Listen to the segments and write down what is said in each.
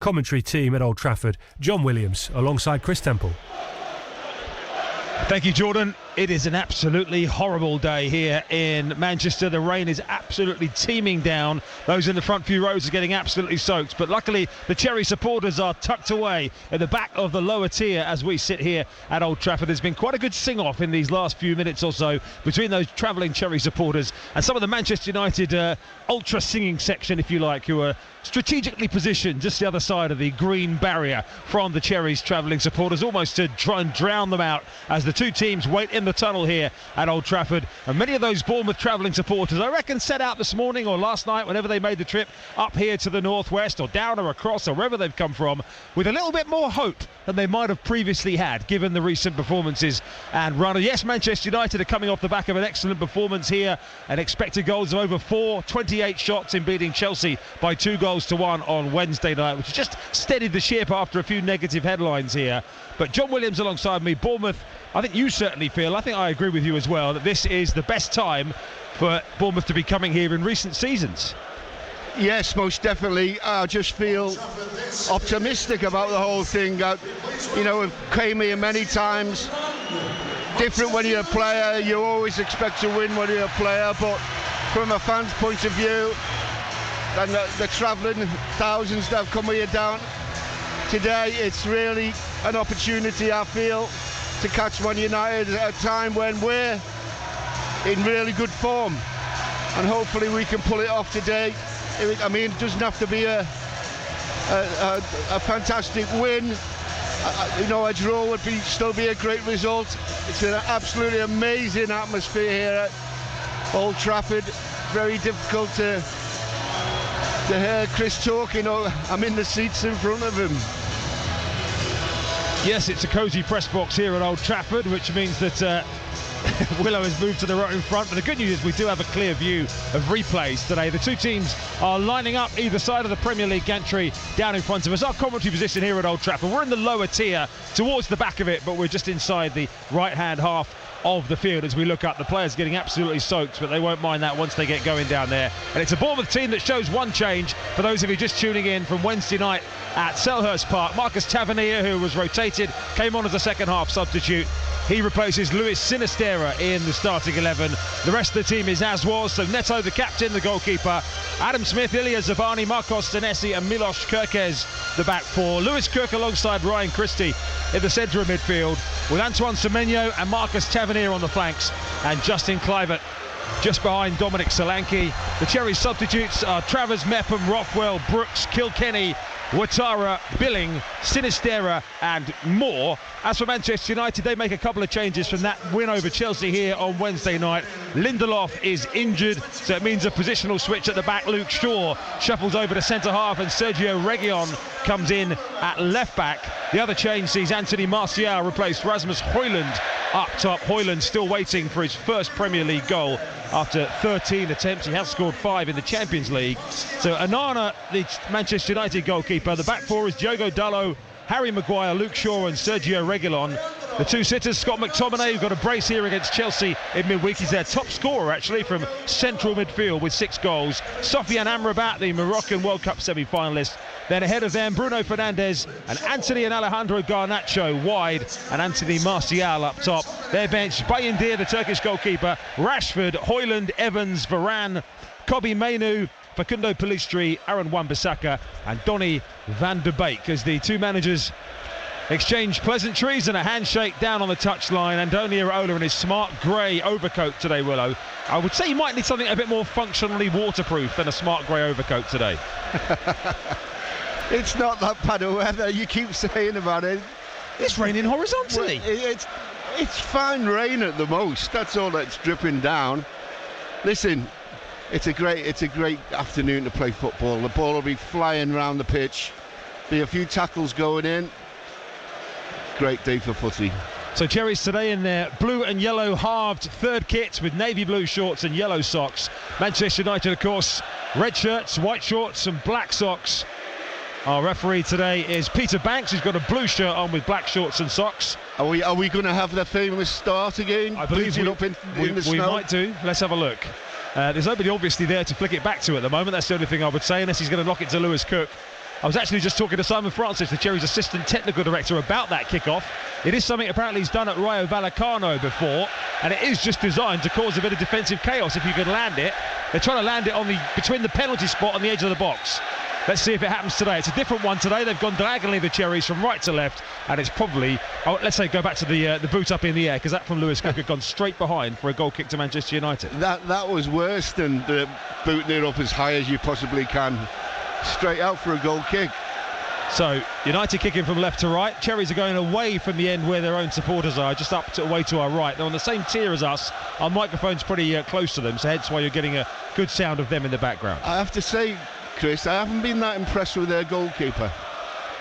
Commentary team at Old Trafford, John Williams alongside Chris Temple. Thank you, Jordan. It is an absolutely horrible day here in Manchester. The rain is absolutely teeming down. Those in the front few rows are getting absolutely soaked. But luckily, the Cherry supporters are tucked away at the back of the lower tier as we sit here at Old Trafford. There's been quite a good sing-off in these last few minutes or so between those travelling Cherry supporters and some of the Manchester United ultra singing section, if you like, who are strategically positioned just the other side of the green barrier from the Cherries travelling supporters, almost to try and drown them out as the two teams wait in the tunnel here at Old Trafford. And many of those Bournemouth travelling supporters, I reckon, set out this morning or last night, whenever they made the trip up here to the northwest or down or across or wherever they've come from, with a little bit more hope than they might have previously had, given the recent performances and run. And yes, Manchester United are coming off the back of an excellent performance here, and expected goals of over 4, 28 shots in beating Chelsea by 2-1 on Wednesday night, which has just steadied the ship after a few negative headlines here. But John Williams alongside me. Bournemouth, I think you certainly feel, I think I agree with you as well, that this is the best time for Bournemouth to be coming here in recent seasons. Yes, most definitely. I just feel optimistic about the whole thing. We've came here many times. Different when you're a player, you always expect to win when you're a player, but from a fan's point of view, and the travelling thousands that have come here down today, it's really an opportunity, I feel, to catch Man United at a time when we're in really good form, and hopefully we can pull it off today. I mean, it doesn't have to be a fantastic win. A draw would still be a great result. It's an absolutely amazing atmosphere here at Old Trafford. Very difficult to hear Chris talking. I'm in the seats in front of him. Yes, it's a cosy press box here at Old Trafford, which means that Willow has moved to the row in front. But the good news is we do have a clear view of replays today. The two teams are lining up either side of the Premier League gantry down in front of us. Our commentary position here at Old Trafford, we're in the lower tier towards the back of it, but we're just inside the right-hand half of the field as we look up. The players getting absolutely soaked, but they won't mind that once they get going down there. And it's a Bournemouth team that shows one change for those of you just tuning in from Wednesday night at Selhurst Park. Marcus Tavernier, who was rotated, came on as a second half substitute. He replaces Luis Sinisterra in the starting 11. The rest of the team is as was, so Neto, the captain, the goalkeeper, Adam Smith, Ilya Zabani, Marcos Senesi and Milos Kerkez, the back four. Lewis Kirk alongside Ryan Christie in the centre of midfield, with Antoine Semenyo and Marcus Tavernier on the flanks, and Justin Kluivert just behind Dominic Solanke. The Cherry substitutes are Travers, Mepham, Rothwell, Brooks, Kilkenny, Ouattara, Billing, Sinisterra and Moore. As for Manchester United, they make a couple of changes from that win over Chelsea here on Wednesday night. Lindelof is injured, so it means a positional switch at the back. Luke Shaw shuffles over to centre half and Sergio Reguilon comes in at left back. The other change sees Anthony Martial replace Rasmus Højlund up top. Højlund still waiting for his first Premier League goal after 13 attempts. He has scored 5 in the Champions League. So Onana, the Manchester United goalkeeper. The back four is Diogo Dalot, Harry Maguire, Luke Shaw and Sergio Reguilon. The two sitters, Scott McTominay, who got a brace here against Chelsea in midweek. He's their top scorer, actually, from central midfield with 6 goals. Sofiane Amrabat, the Moroccan World Cup semi-finalist. Then ahead of them, Bruno Fernandes and Anthony and Alejandro Garnacho wide, and Anthony Martial up top. Their bench, Bayindir, the Turkish goalkeeper, Rashford, Højlund, Evans, Varane, Kobbie Mainoo, Facundo Pellistri, Aaron Wan-Bissaka and Donny van de Beek as the two managers exchange pleasantries and a handshake down on the touchline. Andoni Iraola in his smart grey overcoat today, Willow. I would say you might need something a bit more functionally waterproof than a smart grey overcoat today. It's not that bad of weather, you keep saying about it. It's raining horizontally. Well, it's fine rain at the most, that's all that's dripping down. Listen, it's a great afternoon to play football. The ball will be flying around the pitch, be a few tackles going in. Great day for footy. So Cherries today in their blue and yellow halved third kit with navy blue shorts and yellow socks. Manchester United, of course, red shirts, white shorts and black socks. Our referee today is Peter Banks, who's got a blue shirt on with black shorts and socks. Are we going to have the famous start again? I believe we might do. Let's have a look. There's nobody obviously there to flick it back to at the moment. That's the only thing I would say, unless he's going to knock it to Lewis Cook. I was actually just talking to Simon Francis, the Cherries assistant technical director, about that kickoff. It is something apparently he's done at Rayo Vallecano before, and it is just designed to cause a bit of defensive chaos if you can land it. They're trying to land it between the penalty spot and the edge of the box. Let's see if it happens today. It's a different one today. They've gone diagonally, the Cherries, from right to left, and it's probably, let's say, go back to the boot up in the air, because that from Lewis Cook had gone straight behind for a goal kick to Manchester United. That was worse than the booting it up as high as you possibly can. Straight out for a goal kick. So United kicking from left to right. Cherries are going away from the end where their own supporters are, just away to our right. They're on the same tier as us. Our microphone's pretty close to them, so hence why you're getting a good sound of them in the background. I have to say, Chris, I haven't been that impressed with their goalkeeper.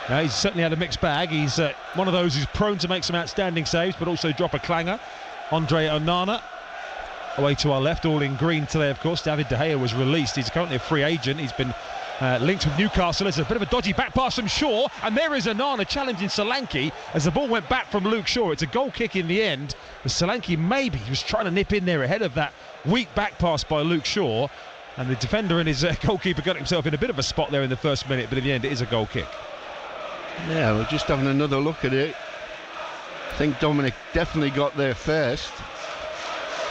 Now, he's certainly had a mixed bag. He's one of those who's prone to make some outstanding saves, but also drop a clanger. Andre Onana away to our left, all in green today, of course. David De Gea was released. He's currently a free agent. He's been linked with Newcastle. There's a bit of a dodgy back pass from Shaw, and there is Onana challenging Solanke as the ball went back from Luke Shaw. It's a goal kick in the end, but Solanke maybe was trying to nip in there ahead of that weak back pass by Luke Shaw, and the defender and his goalkeeper got himself in a bit of a spot there in the first minute, but in the end it is a goal kick. Yeah, we're just having another look at it. I think Dominic definitely got there first.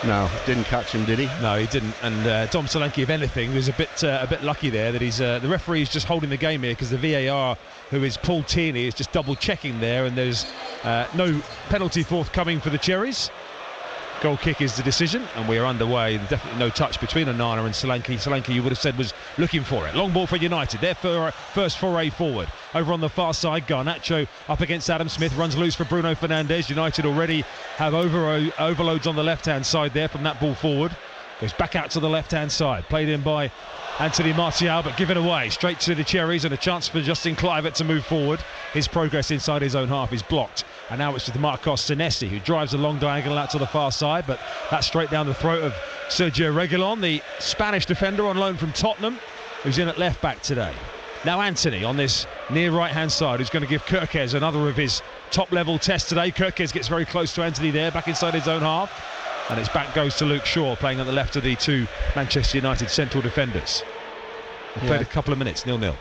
No, didn't catch him, did he? No, he didn't. And Dom Solanke, if anything, was a bit lucky there that he's the referee's just holding the game here, because the VAR, who is Paul Tierney, is just double checking there, and there's no penalty forthcoming for the Cherries. Goal kick is the decision, and we are underway. Definitely no touch between Onana and Solanke. Solanke, you would have said, was looking for it. Long ball for United. Their first foray forward. Over on the far side, Garnacho up against Adam Smith. Runs loose for Bruno Fernandes. United already have overloads on the left-hand side there from that ball forward. Goes back out to the left-hand side. Played in by Anthony Martial, but given away straight to the Cherries, and a chance for Justin Kluivert to move forward. His progress inside his own half is blocked, and now it's with Marcos Senesi, who drives a long diagonal out to the far side, but that's straight down the throat of Sergio Reguilon, the Spanish defender on loan from Tottenham, who's in at left back today. Now Anthony on this near right hand side, who's going to give Kirkes another of his top level tests today. Kirkes gets very close to Anthony there, back inside his own half, and its back goes to Luke Shaw, playing at the left of the two Manchester United central defenders. They've played a couple of minutes, 0-0.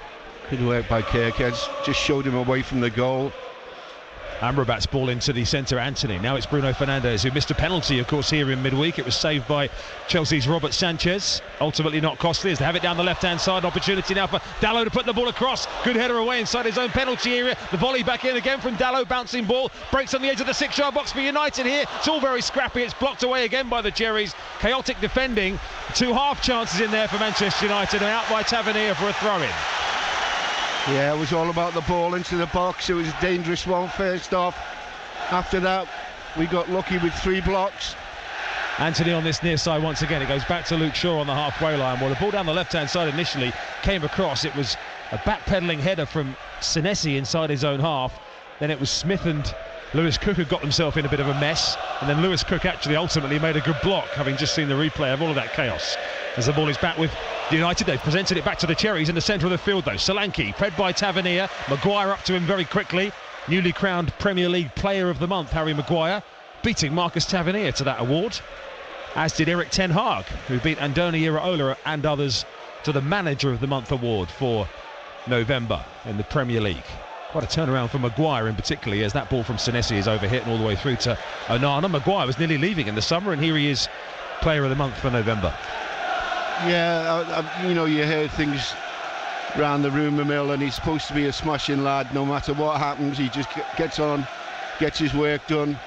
Good work by Kirkes, just showed him away from the goal. Amrabat's ball into the centre, Anthony. Now it's Bruno Fernandes, who missed a penalty, of course, here in midweek. It was saved by Chelsea's Robert Sanchez. Ultimately not costly, as they have it down the left-hand side. Opportunity now for Dalot to put the ball across. Good header away inside his own penalty area. The volley back in again from Dalot, bouncing ball. Breaks on the edge of the 6-yard box for United here. It's all very scrappy. It's blocked away again by the Cherries. Chaotic defending. Two half chances in there for Manchester United, and out by Tavernier for a throw-in. Yeah, it was all about the ball into the box. It was a dangerous one first off. After that, we got lucky with 3 blocks. Anthony on this near side once again. It goes back to Luke Shaw on the halfway line. Well, the ball down the left-hand side initially came across. It was a back-pedalling header from Senesi inside his own half. Then it was Smith and Lewis Cook who got themselves in a bit of a mess. And then Lewis Cook actually ultimately made a good block, having just seen the replay of all of that chaos. As the ball is back with United, they've presented it back to the Cherries in the centre of the field though. Solanke, fed by Tavernier. Maguire up to him very quickly. Newly crowned Premier League Player of the Month, Harry Maguire, beating Marcus Tavernier to that award. As did Erik ten Hag, who beat Andoni Iraola and others to the Manager of the Month award for November in the Premier League. Quite a turnaround for Maguire in particular, as that ball from Senesi is overhit and all the way through to Onana. Maguire was nearly leaving in the summer, and here he is, Player of the Month for November. Yeah, you know, you hear things round the rumour mill, and he's supposed to be a smashing lad. No matter what happens, he just gets on, gets his work done.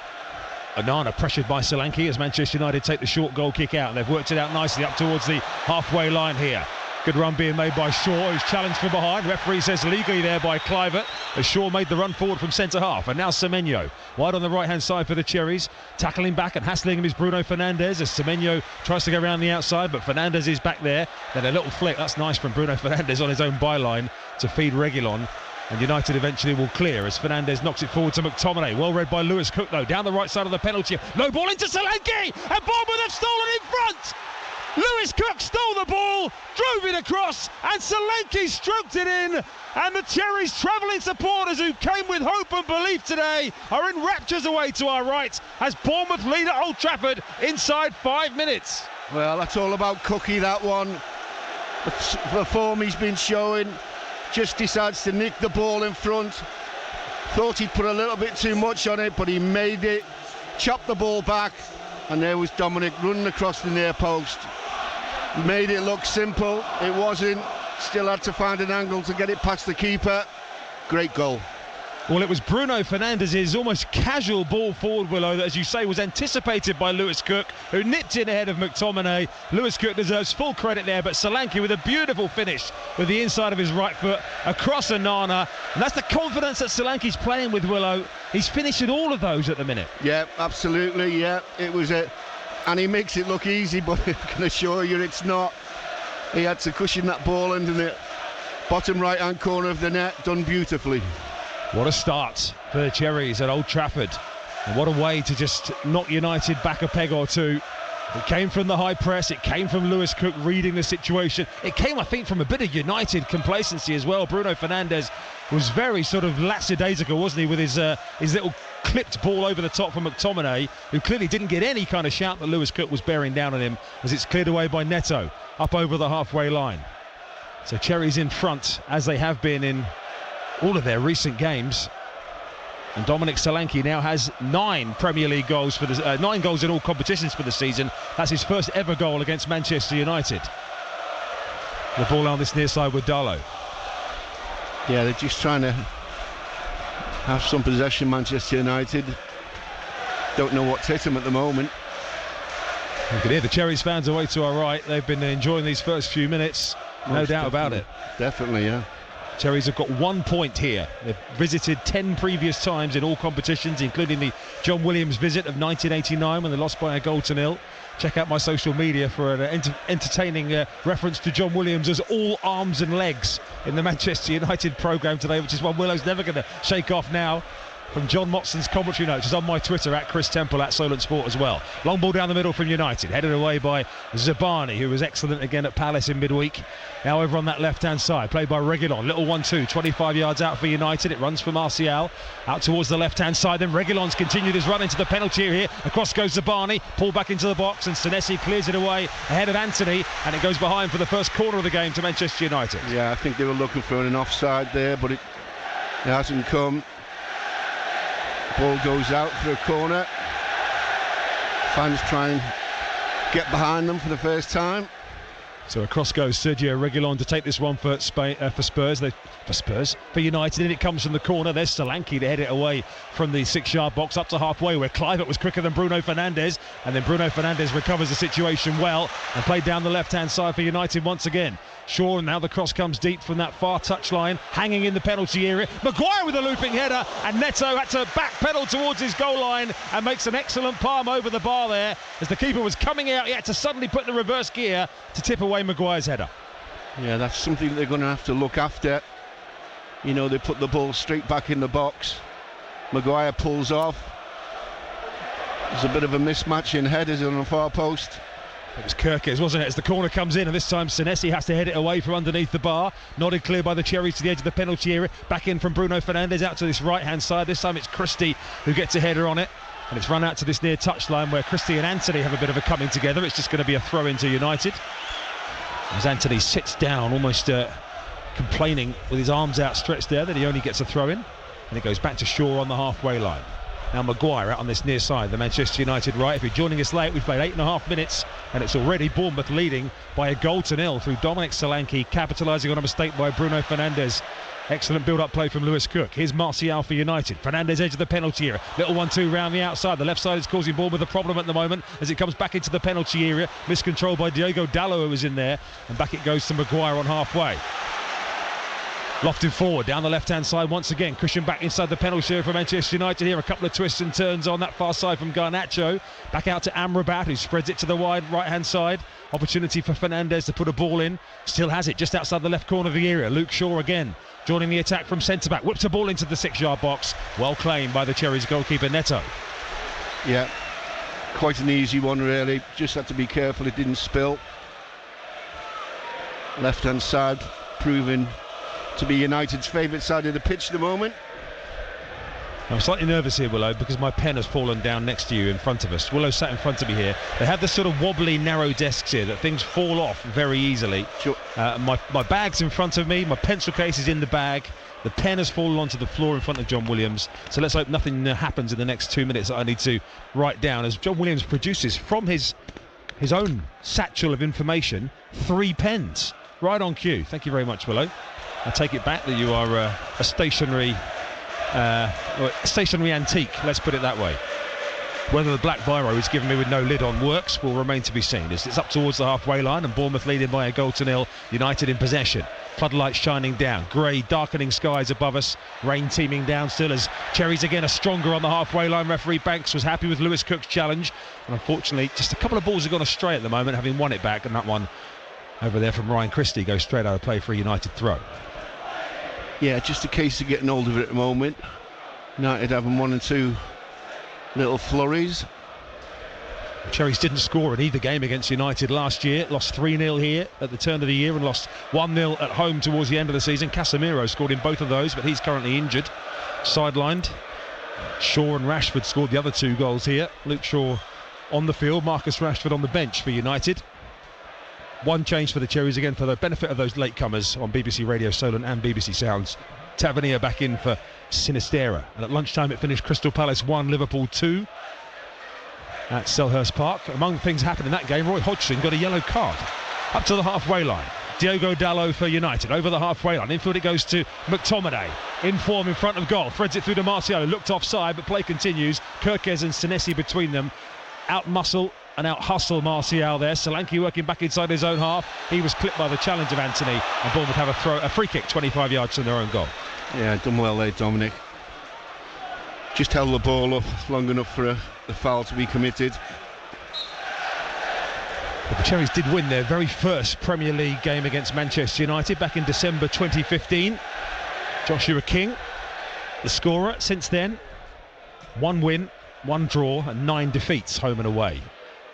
Onana pressured by Solanke as Manchester United take the short goal kick out, and they've worked it out nicely up towards the halfway line here. Good run being made by Shaw, who's challenged from behind. Referee says legally there by Kluivert, as Shaw made the run forward from centre half. And now Semenyo, wide on the right-hand side for the Cherries. Tackling back and hassling him is Bruno Fernandes, as Semenyo tries to go around the outside, but Fernandes is back there. Then a little flick, that's nice from Bruno Fernandes on his own byline to feed Reguilon. And United eventually will clear as Fernandes knocks it forward to McTominay. Well read by Lewis Cook though, down the right side of the penalty. No ball into Solanke, and Bournemouth have stolen in front! Lewis Cook stole the ball, drove it across, and Solanke stroked it in. And the Cherries' travelling supporters, who came with hope and belief today, are in raptures away to our right as Bournemouth lead at Old Trafford inside 5 minutes. Well, that's all about Cookie, that one. The form he's been showing, just decides to nick the ball in front. Thought he'd put a little bit too much on it, but he made it, chopped the ball back, and there was Dominic running across the near post. Made it look simple, it wasn't. Still had to find an angle to get it past the keeper. Great goal. Well, it was Bruno Fernandes's almost casual ball forward, Willow, that, as you say, was anticipated by Lewis Cook, who nipped in ahead of McTominay. Lewis Cook deserves full credit there, but Solanke with a beautiful finish with the inside of his right foot across Onana. And that's the confidence that Solanke's playing with, Willow. He's finishing all of those at the minute. Yeah, absolutely, yeah. It was and he makes it look easy, but I can assure you it's not. He had to cushion that ball into the bottom right-hand corner of the net, done beautifully. What a start for the Cherries at Old Trafford. And what a way to just knock United back a peg or two. It came from the high press, it came from Lewis Cook reading the situation. It came, I think, from a bit of United complacency as well. Bruno Fernandes was very sort of lackadaisical, wasn't he, with his little clipped ball over the top from McTominay, who clearly didn't get any kind of shout that Lewis Cook was bearing down on him, as it's cleared away by Neto up over the halfway line. So Cherries in front, as they have been in all of their recent games, and Dominic Solanke now has 9 Premier League goals for the 9 goals in all competitions for the season. That's his first ever goal against Manchester United. The ball on this near side with Darlow. Yeah, they're just trying to have some possession, Manchester United. Don't know what's hit them at the moment. You can hear the Cherries fans away to our right. They've been enjoying these first few minutes, no doubt about it. Definitely, yeah. Cherries have got 1 point here. They've visited 10 previous times in all competitions, including the John Williams visit of 1989 when they lost by a goal to 0. Check out my social media for an entertaining reference to John Williams as all arms and legs in the Manchester United programme today, which is one Willow's never going to shake off now. From John Motson's commentary notes, is on my Twitter at Chris Temple at Solent Sport as well. Long ball down the middle from United, headed away by Zabani, who was excellent again at Palace in midweek. Now over on that left-hand side, played by Reguilon. Little 1-2, 25 yards out for United. It runs for Martial out towards the left-hand side. Then Reguilon's continued his run into the penalty area here. Across goes Zabani, pulled back into the box, and Senesi clears it away ahead of Anthony, and it goes behind for the first corner of the game to Manchester United. Yeah, I think they were looking for an offside there, but it hasn't come. Ball goes out for a corner. Fans try and get behind them for the first time. So across goes Sergio Reguilon to take this one for United, and it comes from the corner. There's Solanke to head it away from the 6-yard box up to halfway, where Kluivert was quicker than Bruno Fernandes, and then Bruno Fernandes recovers the situation well and played down the left-hand side for United once again. Shaw, now the cross comes deep from that far touchline, hanging in the penalty area. Maguire with a looping header, and Neto had to backpedal towards his goal line and makes an excellent palm over the bar there. As the keeper was coming out, he had to suddenly put in the reverse gear to tip away Maguire's header. Yeah, that's something they're going to have to look after. You know, they put the ball straight back in the box. Maguire pulls off. There's a bit of a mismatch in headers on the far post. It was Kirkes, wasn't it, as the corner comes in, and this time Senesi has to head it away from underneath the bar. Nodded clear by the Cherries to the edge of the penalty area. Back in from Bruno Fernandes out to this right-hand side. This time it's Christie who gets a header on it. And it's run out to this near touchline where Christie and Anthony have a bit of a coming together. It's just going to be a throw into United. As Anthony sits down, almost complaining with his arms outstretched there that he only gets a throw in. And it goes back to Shaw on the halfway line. Now Maguire out on this near side, the Manchester United right. If you're joining us late, we've played 8.5 minutes, and it's already Bournemouth leading by a goal to 0 through Dominic Solanke, capitalising on a mistake by Bruno Fernandes. Excellent build-up play from Lewis Cook. Here's Martial for United. Fernandes edge of the penalty area. Little 1-2 round the outside. The left side is causing Bournemouth a problem at the moment as it comes back into the penalty area. Miscontrolled by Diogo Dalot, who was in there. And back it goes to Maguire on halfway. Lofted forward down the left-hand side once again. Cushion back inside the penalty area for Manchester United here. A couple of twists and turns on that far side from Garnacho. Back out to Amrabat, who spreads it to the wide right-hand side. Opportunity for Fernandes to put a ball in. Still has it just outside the left corner of the area. Luke Shaw again joining the attack from centre-back. Whips a ball into the 6-yard box. Well claimed by the Cherries goalkeeper Neto. Yeah, quite an easy one really. Just had to be careful it didn't spill. Left-hand side proving to be United's favourite side of the pitch at the moment. I'm slightly nervous here, Willow, because my pen has fallen down next to you in front of us. Willow sat in front of me here. They have this sort of wobbly, narrow desks here that things fall off very easily. Sure. My bag's in front of me, my pencil case is in the bag, the pen has fallen onto the floor in front of John Williams, so let's hope nothing happens in the next 2 minutes that I need to write down, as John Williams produces from his own satchel of information 3 pens, right on cue. Thank you very much, Willow. I take it back that you are a stationary antique, let's put it that way. Whether the black biro he's given me with no lid on works will remain to be seen. It's up towards the halfway line, and Bournemouth leading by a goal to nil. United in possession. Floodlights shining down. Grey, darkening skies above us. Rain teeming down still as Cherries again are stronger on the halfway line. Referee Banks was happy with Lewis Cook's challenge. And unfortunately, just a couple of balls have gone astray at the moment, having won it back. And that one over there from Ryan Christie goes straight out of play for a United throw. Yeah, just a case of getting hold of it at the moment. United having 1 and 2 little flurries. Cherries didn't score in either game against United last year. Lost 3-0 here at the turn of the year and lost 1-0 at home towards the end of the season. Casemiro scored in both of those, but he's currently injured, sidelined. Shaw and Rashford scored the other 2 goals here. Luke Shaw on the field, Marcus Rashford on the bench for United. One change for the Cherries again for the benefit of those latecomers on BBC Radio Solent and BBC Sounds. Tavernier back in for Sinistera, and at lunchtime it finished Crystal Palace 1, Liverpool 2 at Selhurst Park. Among the things happened in that game, Roy Hodgson got a yellow card up to the halfway line. Diogo Dalot for United over the halfway line. Infield it goes to McTominay, in form in front of goal, threads it through to Martial, looked offside but play continues. Kirkes and Senesi between them, out muscle and out hustle Martial there. Solanke working back inside his own half. He was clipped by the challenge of Anthony, and Bournemouth have a free kick 25 yards from their own goal. Yeah, done well there, Dominic. Just held the ball up long enough for the foul to be committed. But the Cherries did win their very first Premier League game against Manchester United back in December 2015. Joshua King, the scorer. Since then, 1 win, 1 draw and 9 defeats home and away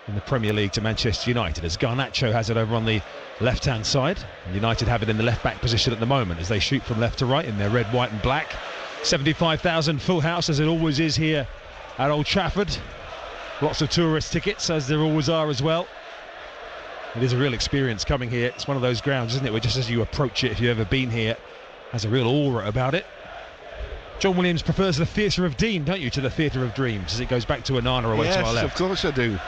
in the Premier League to Manchester United, as Garnacho has it over on the left-hand side. United have it in the left-back position at the moment as they shoot from left to right in their red, white and black. 75,000 full house, as it always is here at Old Trafford. Lots of tourist tickets, as there always are as well. It is a real experience coming here. It's one of those grounds, isn't it, where just as you approach it, if you've ever been here, has a real aura about it. John Williams prefers the Theatre of Dean, don't you, to the Theatre of Dreams, as it goes back to Onana away to our left. Yes, of course I do.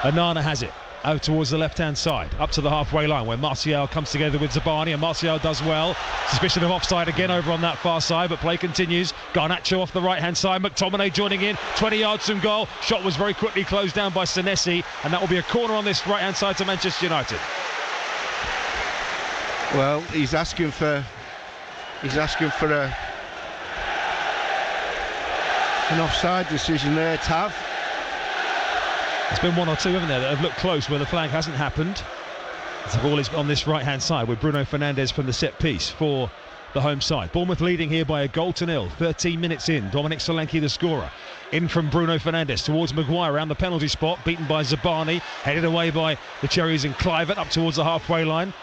Onana has it out towards the left-hand side, up to the halfway line, where Martial comes together with Zabani, and Martial does well. Suspicion of offside again over on that far side, but play continues. Garnacho off the right-hand side, McTominay joining in, 20 yards from goal. Shot was very quickly closed down by Senesi, and that will be a corner on this right-hand side to Manchester United. Well, he's asking for an offside decision there, Tav. There's been 1 or 2, haven't there, that have looked close where the flag hasn't happened. The ball is on this right-hand side with Bruno Fernandes from the set piece for the home side. Bournemouth leading here by a goal to nil. 13 minutes in. Dominic Solanke the scorer. In from Bruno Fernandes towards Maguire around the penalty spot. Beaten by Zabani. Headed away by the Cherries and Clivert up towards the halfway line.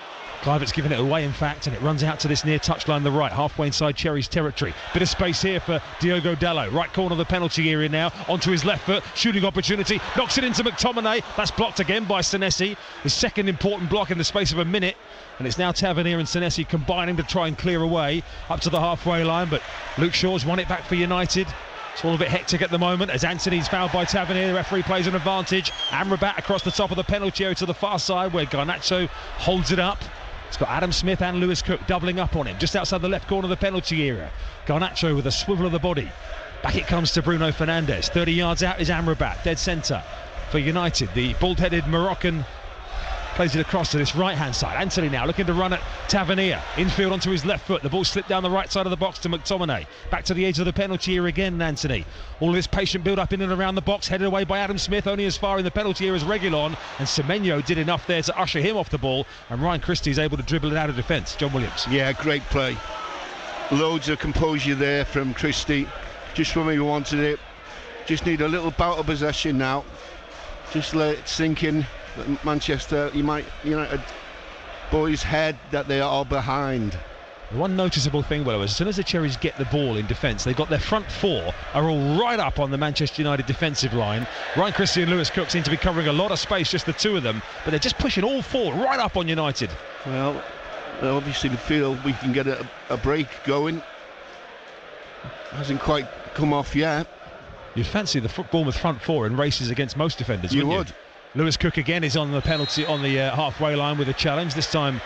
Clivert's given it away, in fact, and it runs out to this near touchline the right, halfway inside Cherries territory. Bit of space here for Diogo Dalot. Right corner of the penalty area now, onto his left foot, shooting opportunity, knocks it into McTominay. That's blocked again by Senesi. His second important block in the space of a minute, and it's now Tavernier and Senesi combining to try and clear away up to the halfway line, but Luke Shaw's won it back for United. It's all a bit hectic at the moment as Anthony's fouled by Tavernier. The referee plays an advantage. Amrabat across the top of the penalty area to the far side where Garnacho holds it up. It's got Adam Smith and Lewis Cook doubling up on him just outside the left corner of the penalty area. Garnacho with a swivel of the body. Back it comes to Bruno Fernandes. 30 yards out is Amrabat, dead centre for United. The bald-headed Moroccan plays it across to this right-hand side. Anthony now looking to run at Tavernier. Infield onto his left foot. The ball slipped down the right side of the box to McTominay. Back to the edge of the penalty area again, Anthony. All of this patient build-up in and around the box, headed away by Adam Smith, only as far in the penalty area as Reguilon. And Semenyo did enough there to usher him off the ball. And Ryan Christie is able to dribble it out of defence. John Williams. Yeah, great play. Loads of composure there from Christie. Just when we wanted it. Just need a little bout of possession now. Just let it sink in. Manchester United boys' head that they are behind. The one noticeable thing, Willow, as soon as the Cherries get the ball in defence, they've got their front four are all right up on the Manchester United defensive line. Ryan Christie and Lewis Cook seem to be covering a lot of space, just the two of them, but they're just pushing all four right up on United. Well, they obviously feel we can get a break going. Hasn't quite come off yet. You'd fancy the Bournemouth front four in races against most defenders, You wouldn't would. you? Lewis Cook again is on the penalty on the halfway line with a challenge, this time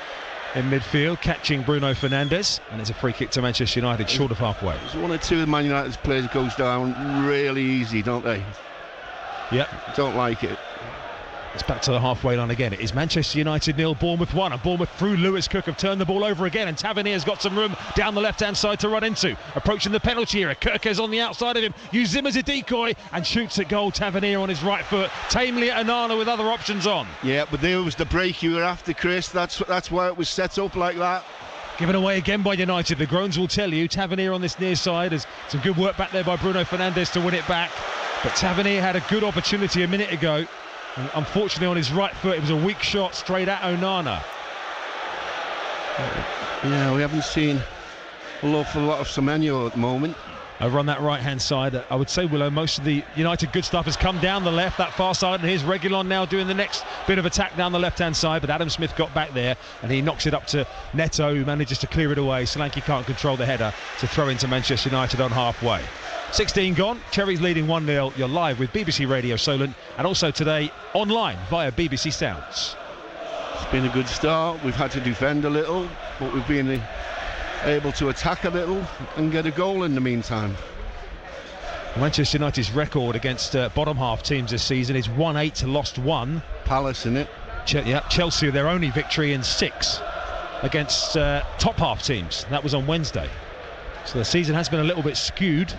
in midfield, catching Bruno Fernandes, and it's a free kick to Manchester United, short of halfway. There's one or two of Man United's players goes down really easy, don't they? Yep. Don't like it. It's back to the halfway line again. It is Manchester United 0, Bournemouth 1, and Bournemouth through Lewis Cook have turned the ball over again, and Tavernier's got some room down the left-hand side to run into. Approaching the penalty area, Kirkes on the outside of him, used him as a decoy and shoots at goal. Tavernier on his right foot, tamely at Onana with other options on. Yeah, but there was the break you were after, Chris. That's why it was set up like that. Given away again by United. The groans will tell you. Tavernier on this near side. There's some good work back there by Bruno Fernandes to win it back, but Tavernier had a good opportunity a minute ago. Unfortunately, on his right foot, it was a weak shot straight at Onana. Yeah, we haven't seen an awful lot of Semenyo at the moment. Over on that right-hand side, I would say, Willow, most of the United good stuff has come down the left, that far side, and here's Reguilon now doing the next bit of attack down the left-hand side, but Adam Smith got back there, and he knocks it up to Neto, who manages to clear it away. Solanke can't control the header to throw into Manchester United on halfway. 16 gone, Cherries leading 1-0. You're live with BBC Radio Solent, and also today online via BBC Sounds. It's been a good start. We've had to defend a little, but we've been able to attack a little and get a goal in the meantime. Manchester United's record against bottom half teams this season is 1-8, lost 1. Palace in it. Chelsea, their only victory in 6 against top half teams. That was on Wednesday. So the season has been a little bit skewed.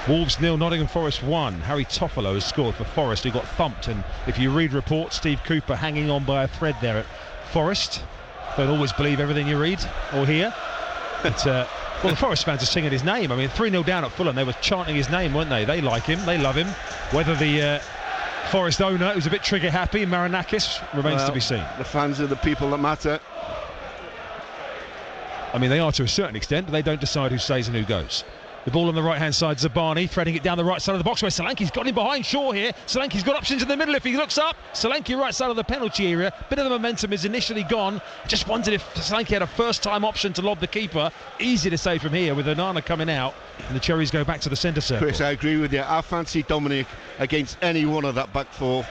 Wolves 0, Nottingham Forest 1. Harry Toffolo has scored for Forest, who got thumped, and if you read reports, Steve Cooper hanging on by a thread there at Forest. Don't always believe everything you read or hear, but well, the Forest fans are singing his name. I mean, 3-0 down at Fulham, they were chanting his name, weren't they? They like him, they love him. Whether the Forest owner, who's a bit trigger happy, Marinakis, remains to be seen. The fans are the people that matter. I mean, they are to a certain extent, but they don't decide who stays and who goes. The ball on the right-hand side, Zabani threading it down the right side of the box where Solanke's got him behind Shaw here. Solanke's got options in the middle if he looks up. Solanke right side of the penalty area. Bit of the momentum is initially gone. Just wondered if Solanke had a first-time option to lob the keeper. Easy to say from here with Onana coming out, and the Cherries go back to the centre circle. Chris, I agree with you. I fancy Dominic against any one of that back four.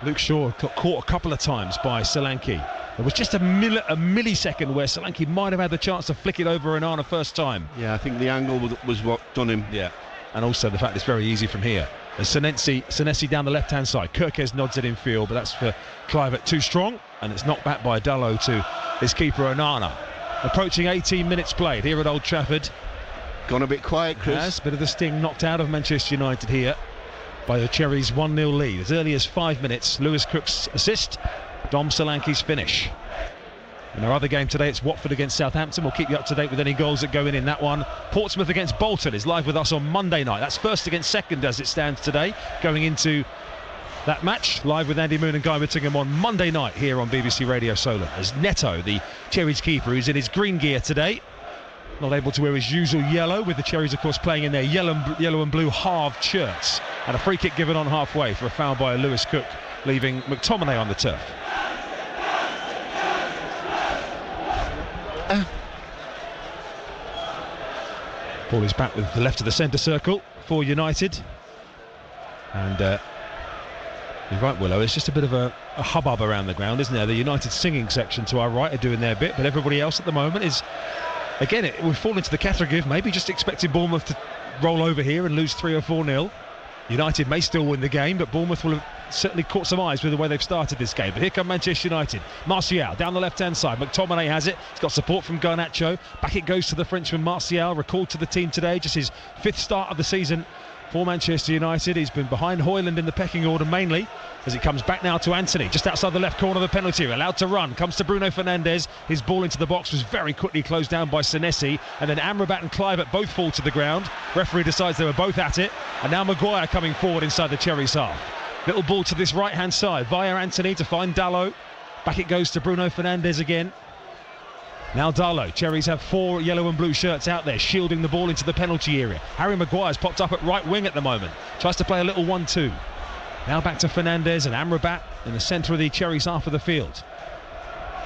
Luke Shaw got caught a couple of times by Solanke. There was just a millisecond where Solanke might have had the chance to flick it over Onana first time. Yeah, I think the angle was what done him. Yeah, and also the fact it's very easy from here. As Senesi down the left-hand side. Kirkes nods it in field, but that's for Kluivert too strong, and it's knocked back by Dalot to his keeper Onana. Approaching 18 minutes played here at Old Trafford. Gone a bit quiet, Chris. Yes, bit of the sting knocked out of Manchester United here by the Cherries' 1-0 lead. As early as 5 minutes, Lewis Cook's assist, Dom Solanke's finish. In our other game today, it's Watford against Southampton. We'll keep you up to date with any goals that go in that one. Portsmouth against Bolton is live with us on Monday night. That's first against second as it stands today. Going into that match, live with Andy Moon and Guy Whittingham on Monday night here on BBC Radio Solent. As Neto, the Cherries keeper, who's in his green gear today, not able to wear his usual yellow, with the Cherries of course playing in their yellow and blue halved shirts. And a free kick given on halfway for a foul by Lewis Cook, leaving McTominay on the turf. Ball is back with the left of the centre circle for United, and you're right, Willow, it's just a bit of a hubbub around the ground, isn't there? The United singing section to our right are doing their bit, but everybody else at the moment is, again, we've fallen into the category of maybe just expecting Bournemouth to roll over here and lose 3 or 4-0. United may still win the game, but Bournemouth will have certainly caught some eyes with the way they've started this game. But here come Manchester United. Martial down the left-hand side. McTominay has it. He's got support from Garnacho. Back it goes to the Frenchman Martial, recalled to the team today. Just his 5th start of the season for Manchester United. He's been behind Højlund in the pecking order mainly, as it comes back now to Anthony, just outside the left corner of the penalty area, allowed to run, comes to Bruno Fernandes. His ball into the box was very quickly closed down by Senesi, and then Amrabat and Kluivert both fall to the ground. Referee decides they were both at it, and now Maguire coming forward inside the Cherries half. Little ball to this right-hand side via Anthony to find Dalot. Back it goes to Bruno Fernandes again. Now Darlow. Cherries have 4 yellow and blue shirts out there, shielding the ball into the penalty area. Harry Maguire's popped up at right wing at the moment. Tries to play a little 1-2. Now back to Fernandez and Amrabat in the centre of the Cherries half of the field.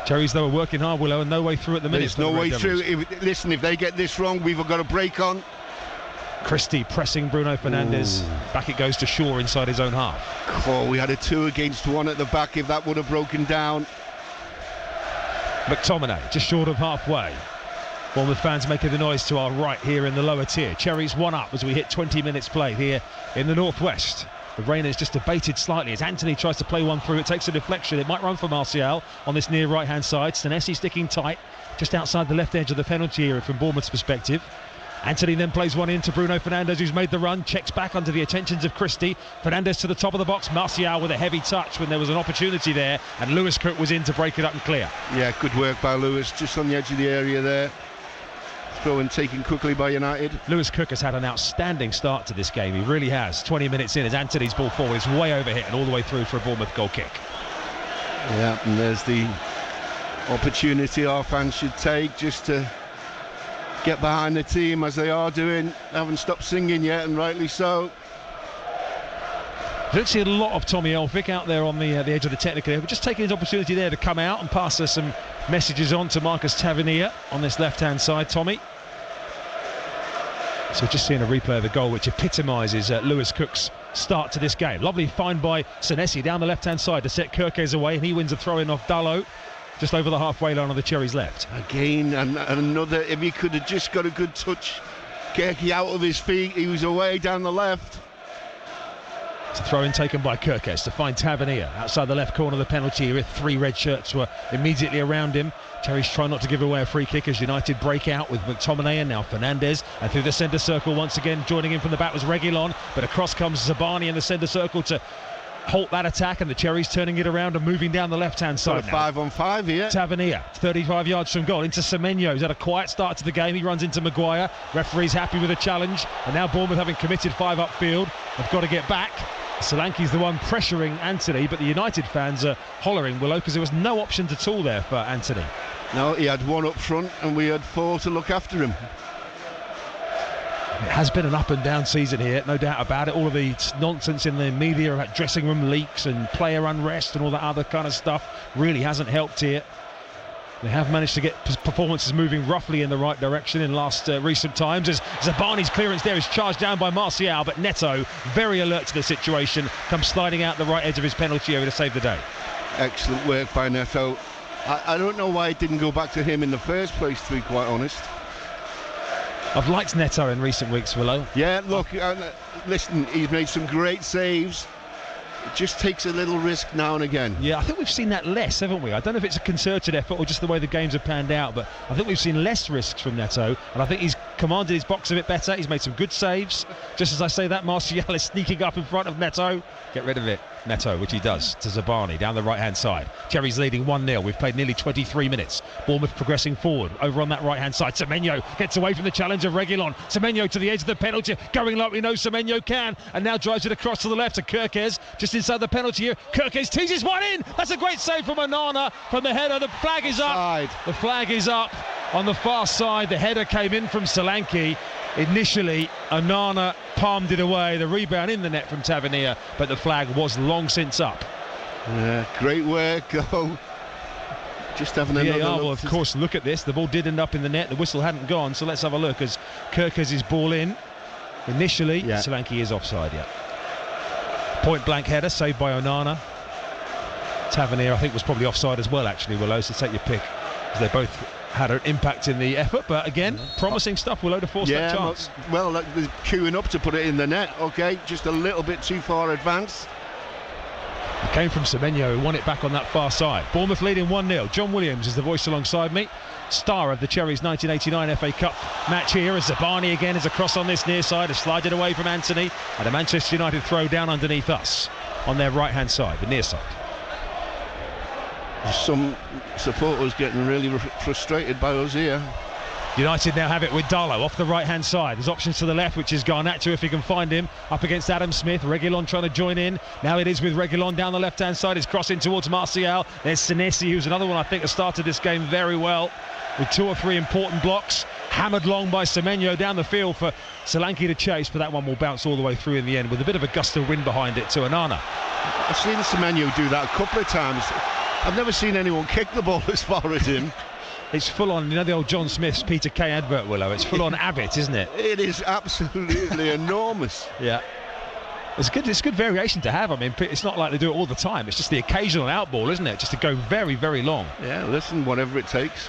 Cherries, though, are working hard, Willow, and no way through at the minute. There's no way through. Listen, if they get this wrong, we've got a break on. Christie pressing Bruno Fernandes. Ooh. Back it goes to Shaw inside his own half. Oh, we had a 2 against 1 at the back. If that would have broken down. McTominay just short of halfway. Bournemouth fans making the noise to our right here in the lower tier. Cherries 1 up as we hit 20 minutes played here in the northwest. The rain has just abated slightly as Anthony tries to play one through. It takes a deflection. It might run for Martial on this near right hand side. Senesi sticking tight just outside the left edge of the penalty area from Bournemouth's perspective. Anthony then plays one in to Bruno Fernandes, who's made the run, checks back under the attentions of Christie. Fernandes to the top of the box, Martial with a heavy touch when there was an opportunity there, and Lewis Cook was in to break it up and clear. Yeah, good work by Lewis, just on the edge of the area there. Throw and taken quickly by United. Lewis Cook has had an outstanding start to this game, he really has. 20 minutes in as Anthony's ball forward is way overhit and all the way through for a Bournemouth goal kick. Yeah, and there's the opportunity our fans should take just to get behind the team as they are doing. They haven't stopped singing yet, and rightly so. I don't see a lot of Tommy Elphick out there on the edge of the technical area, but just taking his opportunity there to come out and pass us some messages on to Marcus Tavernier on this left-hand side, Tommy. So just seeing a replay of the goal which epitomises Lewis Cook's start to this game. Lovely find by Senesi down the left-hand side to set Kirkes away, and he wins a throw-in off Darlow. Just over the halfway line on the Cherries left. Again, and another, if he could have just got a good touch, Kirky out of his feet, he was away down the left. It's a throw-in taken by Kirkes to find Tavernier outside the left corner of the penalty area. 3 red shirts were immediately around him. Cherries try not to give away a free kick as United break out with McTominay and now Fernandes. And through the centre circle once again, joining in from the back was Reguilon, but across comes Zabani in the centre circle to halt that attack, and the Cherries turning it around and moving down the left-hand side. 5-on-5 here. Tavernier, 35 yards from goal, into Semenyo. He's had a quiet start to the game. He runs into Maguire. Referee's happy with the challenge, and now Bournemouth, having committed 5 upfield, have got to get back. Solanke's the one pressuring Anthony, but the United fans are hollering, Willow, because there was no options at all there for Anthony. No, he had 1 up front, and we had 4 to look after him. It has been an up and down season here, no doubt about it. All of the nonsense in the media about dressing room leaks and player unrest and all that other kind of stuff really hasn't helped here. They have managed to get performances moving roughly in the right direction in recent times, as Zabani's clearance there is charged down by Martial, but Neto, very alert to the situation, comes sliding out the right edge of his penalty area to save the day. Excellent work by Neto. I don't know why it didn't go back to him in the first place, to be quite honest. I've liked Neto in recent weeks, Willow. Yeah, look, listen, he's made some great saves. It just takes a little risk now and again. Yeah, I think we've seen that less, haven't we? I don't know if it's a concerted effort or just the way the games have panned out, but I think we've seen less risks from Neto, and I think he's commanded his box a bit better. He's made some good saves. Just as I say that, Martial is sneaking up in front of Neto. Get rid of it, Neto, which he does to Zabani down the right-hand side. Cherries leading 1-0. We've played nearly 23 minutes. Bournemouth progressing forward over on that right-hand side. Semenyo gets away from the challenge of Reguilon. Semenyo to the edge of the penalty, going like we know Semenyo can, and now drives it across to the left to Kirkes, just inside the penalty here. Kirkes teases one in. That's a great save from Onana from the header. The flag is up. The flag is up on the far side. The header came in from Solanke. Initially, Onana palmed it away. The rebound in the net from Tavernier, but the flag was long since up. Yeah, great work. Oh, just having another look. Will, of course, look at this. The ball did end up in the net. The whistle hadn't gone, so let's have a look as Kirkes' ball in. Initially, Solanke is offside, Point blank header saved by Onana. Tavernier, I think, was probably offside as well, actually, Willow, so take your pick, because they both had an impact in the effort, but again, promising stuff, Willow, to force that chance. Well, they're queuing up to put it in the net. Okay, just a little bit too far advanced. It came from Semenyo, who won it back on that far side. Bournemouth leading 1-0. John Williams is the voice alongside me. Star of the Cherries 1989 FA Cup match here, as Zabani again is across on this near side, has slided away from Anthony, and a Manchester United throw down underneath us on their right-hand side, the near side. Some supporters getting really frustrated by us here. United now have it with Darlow off the right-hand side. There's options to the left, which is Garnacho if he can find him, up against Adam Smith. Reguilon trying to join in. Now it is with Reguilon down the left-hand side. It's crossing towards Martial. There's Senesi, who's another one I think has started this game very well, with 2 or 3 important blocks. Hammered long by Semenyo down the field for Solanke to chase, but that one will bounce all the way through in the end with a bit of a gust of wind behind it to Onana. I've seen Semenyo do that a couple of times. I've never seen anyone kick the ball as far as him. It's full on, you know the old John Smith's Peter Kay advert, Willow? It's full on Abbott, isn't it? It is absolutely enormous. Yeah. It's good variation to have. I mean, it's not like they do it all the time. It's just the occasional outball, isn't it? Just to go very, very long. Yeah, listen, whatever it takes.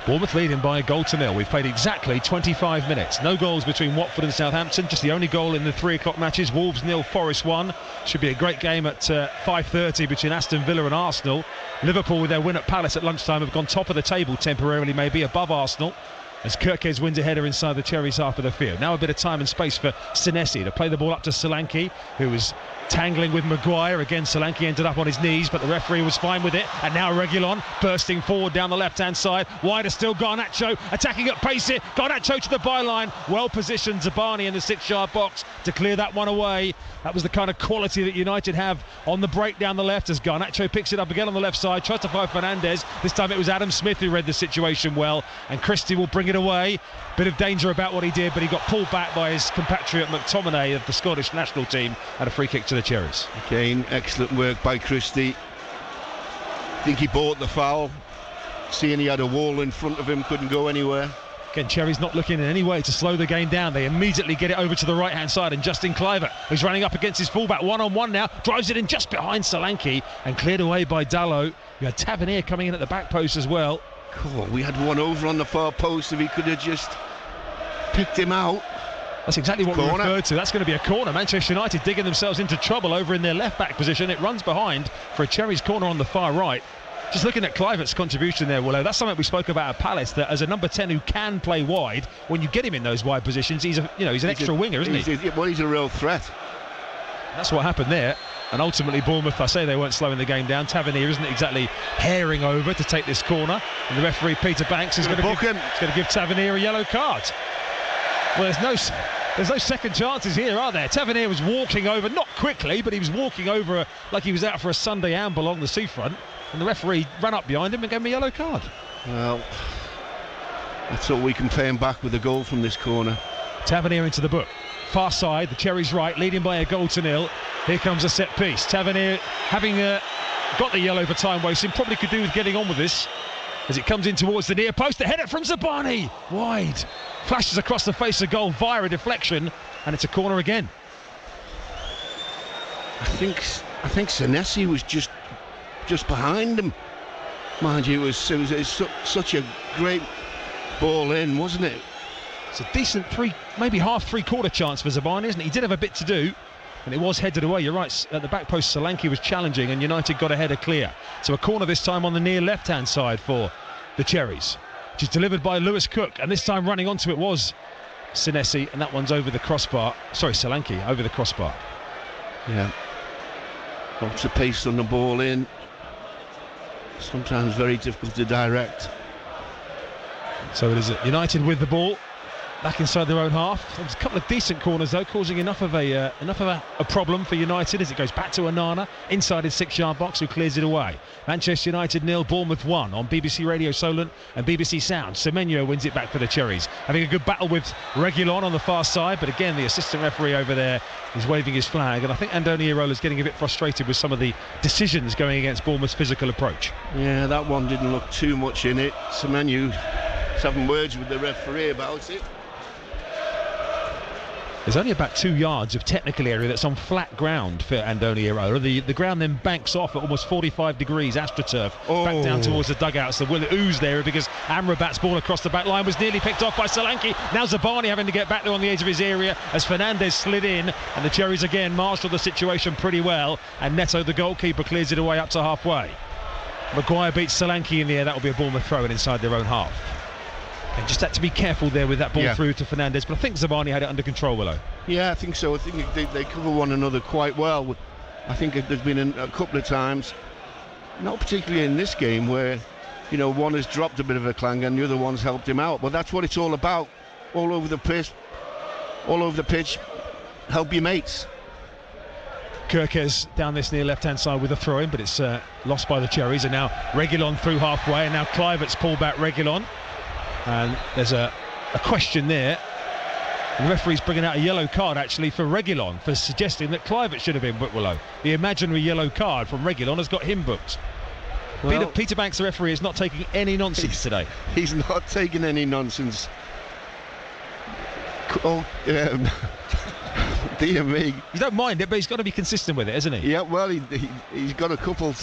Bournemouth leading by a goal to nil. We've played exactly 25 minutes. No goals between Watford and Southampton. Just the only goal in the 3 o'clock matches. Wolves 0, Forest 1. Should be a great game at 5:30 between Aston Villa and Arsenal. Liverpool, with their win at Palace at lunchtime, have gone top of the table temporarily, maybe above Arsenal, as Kirkes wins a header inside the Cherries half of the field. Now a bit of time and space for Senesi to play the ball up to Solanke, who was tangling with Maguire. Again, Solanke ended up on his knees, but the referee was fine with it. And now Reguilon bursting forward down the left-hand side. Wider still, Garnacho attacking at pace here. Garnacho to the byline. Well positioned Zabani in the 6-yard box to clear that one away. That was the kind of quality that United have on the break down the left, as Garnacho picks it up again on the left side, tries to find Fernandes. This time it was Adam Smith who read the situation well, and Christie will bring it away. Bit of danger about what he did, but he got pulled back by his compatriot McTominay of the Scottish national team, and a free kick to the Cherries. Again, excellent work by Christie. I think he bought the foul, seeing he had a wall in front of him, couldn't go anywhere. Again, Cherries not looking in any way to slow the game down. They immediately get it over to the right-hand side, and Justin Kluivert, who's running up against his fullback, one-on-one now, drives it in just behind Solanke, and cleared away by Dalot. You had Tavernier coming in at the back post as well. Cool. We had one over on the far post. If he could have just picked him out. That's exactly what we referred to. That's going to be a corner. Manchester United digging themselves into trouble over in their left-back position. It runs behind for a Cherries corner on the far right. Just looking at Kluivert's contribution there, Willow, that's something we spoke about at Palace, that as a number 10 who can play wide, when you get him in those wide positions, he's an extra winger, isn't he? Well, he's a real threat. That's what happened there. And ultimately Bournemouth, I say they weren't slowing the game down. Tavernier isn't exactly herring over to take this corner, and the referee Peter Banks is going to give Tavernier a yellow card. Well, there's no second chances here, are there? Tavernier was walking over, not quickly, but he was walking over like he was out for a Sunday amble along the seafront, and the referee ran up behind him and gave him a yellow card. Well, that's all we can pay him back with a goal from this corner. Tavernier into the book. Far side, the Cherries right, leading by a goal to nil. Here comes a set piece. Tavernier, having got the yellow for time wasting, probably could do with getting on with this. As it comes in towards the near post, the header from Zabani, wide, flashes across the face of goal via a deflection, and it's a corner again. I think Senesi was just behind him. Mind you, it was such a great ball in, wasn't it? It's a decent maybe half three-quarter chance for Zabani, isn't it? He did have a bit to do, and it was headed away. You're right, at the back post Solanke was challenging, and United got a header clear. So a corner this time on the near left-hand side for the Cherries, which is delivered by Lewis Cook, and this time running onto it was Senesi, and that one's over the crossbar. Sorry, Solanke, over the crossbar. Yeah. Lots of pace on the ball in. Sometimes very difficult to direct. So it is United with the ball back inside their own half. There's a couple of decent corners though, causing enough of a problem for United as it goes back to Onana inside his 6-yard box, who clears it away. Manchester United 0, Bournemouth 1 on BBC Radio Solent and BBC Sound. Semenyo wins it back for the Cherries, having a good battle with Reguilon on the far side, but again the assistant referee over there is waving his flag, and I think Andoni Irola's getting a bit frustrated with some of the decisions going against Bournemouth's physical approach. Yeah, that one didn't look too much in it. Semenyo having words with the referee about it. There's only about 2 yards of technical area that's on flat ground for Andoni Irola. The ground then banks off at almost 45 degrees, AstroTurf, back down towards the dugouts. The will ooze there because Amrabat's ball across the back line was nearly picked off by Solanke. Now Zabani having to get back there on the edge of his area as Fernandes slid in, and the Cherries again marshaled the situation pretty well, and Neto, the goalkeeper, clears it away up to halfway. Maguire beats Solanke in the air. That will be a Bournemouth throw-in inside their own half. And just had to be careful there with that ball through to Fernandes, but I think Zabani had it under control, Willow. Yeah, I think so. I think they cover one another quite well. I think there's been a couple of times, not particularly in this game, where you know, one has dropped a bit of a clang and the other one's helped him out. But that's what it's all about. All over the pitch, help your mates. Kirkes down this near left-hand side with a throw-in, but it's lost by the Cherries, and now Reguilon through halfway, and now Kluivert's pulled back Reguilon, and there's a question there. The referee's bringing out a yellow card actually for Reguilon for suggesting that Kluivert should have been booked, Willow. The imaginary yellow card from Reguilon has got him booked. Well, Peter Banks, the referee, is not taking any nonsense today. He's not taking any nonsense. Oh, dear me. You don't mind it, but he's got to be consistent with it, isn't he? Yeah, well, he's got a couple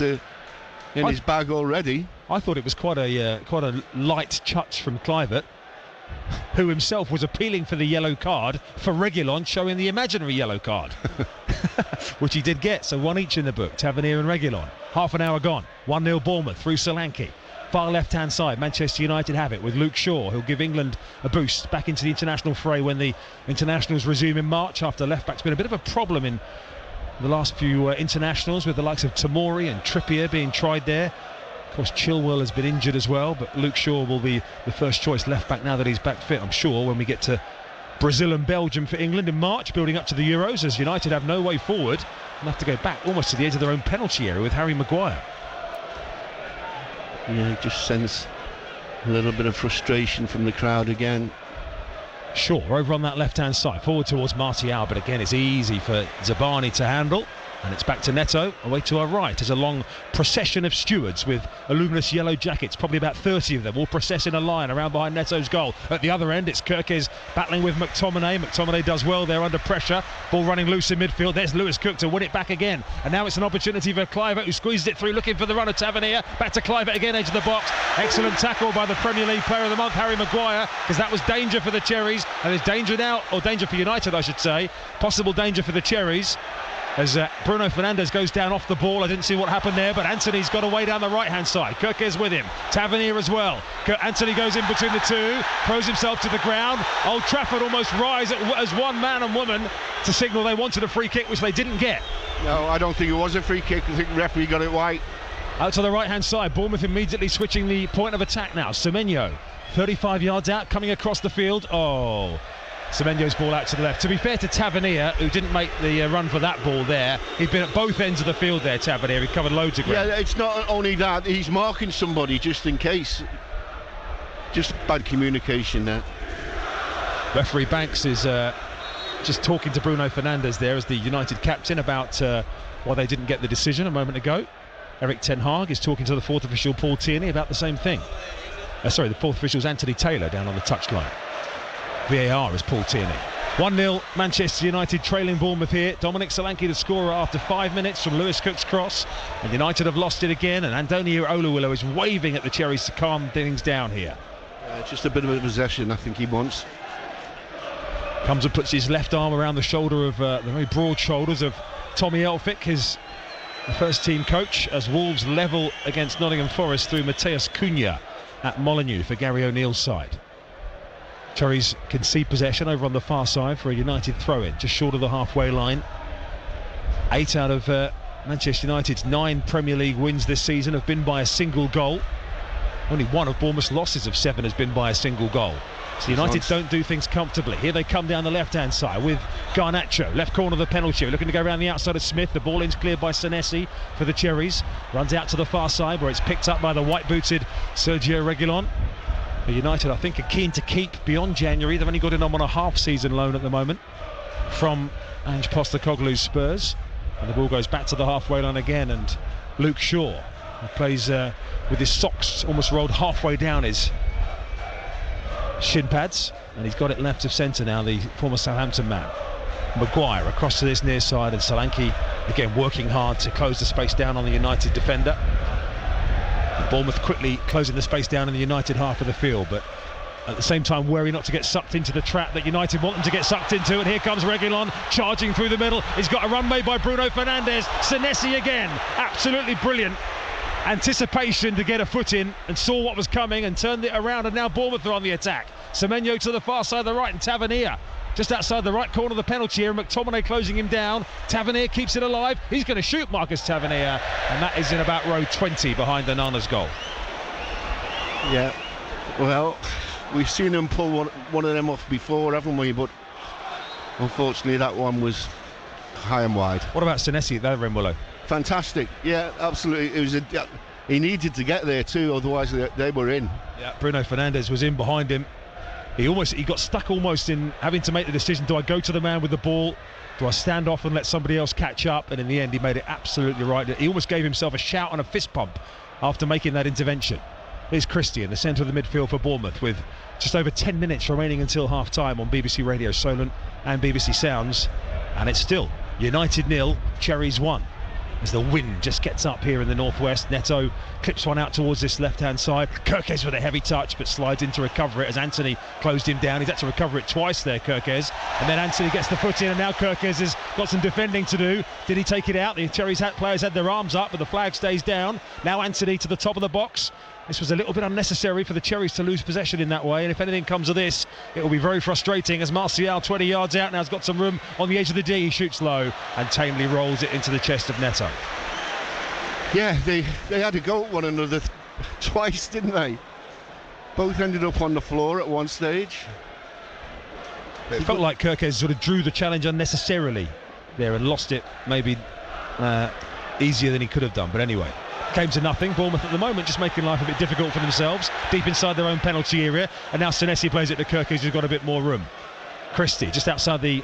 in his bag already. I thought it was quite a light touch from Kluivert, who himself was appealing for the yellow card for Reguilon, showing the imaginary yellow card, which he did get. So one each in the book, Tavernier and Reguilon. Half an hour gone, 1-0 Bournemouth through Solanke. Far left-hand side, Manchester United have it with Luke Shaw, who'll give England a boost back into the international fray when the internationals resume in March, after left-back's been a bit of a problem in the last few internationals, with the likes of Tomori and Trippier being tried there. Of course, Chilwell has been injured as well, but Luke Shaw will be the first choice left-back now that he's back fit, I'm sure, when we get to Brazil and Belgium for England in March, building up to the Euros, as United have no way forward and have to go back almost to the edge of their own penalty area with Harry Maguire. Yeah, he just sense a little bit of frustration from the crowd again. Shaw over on that left-hand side, forward towards Martial, but again it's easy for Zabani to handle. And it's back to Neto, away to our right. As a long procession of stewards with luminous yellow jackets, probably about 30 of them, all process in a line around behind Neto's goal. At the other end, it's Kirkes battling with McTominay. McTominay does well there under pressure. Ball running loose in midfield. There's Lewis Cook to win it back again. And now it's an opportunity for Kluivert, who squeezes it through, looking for the run of Tavernier. Back to Kluivert again, edge of the box. Excellent tackle by the Premier League Player of the Month, Harry Maguire, because that was danger for the Cherries. And there's danger now, or danger for United, I should say. Possible danger for the Cherries, as Bruno Fernandes goes down off the ball. I didn't see what happened there, but Anthony's got away down the right-hand side. Kirkes with him. Tavernier as well. Anthony goes in between the two, throws himself to the ground. Old Trafford almost rise as one man and woman to signal they wanted a free kick, which they didn't get. No, I don't think it was a free kick. I think the referee got it right. Out to the right-hand side. Bournemouth immediately switching the point of attack now. Semenyo, 35 yards out, coming across the field. Oh, Semenyo's ball out to the left. To be fair to Tavernier, who didn't make the run for that ball there, he'd been at both ends of the field there, Tavernier. He covered loads of ground. Yeah, it's not only that, he's marking somebody just in case. Just bad communication there. Referee Banks is just talking to Bruno Fernandes there as the United captain about why they didn't get the decision a moment ago. Eric Ten Hag is talking to the fourth official Paul Tierney about the same thing. The fourth official's Anthony Taylor down on the touchline. VAR is Paul Tierney. 1-0 Manchester United trailing Bournemouth here. Dominic Solanke the scorer after 5 minutes from Lewis Cook's cross, and United have lost it again, and Antonio Oluwilo is waving at the Cherries to calm things down here. Just a bit of a possession I think he wants. Comes and puts his left arm around the shoulder of the very broad shoulders of Tommy Elphick, his first team coach, as Wolves level against Nottingham Forest through Mateus Cunha at Molineux for Gary O'Neill's side. Cherries concede possession over on the far side for a United throw-in, just short of the halfway line. 8 out of Manchester United's 9 Premier League wins this season have been by a single goal. Only one of Bournemouth's losses of 7 has been by a single goal. So United don't do things comfortably. Here they come down the left-hand side with Garnacho, left corner of the penalty area, looking to go around the outside of Smith. The ball in's cleared by Senesi for the Cherries. Runs out to the far side where it's picked up by the white-booted Sergio Reguilon. United, I think, are keen to keep beyond January. They've only got him on a half-season loan at the moment from Ange Postecoglou's Spurs. And the ball goes back to the halfway line again, and Luke Shaw, who plays with his socks almost rolled halfway down his shin pads, and he's got it left of centre now, the former Southampton man. Maguire across to this near side, and Solanke again working hard to close the space down on the United defender. Bournemouth quickly closing the space down in the United half of the field, but at the same time wary not to get sucked into the trap that United want them to get sucked into. And here comes Reguilon charging through the middle. He's got a run made by Bruno Fernandes. Senesi again, absolutely brilliant anticipation to get a foot in, and saw what was coming and turned it around, and now Bournemouth are on the attack. Semenyo to the far side of the right, and Tavernier just outside the right corner of the penalty area. McTominay closing him down. Tavernier keeps it alive. He's going to shoot Marcus Tavernier, and that is in about row 20 behind the Nana's goal. Yeah, well, we've seen him pull one of them off before, haven't we? But unfortunately, that one was high and wide. What about Senesi at the other end, Willow? Fantastic. Yeah, absolutely. He needed to get there too, otherwise they were in. Yeah, Bruno Fernandes was in behind him. He got stuck almost in having to make the decision: do I go to the man with the ball? Do I stand off and let somebody else catch up? And in the end, he made it absolutely right. He almost gave himself a shout and a fist pump after making that intervention. Here's Christie in the centre of the midfield for Bournemouth, with just over 10 minutes remaining until half-time on BBC Radio Solent and BBC Sounds. And it's still United 0, Cherries 1. As the wind just gets up here in the northwest, Neto clips one out towards this left-hand side. Kirkes with a heavy touch, but slides in to recover it as Anthony closed him down. He's had to recover it twice there, Kirkes. And then Anthony gets the foot in, and now Kirkes has got some defending to do. Did he take it out? The Cherries players had their arms up, but the flag stays down. Now Anthony to the top of the box. This was a little bit unnecessary for the Cherries to lose possession in that way, and if anything comes of this, it will be very frustrating as Martial, 20 yards out now, has got some room on the edge of the D. He shoots low and tamely rolls it into the chest of Neto. Yeah, they had to go at one another twice, didn't they? Both ended up on the floor at one stage. It felt like Kirkes sort of drew the challenge unnecessarily there and lost it maybe easier than he could have done, but anyway. Came to nothing. Bournemouth at the moment just making life a bit difficult for themselves, deep inside their own penalty area, and now Senesi plays it to Kirkes, who's got a bit more room. Christie just outside the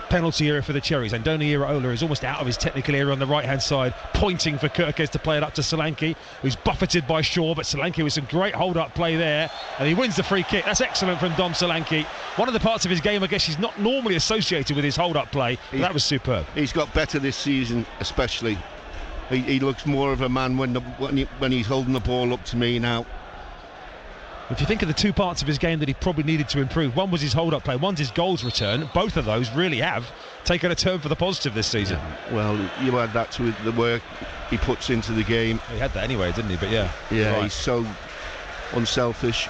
penalty area for the Cherries. Andoni Iraola is almost out of his technical area on the right hand side, pointing for Kirkes to play it up to Solanke, who's buffeted by Shaw, but Solanke with some great hold up play there, and he wins the free kick. That's excellent from Dom Solanke. One of the parts of his game I guess he's not normally associated with his hold up play, but that was superb. He's got better this season, especially. He looks more of a man when he's holding the ball up to me now. If you think of the two parts of his game that he probably needed to improve, one was his hold-up play, one's his goals return. Both of those really have taken a turn for the positive this season. Yeah. Well, you add that to the work he puts into the game. He had that anyway, didn't he? But yeah. Yeah, right. He's so unselfish.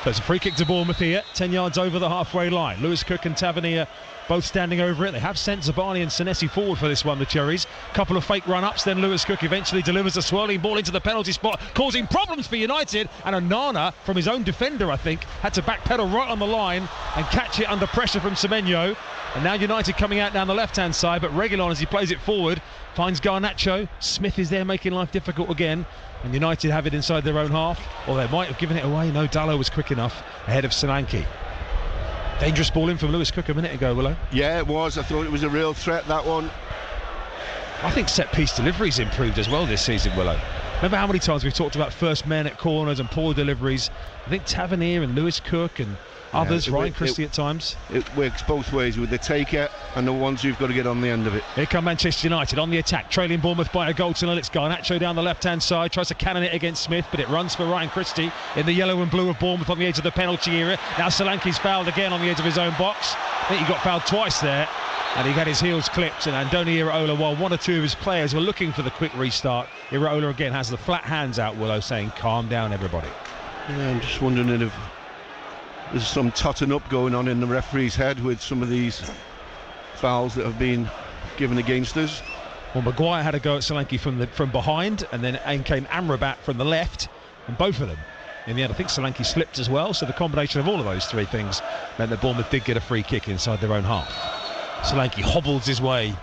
So it's a free kick to Bournemouth here, 10 yards over the halfway line. Lewis Cook and Tavernier both standing over it. They have sent Zabani and Senesi forward for this one, the Cherries. Couple of fake run-ups, then Lewis Cook eventually delivers a swirling ball into the penalty spot, causing problems for United, and Onana, from his own defender, I think, had to backpedal right on the line and catch it under pressure from Semenyo. And now United coming out down the left-hand side, but Reguilon, as he plays it forward, finds Garnacho. Smith is there making life difficult again, and United have it inside their own half, or they might have given it away. No, Dalot was quick enough ahead of Solanke. Dangerous ball in from Lewis Cook a minute ago, Willow. Yeah, it was. I thought it was a real threat, that one. I think set-piece delivery's improved as well this season, Willow. Remember how many times we've talked about first men at corners and poor deliveries? I think Tavernier and Lewis Cook and others, Ryan Christie at times. It works both ways, with the taker and the ones who've got to get on the end of it. Here come Manchester United on the attack, trailing Bournemouth by a goal to nil. It's Garnacho down the left-hand side, tries to cannon it against Smith, but it runs for Ryan Christie in the yellow and blue of Bournemouth on the edge of the penalty area. Now Solanke's fouled again on the edge of his own box. I think he got fouled twice there, and he had his heels clipped. And Andoni Iraola, while one or two of his players were looking for the quick restart, Iraola again has the flat hands out, Willow, saying calm down everybody. Yeah, I'm just wondering if there's some totting up going on in the referee's head with some of these fouls that have been given against us. Well, Maguire had a go at Solanke from behind, and then in came Amrabat from the left, and both of them. In the end, I think Solanke slipped as well, so the combination of all of those three things meant that Bournemouth did get a free kick inside their own half. Solanke hobbles his way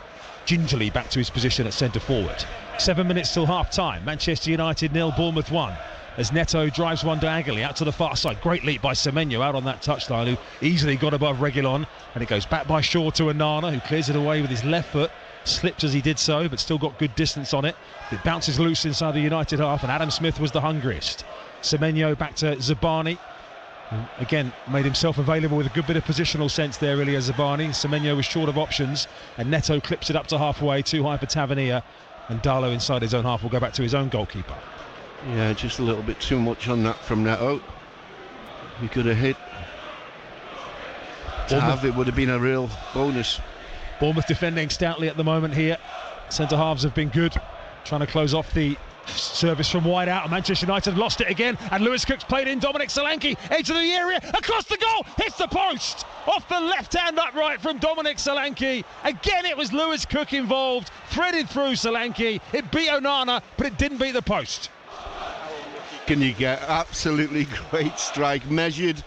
gingerly back to his position at centre forward. 7 minutes till half time. Manchester United 0, Bournemouth 1. As Neto drives one diagonally out to the far side. Great leap by Semenyo out on that touchline, who easily got above Reguilon, and it goes back by Shaw to Onana, who clears it away with his left foot. Slipped as he did so, but still got good distance on it. It bounces loose inside the United half, and Adam Smith was the hungriest. Semenyo back to Zabani. Again, made himself available with a good bit of positional sense there, Ilya Zabani. Semenyo was short of options, and Neto clips it up to halfway, too high for Tavernier, and Dalot inside his own half will go back to his own goalkeeper. Yeah, just a little bit too much on that from Neto. He could have hit. It would have been a real bonus. Bournemouth defending stoutly at the moment here. Centre halves have been good, trying to close off the service from wide out, and Manchester United lost it again, and Lewis Cook's played in. Dominic Solanke into the area, across the goal, hits the post off the left hand upright from Dominic Solanke. Again it was Lewis Cook involved, threaded through Solanke. It beat Onana, but it didn't beat the post. can you get? Absolutely great strike, measured,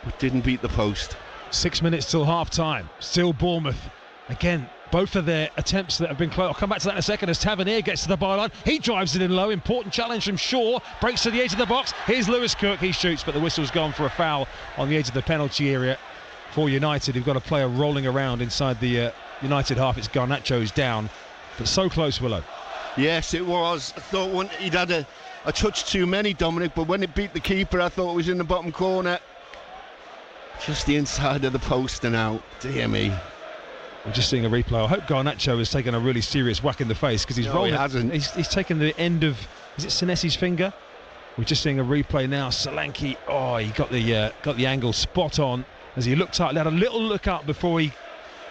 but didn't beat the post. 6 minutes till half-time. Still Bournemouth. Again, both of their attempts that have been close. I'll come back to that in a second as Tavernier gets to the byline. He drives it in low. Important challenge from Shaw. Breaks to the edge of the box. Here's Lewis Cook. He shoots, but the whistle's gone for a foul on the edge of the penalty area for United, who've got a player rolling around inside the United half. It's Garnacho's down, but so close, Willow. Yes, it was. I thought he'd had a touch too many, Dominic, but when it beat the keeper, I thought it was in the bottom corner. Just the inside of the post and out. Dear me. We're just seeing a replay. I hope Garnacho has taken a really serious whack in the face, because he's rolling. He hasn't. He's taken the end of, is it Senesi's finger? We're just seeing a replay now. Solanke, he got the angle spot on as he looked up. He had a little look up before he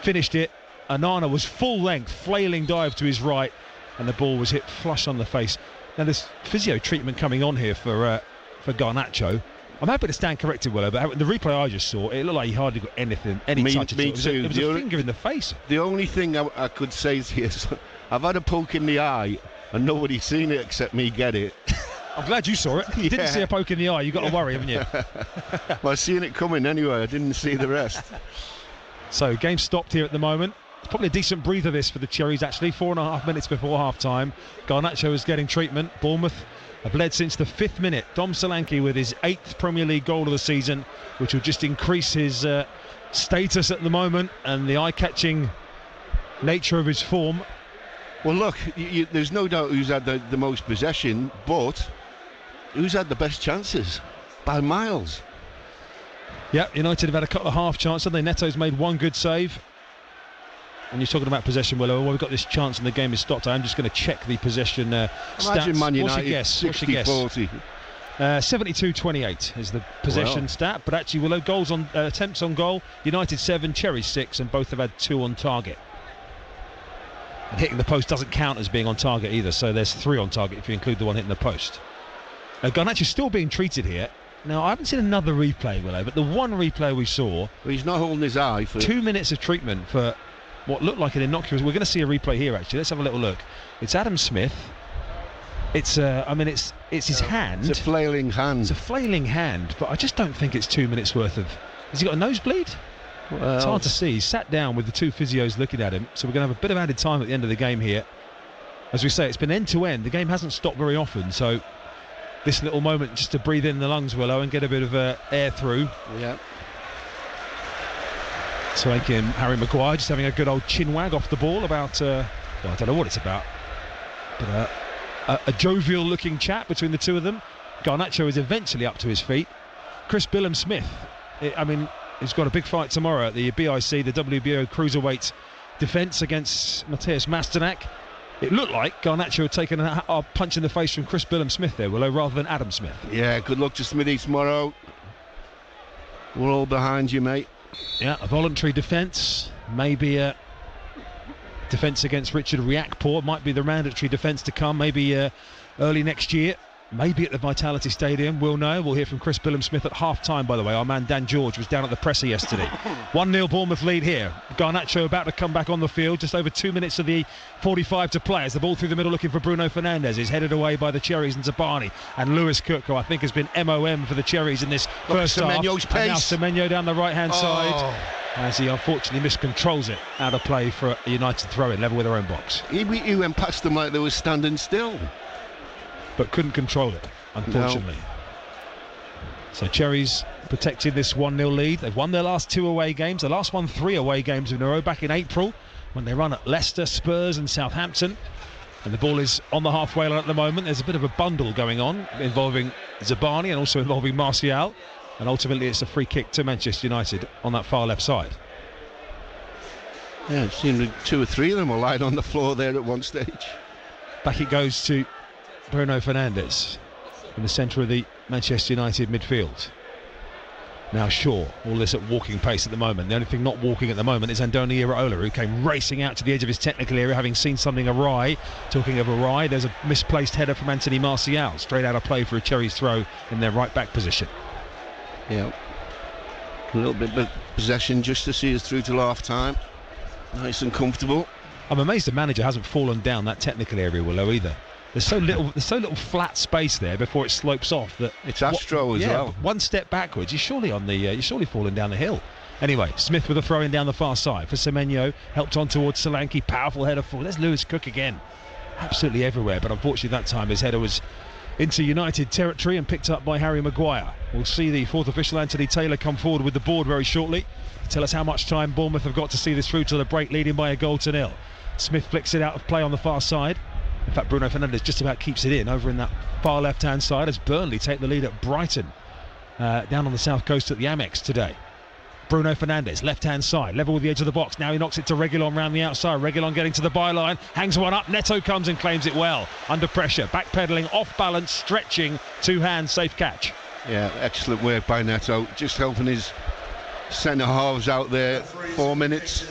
finished it. Anana was full length, flailing dive to his right, and the ball was hit flush on the face. Now there's physio treatment coming on here for Garnacho. I'm happy to stand corrected, Willow, but the replay I just saw, it looked like he hardly got any touch. Me too. It was a finger in the face. The only thing I could say is I've had a poke in the eye and nobody's seen it except me get it. I'm glad you saw it. You didn't see a poke in the eye. You've got to worry, haven't you? Well, I've seen it coming anyway. I didn't see the rest. So, game stopped here at the moment. It's probably a decent breather, this, for the Cherries, actually. 4.5 minutes before half-time. Garnacho is getting treatment. Bournemouth have led since the 5th minute. Dom Solanke with his 8th Premier League goal of the season, which will just increase his status at the moment and the eye-catching nature of his form. Well, look, there's no doubt who's had the most possession, but who's had the best chances? By miles. Yeah, United have had a couple of half chances. Neto's made one good save. And you're talking about possession, Willow. Well, we've got this chance and the game is stopped. I'm just going to check the possession stats. Imagine Man United, What's your guess? 60-40. 72-28 is the possession stat. But actually, Willow, goals on attempts on goal. United 7, Cherries 6, and both have had 2 on target. And hitting the post doesn't count as being on target either, so there's 3 on target if you include the one hitting the post. Garnacho's still being treated here. Now, I haven't seen another replay, Willow, but the one replay we saw... Well, he's not holding his eye for... 2 minutes of treatment for what looked like an innocuous... We're going to see a replay here, actually. Let's have a little look. It's Adam Smith. It's his hand. It's a flailing hand. It's a flailing hand, but I just don't think it's 2 minutes worth of... Has he got a nosebleed? Well, it's hard to see. He's sat down with the 2 physios looking at him, so we're going to have a bit of added time at the end of the game here. As we say, it's been end-to-end. The game hasn't stopped very often, so this little moment just to breathe in the lungs, Willow, and get a bit of air through. Yeah. Solanke and Harry Maguire just having a good old chin wag off the ball about, I don't know what it's about, but a jovial looking chat between the two of them. Garnacho is eventually up to his feet. Chris Billam-Smith, he's got a big fight tomorrow at the BIC, the WBO Cruiserweight defence against Mateusz Masternak. It looked like Garnacho had taken a punch in the face from Chris Billam-Smith there, Willow, rather than Adam Smith. Yeah, good luck to Smithy tomorrow. We're all behind you, mate. Yeah, a voluntary defence, maybe a defence against Richard Riakporhe, might be the mandatory defence to come, maybe early next year, maybe at the Vitality Stadium. We'll know. We'll hear from Chris Billam-Smith at half-time, by the way. Our man Dan George was down at the presser yesterday. 1-0 Bournemouth lead here. Garnacho about to come back on the field. Just over 2 minutes of the 45 to play as the ball through the middle looking for Bruno Fernandes is headed away by the Cherries and Zabani. And Lewis Cook, who I think has been MOM for the Cherries in this first half. And now Semenyo down the right-hand side. As he unfortunately miscontrols it out of play for a United throw-in, level with their own box. He went past them like they were standing still. But couldn't control it, unfortunately. No. So Cherries protected this 1-0 lead. They've won their last 2 away games. The last one 3 away games in a row back in April when they run at Leicester, Spurs and Southampton. And the ball is on the halfway line at the moment. There's a bit of a bundle going on involving Zabani and also involving Martial. And ultimately it's a free kick to Manchester United on that far left side. Yeah, it seemed like 2 or 3 of them were lying on the floor there at one stage. Back it goes to Bruno Fernandes in the centre of the Manchester United midfield. Now Shaw, all this at walking pace at the moment. The only thing not walking at the moment is Andoni Iraola, who came racing out to the edge of his technical area having seen something awry. Talking of awry, there's a misplaced header from Anthony Martial, straight out of play for a Cherries throw in their right back position. Yeah, a little bit of possession just to see us through till half time. Nice and comfortable. I'm amazed the manager hasn't fallen down that technical area, Willow, either. There's so little flat space there before it slopes off that it's Astro as well. One step backwards, you're surely falling down the hill. Anyway, Smith with a throw in down the far side for Semenyo, helped on towards Solanke, powerful header forward. There's Lewis Cook again, absolutely everywhere, but unfortunately that time his header was into United territory and picked up by Harry Maguire. We'll see the fourth official Anthony Taylor come forward with the board very shortly to tell us how much time Bournemouth have got to see this through to the break, leading by a goal to nil. Smith flicks it out of play on the far side. In fact, Bruno Fernandes just about keeps it in over in that far left-hand side as Burnley take the lead at Brighton, down on the south coast at the Amex today. Bruno Fernandes, left-hand side, level with the edge of the box. Now he knocks it to Reguilon round the outside. Reguilon getting to the byline, hangs one up. Neto comes and claims it well. Under pressure, backpedaling, off balance, stretching, two hands, safe catch. Yeah, excellent work by Neto. Just helping his centre halves out there. 4 minutes.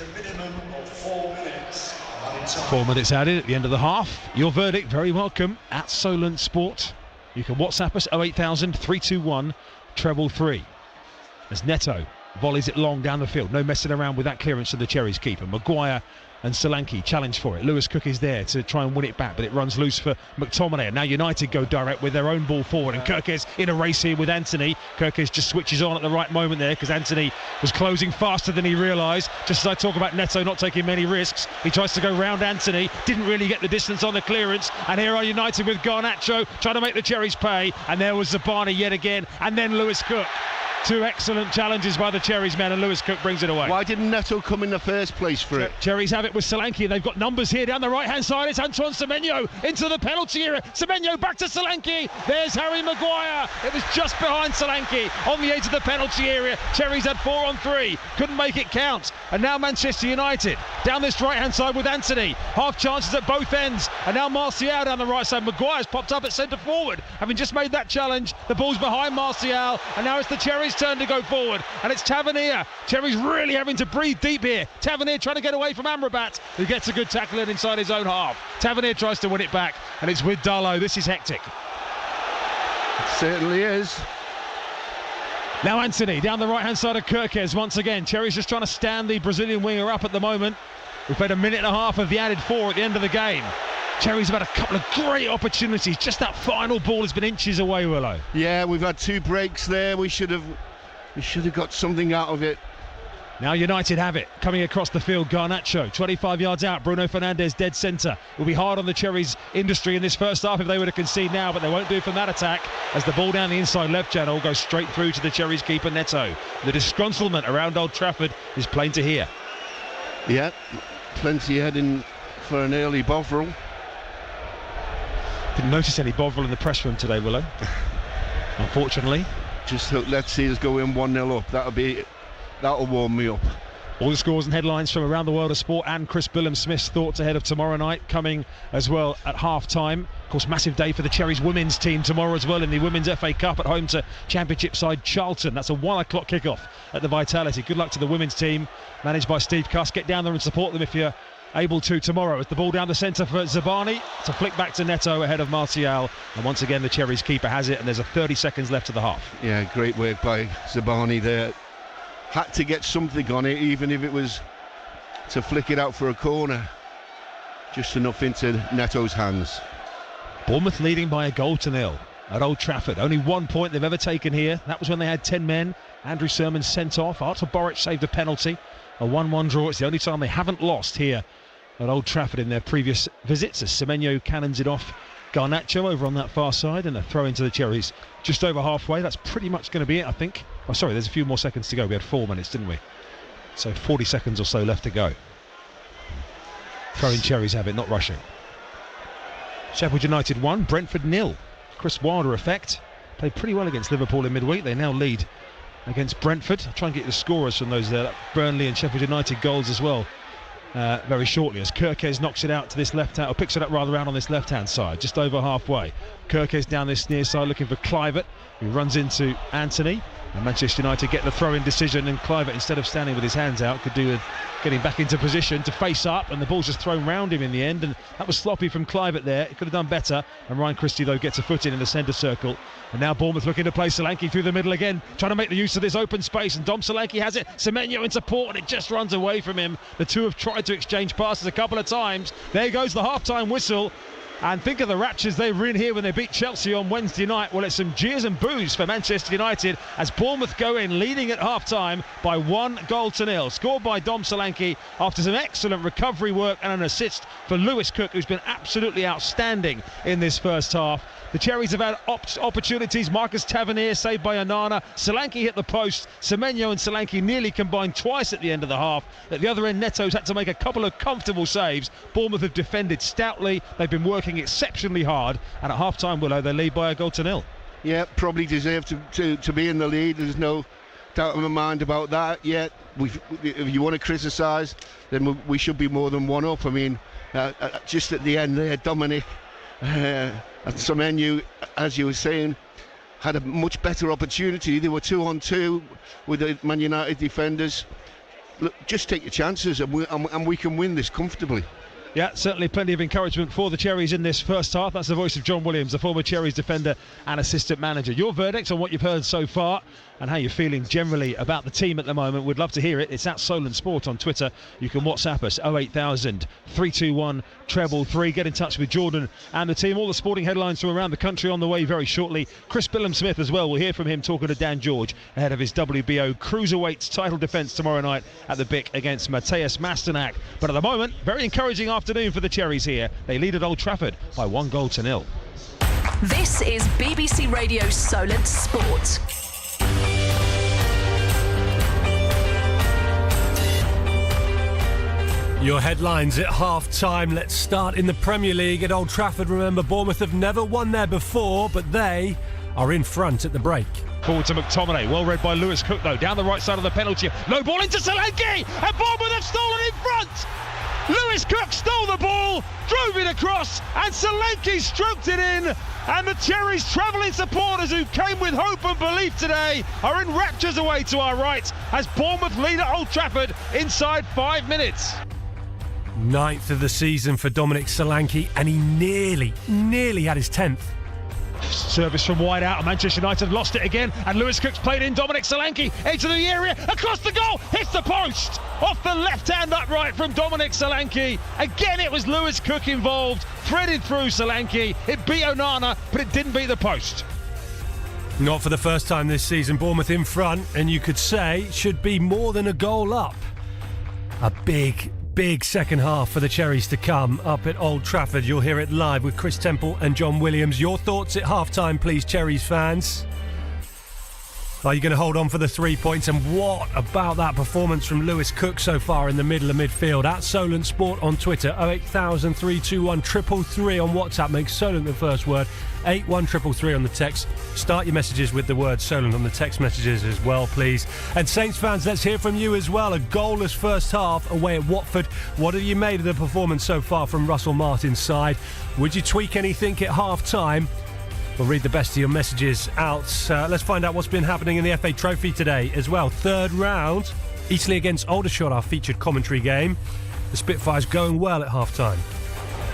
4 minutes added at the end of the half. Your verdict, very welcome at Solent Sport. You can WhatsApp us 08000 321 333. As Neto volleys it long down the field, no messing around with that clearance to the Cherries keeper. Maguire and Solanke challenge for it. Lewis Cook is there to try and win it back, but it runs loose for McTominay. And now United go direct with their own ball forward, and Kirkes in a race here with Anthony. Kirkes just switches on at the right moment there because Anthony was closing faster than he realised. Just as I talk about Neto not taking many risks, he tries to go round Anthony, didn't really get the distance on the clearance, and here are United with Garnacho trying to make the Cherries pay, and there was Zabani yet again, and then Lewis Cook. Two excellent challenges by the Cherries men, and Lewis Cook brings it away. Why didn't Neto come in the first place for it? Cherries have it with Solanke. They've got numbers here down the right-hand side. It's Antoine Semenyo into the penalty area. Semenyo back to Solanke. There's Harry Maguire. It was just behind Solanke on the edge of the penalty area. Cherries had 4 on 3. Couldn't make it count. And now Manchester United down this right-hand side with Anthony. Half chances at both ends. And now Martial down the right side. Maguire's popped up at centre forward. Having just made that challenge, the ball's behind Martial. And now it's the Cherries' turn to go forward, and it's Tavernier. Cherries really having to breathe deep here. Tavernier trying to get away from Amrabat, who gets a good tackle in inside his own half. Tavernier tries to win it back, and it's with Darlow. This is hectic. It certainly is. Now Anthony down the right hand side of Kirkes once again. Cherries just trying to stand the Brazilian winger up at the moment. We've had a minute and a half of the added 4 at the end of the game. Cherries have had a couple of great opportunities. Just that final ball has been inches away, Willow. Yeah, we've had 2 breaks there. We should have got something out of it. Now United have it. Coming across the field, Garnacho, 25 yards out. Bruno Fernandes, dead centre. It will be hard on the Cherries industry in this first half if they were to concede now, but they won't do from that attack as the ball down the inside left channel goes straight through to the Cherries keeper Neto. The disgruntlement around Old Trafford is plain to hear. Yeah, plenty heading for an early Bovril. Didn't notice any Bovril in the press room today, Willow. Unfortunately. Just let's see us go in 1-0 up. That'll warm me up. All the scores and headlines from around the world of sport, and Chris Billam-Smith's thoughts ahead of tomorrow night coming as well at half-time. Of course, massive day for the Cherries women's team tomorrow as well in the Women's FA Cup at home to Championship side Charlton. That's a 1 o'clock kickoff at the Vitality. Good luck to the women's team managed by Steve Cuss. Get down there and support them if you're able to tomorrow. As the ball down the centre for Zabani to flick back to Neto ahead of Martial, and once again the Cherries keeper has it, and there's a 30 seconds left to the half. Yeah, great work by Zabani there. Had to get something on it, even if it was to flick it out for a corner. Just enough into Neto's hands. Bournemouth leading by 1-0 at Old Trafford. Only 1 point they've ever taken here. That was when they had 10 men. Andrew Sermon sent off. Artur Boruc saved a penalty. A 1-1 draw. It's the only time they haven't lost here at Old Trafford in their previous visits, as Semenyo cannons it off Garnacho over on that far side, and a throw into the Cherries just over halfway. That's pretty much going to be it, I think. Oh, sorry, there's a few more seconds to go. We had 4 minutes, didn't we? So 40 seconds or so left to go. Throwing Cherries have it, not rushing. Sheffield United 1, Brentford 0. Chris Wilder effect. Played pretty well against Liverpool in midweek. They now lead against Brentford. I'll try and get the scorers from those there, Burnley and Sheffield United goals as well, very shortly, as Kirkes knocks it out to this left hand, or picks it up rather out on this left hand side, just over halfway. Kirkes down this near side looking for Kluivert, who runs into Anthony, and Manchester United get the throw-in decision, and Kluivert, instead of standing with his hands out, could do with getting back into position to face up, and the ball's just thrown round him in the end, and that was sloppy from Kluivert there. It could have done better, and Ryan Christie though gets a foot in the centre circle. And now Bournemouth looking to play Solanke through the middle again, trying to make the use of this open space, and Dom Solanke has it. Semenyo in support, and it just runs away from him. The two have tried to exchange passes a couple of times. There goes the half-time whistle. And think of the raptures they were in here when they beat Chelsea on Wednesday night. Well, it's some jeers and boos for Manchester United as Bournemouth go in leading at half-time by 1-0. Scored by Dom Solanke after some excellent recovery work and an assist for Lewis Cook, who's been absolutely outstanding in this first half. The Cherries have had opportunities. Marcus Tavernier saved by Onana. Solanke hit the post. Semenyo and Solanke nearly combined twice at the end of the half. At the other end, Neto's had to make a couple of comfortable saves. Bournemouth have defended stoutly. They've been working exceptionally hard. And at half-time, Willow, they lead by 1-0. Yeah, probably deserve to be in the lead. There's no doubt in my mind about that yet. If you want to criticise, then we should be more than one up. I mean, just at the end there, Dominic and Semenyo, as you were saying, had a much better opportunity. They were 2-on-2 with the Man United defenders. Look, just take your chances and we can win this comfortably. Yeah, certainly plenty of encouragement for the Cherries in this first half. That's the voice of John Williams, the former Cherries defender and assistant manager. Your verdict on what you've heard so far and how you're feeling generally about the team at the moment, we'd love to hear it. It's at Solent Sport on Twitter. You can WhatsApp us 08000 321 333. Get in touch with Jordan and the team. All the sporting headlines from around the country on the way very shortly. Chris Billam-Smith as well. We'll hear from him talking to Dan George ahead of his WBO Cruiserweights title defence tomorrow night at the BIC against Mateusz Masternak. But at the moment, very encouraging afternoon for the Cherries here. They lead at Old Trafford by 1-0. This is BBC Radio Solent Sport. Your headlines at half-time. Let's start in the Premier League at Old Trafford. Remember, Bournemouth have never won there before, but they are in front at the break. Forward to McTominay, well read by Lewis Cook though, down the right side of the penalty. Low ball into Solanke, and Bournemouth have stolen in front! Lewis Cook stole the ball, drove it across, and Solanke stroked it in. And the Cherries' travelling supporters who came with hope and belief today are in raptures away to our right as Bournemouth lead at Old Trafford inside 5 minutes. 9th of the season for Dominic Solanke, and he nearly had his 10th. Service from wide out, and Manchester United lost it again, and Lewis Cook's played in. Dominic Solanke into the area, across the goal, hits the post, off the left-hand upright from Dominic Solanke. Again, it was Lewis Cook involved, threaded through Solanke. It beat Onana, but it didn't beat the post. Not for the first time this season, Bournemouth in front, and you could say should be more than a goal up. A big second half for the Cherries to come up at Old Trafford. You'll hear it live with Chris Temple and John Williams. Your thoughts at half-time, please, Cherries fans. Are you going to hold on for the 3 points? And what about that performance from Lewis Cook so far in the middle of midfield? At Solent Sport on Twitter, 08000 321 333 on WhatsApp. Make Solent the first word, 81333 on the text. Start your messages with the word Solent on the text messages as well, please. And Saints fans, let's hear from you as well. A goalless first half away at Watford. What have you made of the performance so far from Russell Martin's side? Would you tweak anything at half-time? We'll read the best of your messages out. Let's find out what's been happening in the FA Trophy today as well. Third round, Eastleigh against Aldershot, our featured commentary game. The Spitfires going well at half-time.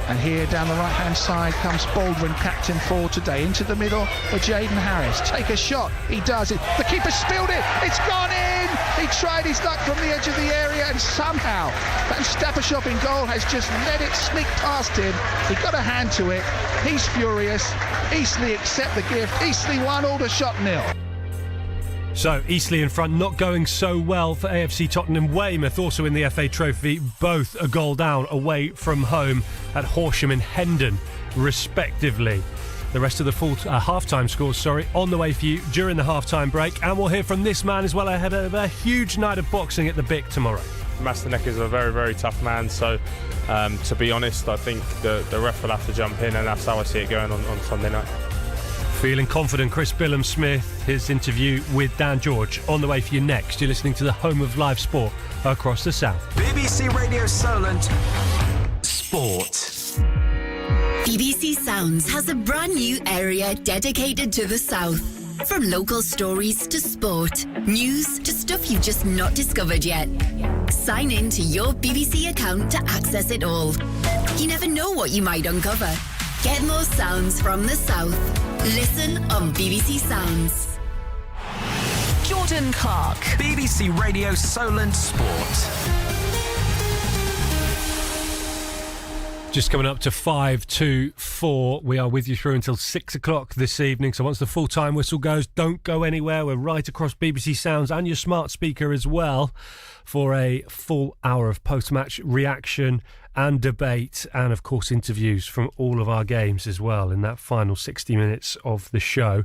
And here down the right-hand side comes Baldwin, captain for today, into the middle for Jaden Harris. Take a shot, he does it. The keeper spilled it, it's gone in! He tried his luck from the edge of the area and somehow Van Stappershop in goal has just let it sneak past him. He got a hand to it, he's furious. Eastleigh accept the gift, Eastleigh 1, Aldershot 0. So, Eastleigh in front, not going so well for AFC Tottenham. Weymouth also in the FA Trophy, both a goal down away from home at Horsham and Hendon, respectively. The rest of the full half-time scores, on the way for you during the half-time break. And we'll hear from this man as well ahead of a huge night of boxing at the BIC tomorrow. Masternak is a very, very tough man, so to be honest, I think the ref will have to jump in, and that's how I see it going on Sunday night. Feeling confident, Chris Billam-Smith, his interview with Dan George on the way for you next. You're listening to the home of live sport across the south. BBC Radio Solent Sport. BBC Sounds has a brand new area dedicated to the south. From local stories to sport, news to stuff you've just not discovered yet. Sign in to your BBC account to access it all. You never know what you might uncover. Get more sounds from the south. Listen on BBC Sounds. Jordan Clark. BBC Radio Solent Sport. Just coming up to 5 to 4. We are with you through until 6 o'clock this evening. So once the full-time whistle goes, don't go anywhere. We're right across BBC Sounds and your smart speaker as well for a full hour of post-match reaction and debate, and of course interviews from all of our games as well in that final 60 minutes of the show.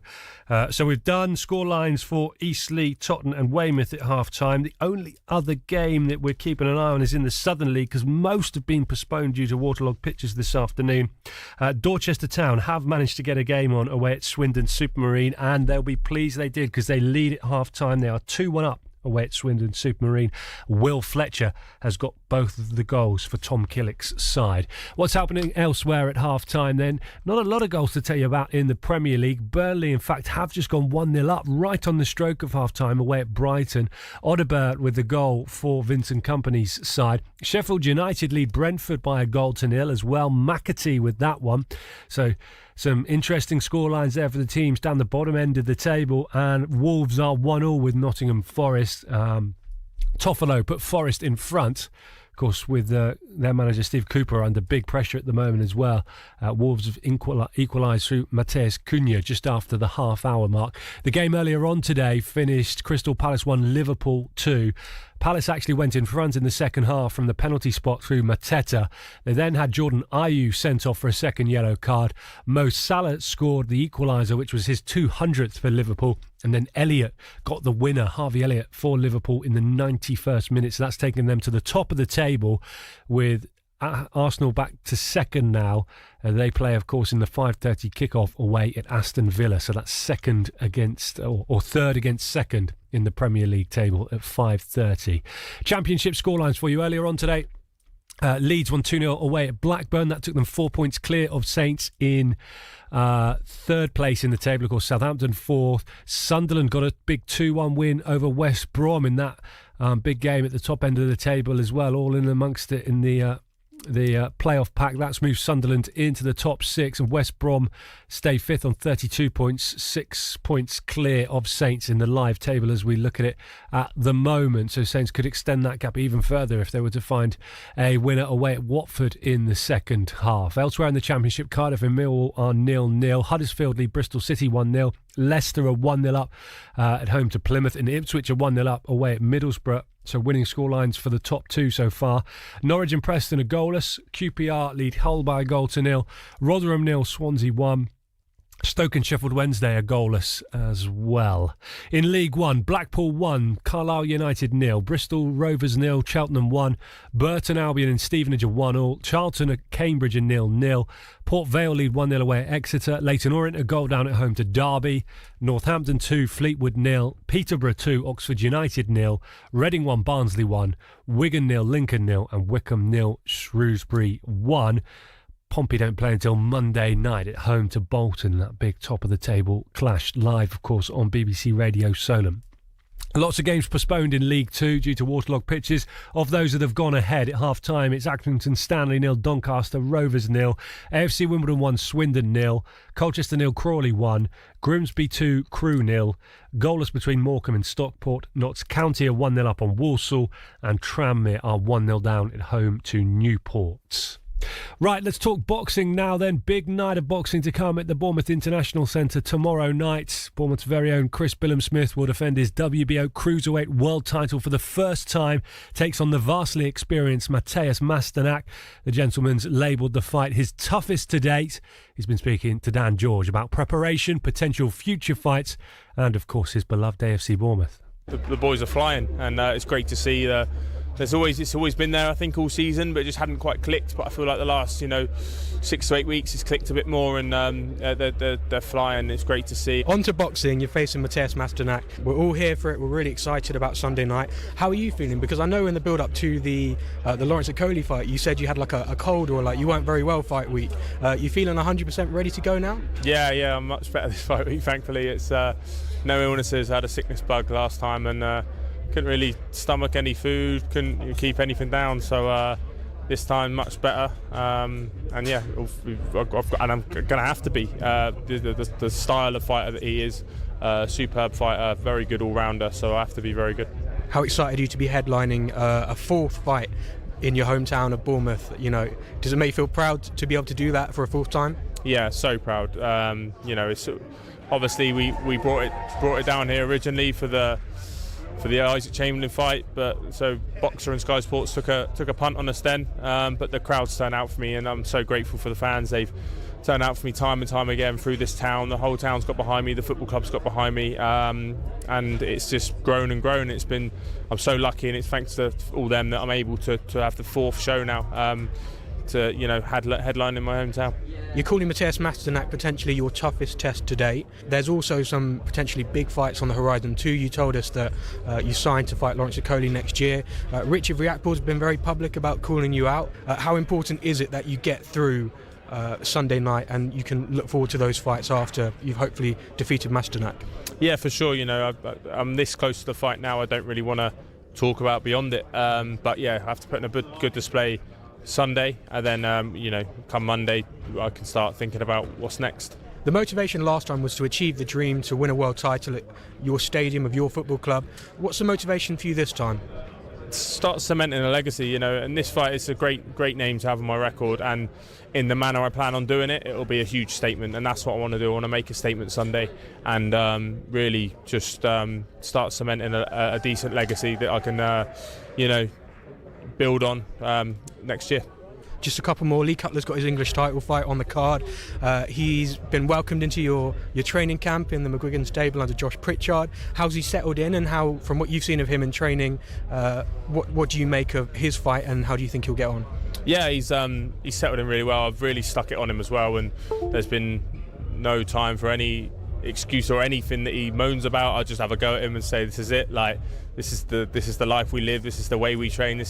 So we've done scorelines for Eastleigh, Tottenham and Weymouth at half-time. The only other game that we're keeping an eye on is in the Southern League, because most have been postponed due to waterlogged pitches this afternoon. Dorchester Town have managed to get a game on away at Swindon Supermarine, and they'll be pleased they did, because they lead at half-time. They are 2-1 up away at Swindon Supermarine. Will Fletcher has got both of the goals for Tom Killick's side. What's happening elsewhere at half-time then? Not a lot of goals to tell you about in the Premier League. Burnley, in fact, have just gone 1-0 up right on the stroke of half-time away at Brighton. Odegaard with the goal for Vincent Kompany's side. Sheffield United lead Brentford by 1-0 as well. McAtee with that one. So some interesting scorelines there for the teams down the bottom end of the table, and Wolves are 1-1 with Nottingham Forest. Toffolo put Forest in front, of course, with their manager Steve Cooper under big pressure at the moment as well. Wolves have equalised through Mateus Cunha just after the half-hour mark. The game earlier on today finished Crystal Palace 1, Liverpool 2. Palace actually went in front in the second half from the penalty spot through Mateta. They then had Jordan Ayew sent off for a second yellow card. Mo Salah scored the equaliser, which was his 200th for Liverpool. And then Elliott got the winner, Harvey Elliott, for Liverpool in the 91st minute. So that's taken them to the top of the table, with Arsenal back to second now. They play, of course, in the 5:30 kickoff away at Aston Villa. So that's second against, or third against second in the Premier League table at 5:30. Championship scorelines for you earlier on today. Leeds won 2-0 away at Blackburn. That took them 4 points clear of Saints in third place in the table. Of course, Southampton fourth. Sunderland got a big 2-1 win over West Brom in that big game at the top end of the table as well, all in amongst it in the playoff pack. That's moved Sunderland into the top six, and West Brom stay fifth on 32 points, 6 points clear of Saints in the live table as we look at it at the moment. So Saints could extend that gap even further if they were to find a winner away at Watford in the second half. Elsewhere in the Championship, Cardiff and Millwall are 0-0. Huddersfield lead Bristol City 1-0. Leicester are 1-0 up at home to Plymouth, and Ipswich are 1-0 up away at Middlesbrough. So winning scorelines for the top two so far. Norwich and Preston are goalless. QPR lead Hull by 1-0. Rotherham 0, Swansea 1. Stoke and Sheffield Wednesday are goalless as well. In League One, Blackpool 1, Carlisle United 0, Bristol Rovers 0, Cheltenham 1, Burton Albion and Stevenage are 1-1, Charlton at Cambridge are 0-0, Port Vale lead 1-0 away at Exeter, Leyton Orient a goal down at home to Derby, Northampton 2, Fleetwood 0, Peterborough 2, Oxford United 0, Reading 1, Barnsley 1, Wigan 0, Lincoln 0 and Wycombe 0, Shrewsbury 1. Pompey don't play until Monday night at home to Bolton. That big top of the table clash live, of course, on BBC Radio Solent. Lots of games postponed in League 2 due to waterlogged pitches. Of those that have gone ahead at half-time, it's Accrington Stanley 0, Doncaster Rovers 0, AFC Wimbledon 1, Swindon 0, Colchester 0, Crawley 1, Grimsby 2, Crewe 0, goalless between Morecambe and Stockport, Notts County are 1-0 up on Walsall, and Tranmere are 1-0 down at home to Newport. Right, let's talk boxing now then. Big night of boxing to come at the Bournemouth International Centre tomorrow night. Bournemouth's very own Chris Billam-Smith will defend his WBO Cruiserweight World title for the first time. Takes on the vastly experienced Mateus Masternak. The gentleman's labelled the fight his toughest to date. He's been speaking to Dan George about preparation, potential future fights, and of course his beloved AFC Bournemouth. The boys are flying, and it's great to see. It's always been there, I think, all season, but it just hadn't quite clicked. But I feel like the last 6 to 8 weeks it's clicked a bit more, and they're flying. It's great to see. On to boxing, you're facing Mateus Masternak. We're all here for it. We're really excited about Sunday night. How are you feeling? Because I know in the build-up to the Lawrence Okoli fight, you said you had like a cold, or like you weren't very well fight week. You feeling 100% ready to go now? Yeah, I'm much better this fight week. Thankfully, it's no illnesses. I had a sickness bug last time, and couldn't really stomach any food, couldn't keep anything down, so this time much better, and yeah, I'm going to have to be. The style of fighter that he is, superb fighter, very good all-rounder, so I have to be very good. How excited are you to be headlining a fourth fight in your hometown of Bournemouth. Does it make you feel proud to be able to do that for a fourth time? Yeah, so proud. It's obviously we brought it down here originally for the Isaac Chamberlain fight, but so Boxer and Sky Sports took a punt on us then, but the crowds turned out for me, and I'm so grateful for the fans. They've turned out for me time and time again through this town. The whole town's got behind me, the football club's got behind me, and it's just grown and grown. I'm so lucky, and it's thanks to all them that I'm able to have the fourth show now, to headline in my hometown. You're calling Matthias Masternak potentially your toughest test to date. There's also some potentially big fights on the horizon too. You told us that you signed to fight Lawrence Okoli next year. Richard Riakpor's been very public about calling you out. How important is it that you get through Sunday night and you can look forward to those fights after you've hopefully defeated Masternak? Yeah, for sure. I'm this close to the fight now. I don't really want to talk about beyond it. But yeah, I have to put in a good display Sunday, and then come Monday I can start thinking about what's next. The motivation last time was to achieve the dream to win a world title at your stadium of your football club. What's the motivation for you this time? Start cementing a legacy, and this fight is a great name to have on my record, and in the manner I plan on doing it, it'll be a huge statement, and that's what I want to do. I want to make a statement Sunday and really just start cementing a decent legacy that I can build on next year. Just a couple more. Lee Cutler's got his English title fight on the card. He's been welcomed into your training camp in the McGuigan stable under Josh Pritchard. How's he settled in, and how, from what you've seen of him in training, what do you make of his fight, and how do you think he'll get on? Yeah, he's settled in really well. I've really stuck it on him as well, and there's been no time for any excuse or anything that he moans about. I just have a go at him and say, this is it, like this is the life we live, this is the way we train,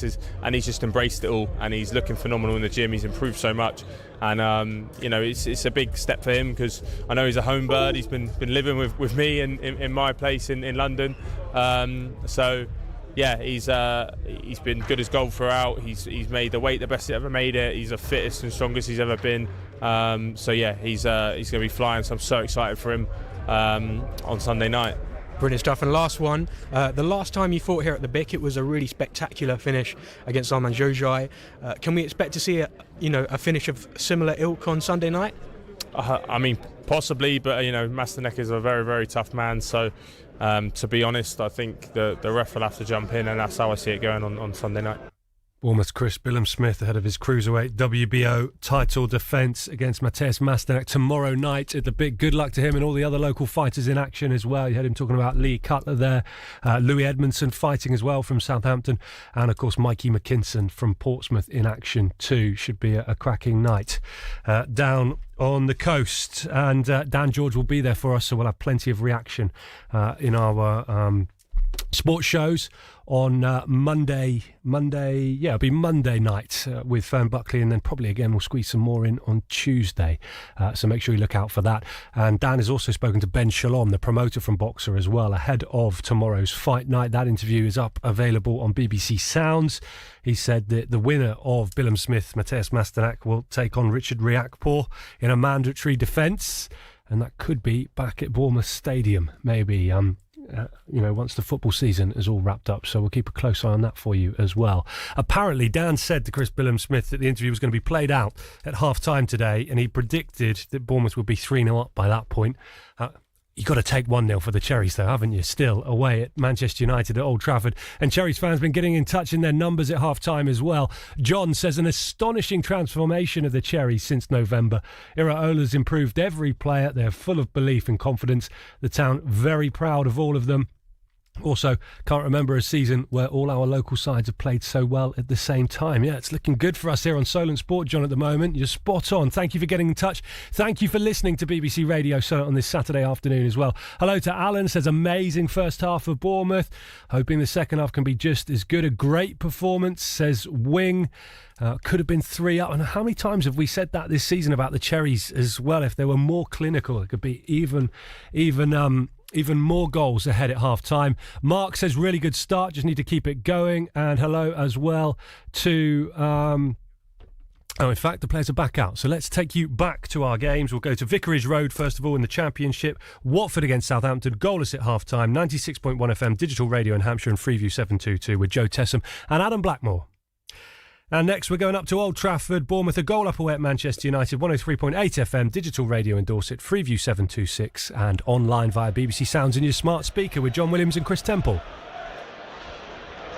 and he's just embraced it all, and he's looking phenomenal in the gym. He's improved so much, and it's a big step for him, because I know he's a home bird. He's been living with me in my place in London, so yeah, he's been good as gold throughout. He's made the weight the best he ever made it. He's the fittest and strongest he's ever been. So yeah, he's going to be flying. So I'm so excited for him on Sunday night. Brilliant stuff. And last one, the last time you fought here at the BIC, it was a really spectacular finish against Arman Jojai. Can we expect to see a finish of similar ilk on Sunday night? I mean, possibly, but Masternak is a very, very tough man. So to be honest, I think the ref will have to jump in, and that's how I see it going on Sunday night. Bournemouth's Chris Billam-Smith ahead of his Cruiserweight WBO title defence against Matthias Masternak tomorrow night at the BIC. Good luck to him and all the other local fighters in action as well. You heard him talking about Lee Cutler there, Louis Edmondson fighting as well from Southampton, and of course Mikey McKinson from Portsmouth in action too. Should be a cracking night down on the coast, and Dan George will be there for us, so we'll have plenty of reaction in our sports shows on Monday. It'll be Monday night with Fern Buckley, and then probably again we'll squeeze some more in on Tuesday. So make sure you look out for that. And Dan has also spoken to Ben Shalom, the promoter from Boxer, as well, ahead of tomorrow's fight night. That interview is available on BBC Sounds. He said that the winner of Billam-Smith, Matthias Masternak, will take on Richard Riakpor in a mandatory defence, and that could be back at Bournemouth Stadium, maybe. Once the football season is all wrapped up. So we'll keep a close eye on that for you as well. Apparently, Dan said to Chris Billam-Smith that the interview was going to be played out at half-time today, and he predicted that Bournemouth would be 3-0 up by that point. You've got to take 1-0 for the Cherries, though, haven't you? Still away at Manchester United at Old Trafford. And Cherries fans have been getting in touch in their numbers at half-time as well. John says an astonishing transformation of the Cherries since November. Iraola's improved every player. They're full of belief and confidence. The town very proud of all of them. Also, can't remember a season where all our local sides have played so well at the same time. Yeah, it's looking good for us here on Solent Sport, John, at the moment. You're spot on. Thank you for getting in touch. Thank you for listening to BBC Radio Solent on this Saturday afternoon as well. Hello to Alan, says amazing first half of Bournemouth. Hoping the second half can be just as good. A great performance, says Wing. Could have been 3 up. And how many times have we said that this season about the Cherries as well? If they were more clinical, it could be even more goals ahead at half-time. Mark says, really good start, just need to keep it going. And hello as well to... in fact, the players are back out. So let's take you back to our games. We'll go to Vicarage Road, first of all, in the Championship. Watford against Southampton, goalless at half-time. 96.1 FM, digital radio in Hampshire, and Freeview 722 with Joe Tessam and Adam Blackmore. And next we're going up to Old Trafford. Bournemouth a goal up away at Manchester United, 103.8 FM, digital radio in Dorset, Freeview 726 and online via BBC Sounds in your smart speaker with John Williams and Chris Temple.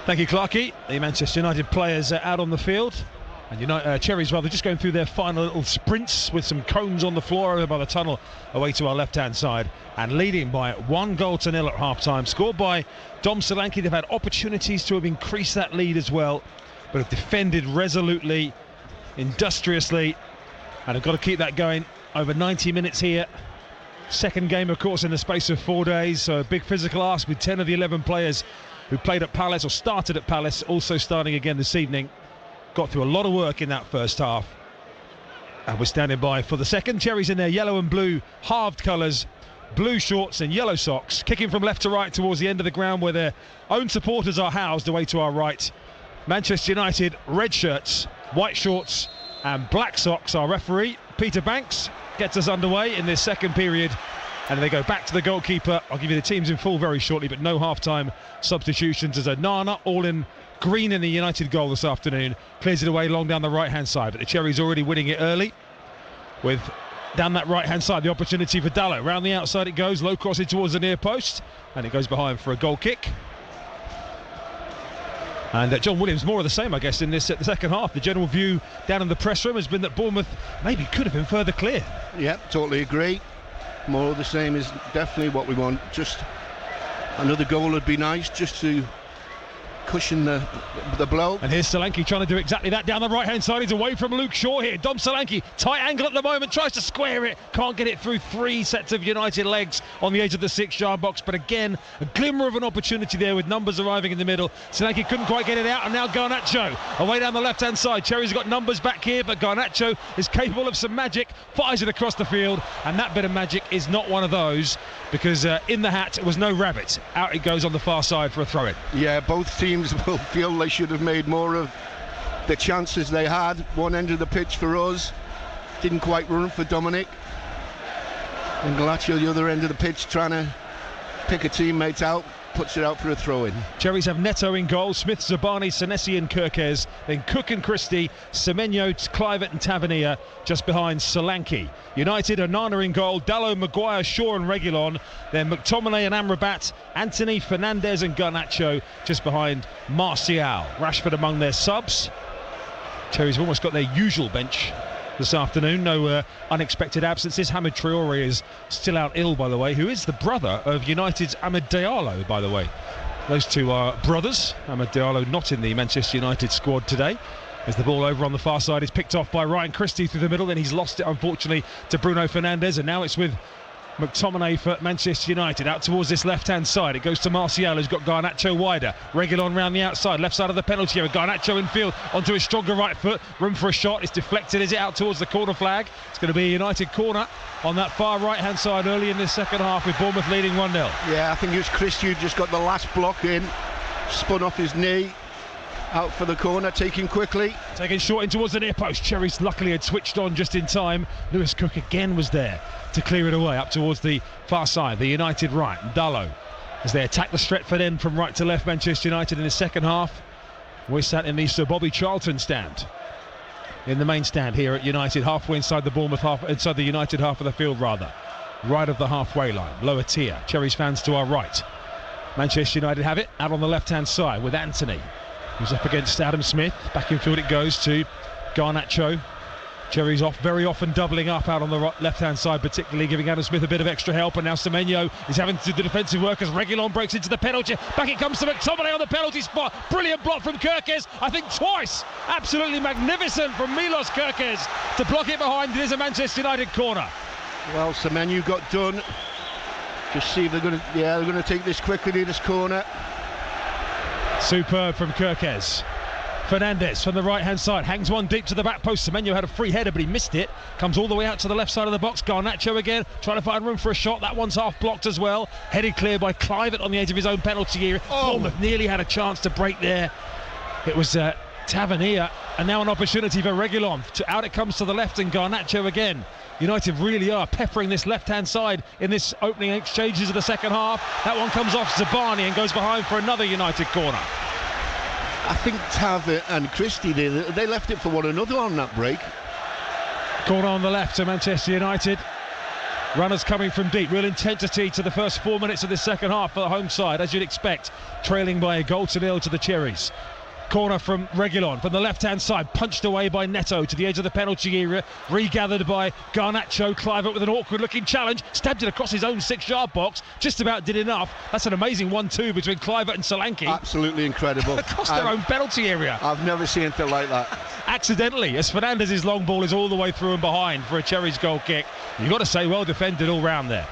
Thank you, Clarkey. The Manchester United players are out on the field. And Cherries just going through their final little sprints with some cones on the floor over by the tunnel away to our left-hand side, and leading by 1-0 at half-time. Scored by Dom Solanke. They've had opportunities to have increased that lead as well, but have defended resolutely, industriously, and have got to keep that going over 90 minutes here. Second game, of course, in the space of 4 days, so a big physical ask with 10 of the 11 players who played at Palace or started at Palace also starting again this evening. Got through a lot of work in that first half, and we're standing by for the second. Cherries in their yellow and blue halved colours, blue shorts and yellow socks, kicking from left to right towards the end of the ground where their own supporters are housed away to our right. Manchester United red shirts, white shorts and black socks. Our referee Peter Banks gets us underway in this second period, and they go back to the goalkeeper. I'll give you the teams in full very shortly, but no half-time substitutions as Onana, all in green in the United goal this afternoon, clears it away long down the right-hand side. But the Cherries already winning it early with, down that right-hand side, the opportunity for Dalot. Round the outside it goes, low crossing towards the near post, and it goes behind for a goal kick. And John Williams, more of the same, I guess, in this the second half. The general view down in the press room has been that Bournemouth maybe could have been further clear. Yeah, totally agree. More of the same is definitely what we want. Just another goal would be nice, just to cushion the blow. And here's Solanke trying to do exactly that down the right hand side. He's away from Luke Shaw here. Dom Solanke, tight angle at the moment, tries to square it, can't get it through three sets of United legs on the edge of the 6-yard box. But again, a glimmer of an opportunity there with numbers arriving in the middle. Solanke couldn't quite get it out, and now Garnacho away down the left hand side. Cherry's got numbers back here, but Garnacho is capable of some magic, fires it across the field, and that bit of magic is not one of those, because in the hat was no rabbit. Out it goes on the far side for a throw-in. Yeah, both teams will feel they should have made more of the chances they had. One end of the pitch for us, didn't quite run for Dominic, and Garnacho the other end of the pitch trying to pick a teammate out, puts it out for a throw-in. Cherries have Neto in goal, Smith, Zabani, Senesi and Kirkes, then Cook and Christie, Semenyo, Clivett and Tavernier just behind Solanke. United, Onana in goal, Dalot, Maguire, Shaw and Reguilon, then McTominay and Amrabat, Anthony, Fernandez and Garnacho just behind Martial. Rashford among their subs. Cherries have almost got their usual bench this afternoon. No unexpected absences. Hamid Traore is still out ill, by the way, who is the brother of United's Amad Diallo, by the way. Those two are brothers. Amad Diallo not in the Manchester United squad today, as the ball over on the far side is picked off by Ryan Christie through the middle. Then he's lost it, unfortunately, to Bruno Fernandes, and now it's with McTominay for Manchester United out towards this left-hand side. It goes to Martial, who's got Garnacho wider. Reguilon round the outside, left side of the penalty area. Garnacho in field onto his stronger right foot. Room for a shot. It's deflected. Is it out towards the corner flag? It's going to be a United corner on that far right-hand side early in this second half, with Bournemouth leading 1-0. Yeah, I think it was Christie who just got the last block in, spun off his knee, out for the corner, taking quickly. Taking short in towards the near post. Cherries luckily had switched on just in time. Lewis Cook again was there to clear it away up towards the far side, the United right. Dalot, as they attack the Stretford end from right to left, Manchester United in the second half. We're sat in the Sir Bobby Charlton stand, in the main stand here at United, halfway inside the Bournemouth half, inside the United half of the field rather, right of the halfway line, lower tier. Cherries fans to our right. Manchester United have it out on the left-hand side with Anthony, who's up against Adam Smith. Back in field it goes to Garnacho. Cherries off, very often doubling up out on the left-hand side, particularly giving Adam Smith a bit of extra help. And now Semenyo is having to do the defensive work as Reguilon breaks into the penalty. Back it comes to McTominay on the penalty spot. Brilliant block from Kirkes, I think twice. Absolutely magnificent from Milos Kirkes to block it behind. It is a Manchester United corner. Well, Semenyo got done. Just see if they're going to take this quickly, this corner. Superb from Kirkes. Fernandes from the right-hand side hangs one deep to the back post. Semenyo had a free header, but he missed it. Comes all the way out to the left side of the box. Garnacho again, trying to find room for a shot. That one's half blocked as well. Headed clear by Clivett on the edge of his own penalty area. Bournemouth nearly had a chance to break there. It was Tavernier, and now an opportunity for Reguilon. Out it comes to the left, and Garnacho again. United really are peppering this left-hand side in this opening exchanges of the second half. That one comes off Zabani and goes behind for another United corner. I think Tav and Christie, they left it for one another on that break. Corner on the left to Manchester United. Runners coming from deep. Real intensity to the first 4 minutes of the second half for the home side, as you'd expect. Trailing by a 1-0 to the Cherries. Corner from Reguilon from the left-hand side, punched away by Neto to the edge of the penalty area, regathered by Garnacho. Kluivert with an awkward-looking challenge, stabbed it across his own 6-yard box, just about did enough. That's an amazing 1-2 between Kluivert and Solanke. Absolutely incredible. Across their own penalty area. I've never seen anything like that. Accidentally, as Fernandez's long ball is all the way through and behind for a Cherries goal kick. You've got to say, well defended all round there.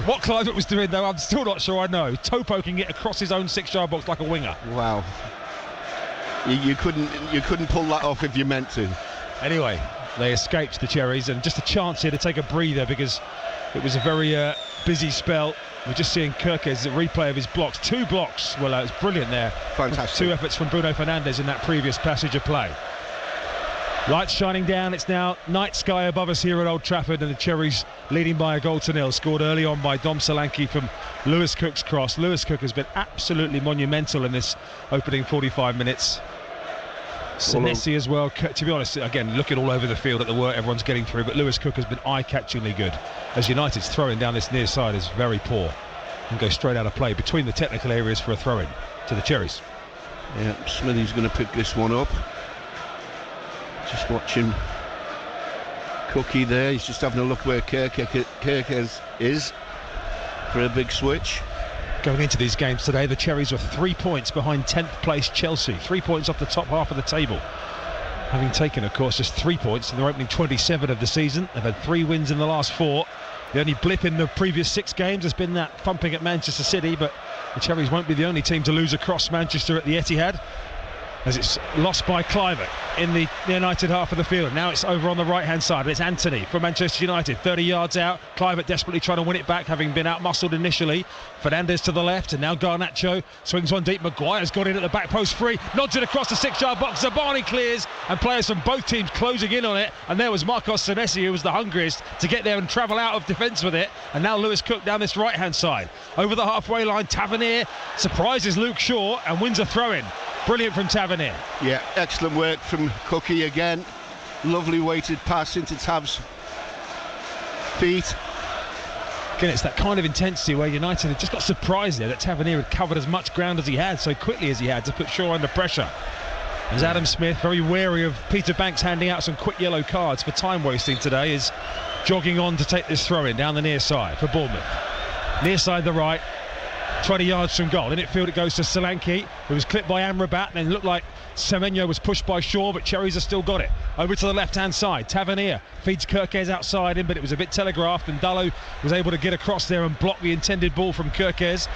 What Kluivert was doing, though, I'm still not sure I know. Toe poking it across his own 6-yard box like a winger. Wow. You couldn't pull that off if you meant to. Anyway, they escaped the Cherries, and just a chance here to take a breather because it was a very busy spell. We're just seeing Kirkes, a replay of his blocks. 2 blocks. Well, it's brilliant there. Fantastic. 2 efforts from Bruno Fernandes in that previous passage of play. Lights shining down. It's now night sky above us here at Old Trafford, and the Cherries leading by a 1-0. Scored early on by Dom Solanke from Lewis Cook's cross. Lewis Cook has been absolutely monumental in this opening 45 minutes. Senesi as well. To be honest, again, looking all over the field at the work everyone's getting through, but Lewis Cook has been eye-catchingly good. As United's throwing down this near side is very poor and goes straight out of play between the technical areas for a throw-in to the Cherries. Yeah, Smithy's going to pick this one up. Just watching Cookie there. He's just having a look where Kirkes is for a big switch. Going into these games today, the Cherries were 3 points behind 10th place Chelsea, 3 points off the top half of the table. Having taken, of course, just 3 points in their opening 27 of the season. They've had 3 wins in the last 4. The only blip in the previous 6 games has been that thumping at Manchester City, but the Cherries won't be the only team to lose across Manchester at the Etihad, as it's lost by Kluivert in the United half of the field. Now it's over on the right-hand side, and it's Anthony from Manchester United, 30 yards out. Kluivert desperately trying to win it back, having been out-muscled initially. Fernandes to the left, and now Garnacho swings one deep. Maguire's got in at the back post free, nods it across the 6-yard box. Zabani clears, and players from both teams closing in on it. And there was Marcos Senesi, who was the hungriest to get there and travel out of defence with it. And now Lewis Cook down this right-hand side. Over the halfway line, Tavernier surprises Luke Shaw and wins a throw-in. Brilliant from Tavernier. Yeah, excellent work from Cookie again. Lovely weighted pass into Tav's feet. Again, it's that kind of intensity where United had just got surprised there that Tavernier had covered as much ground as he had so quickly as he had to put Shaw under pressure. As Adam Smith, very wary of Peter Banks handing out some quick yellow cards for time wasting today, is jogging on to take this throw in down the near side for Bournemouth. Near side the right, 20 yards from goal. In midfield it goes to Solanke, who was clipped by Amrabat, and then looked like Semenyo was pushed by Shaw, but Cherries have still got it. Over to the left-hand side, Tavernier feeds Kirkes outside him, but it was a bit telegraphed, and Dalot was able to get across there and block the intended ball from Kirkes.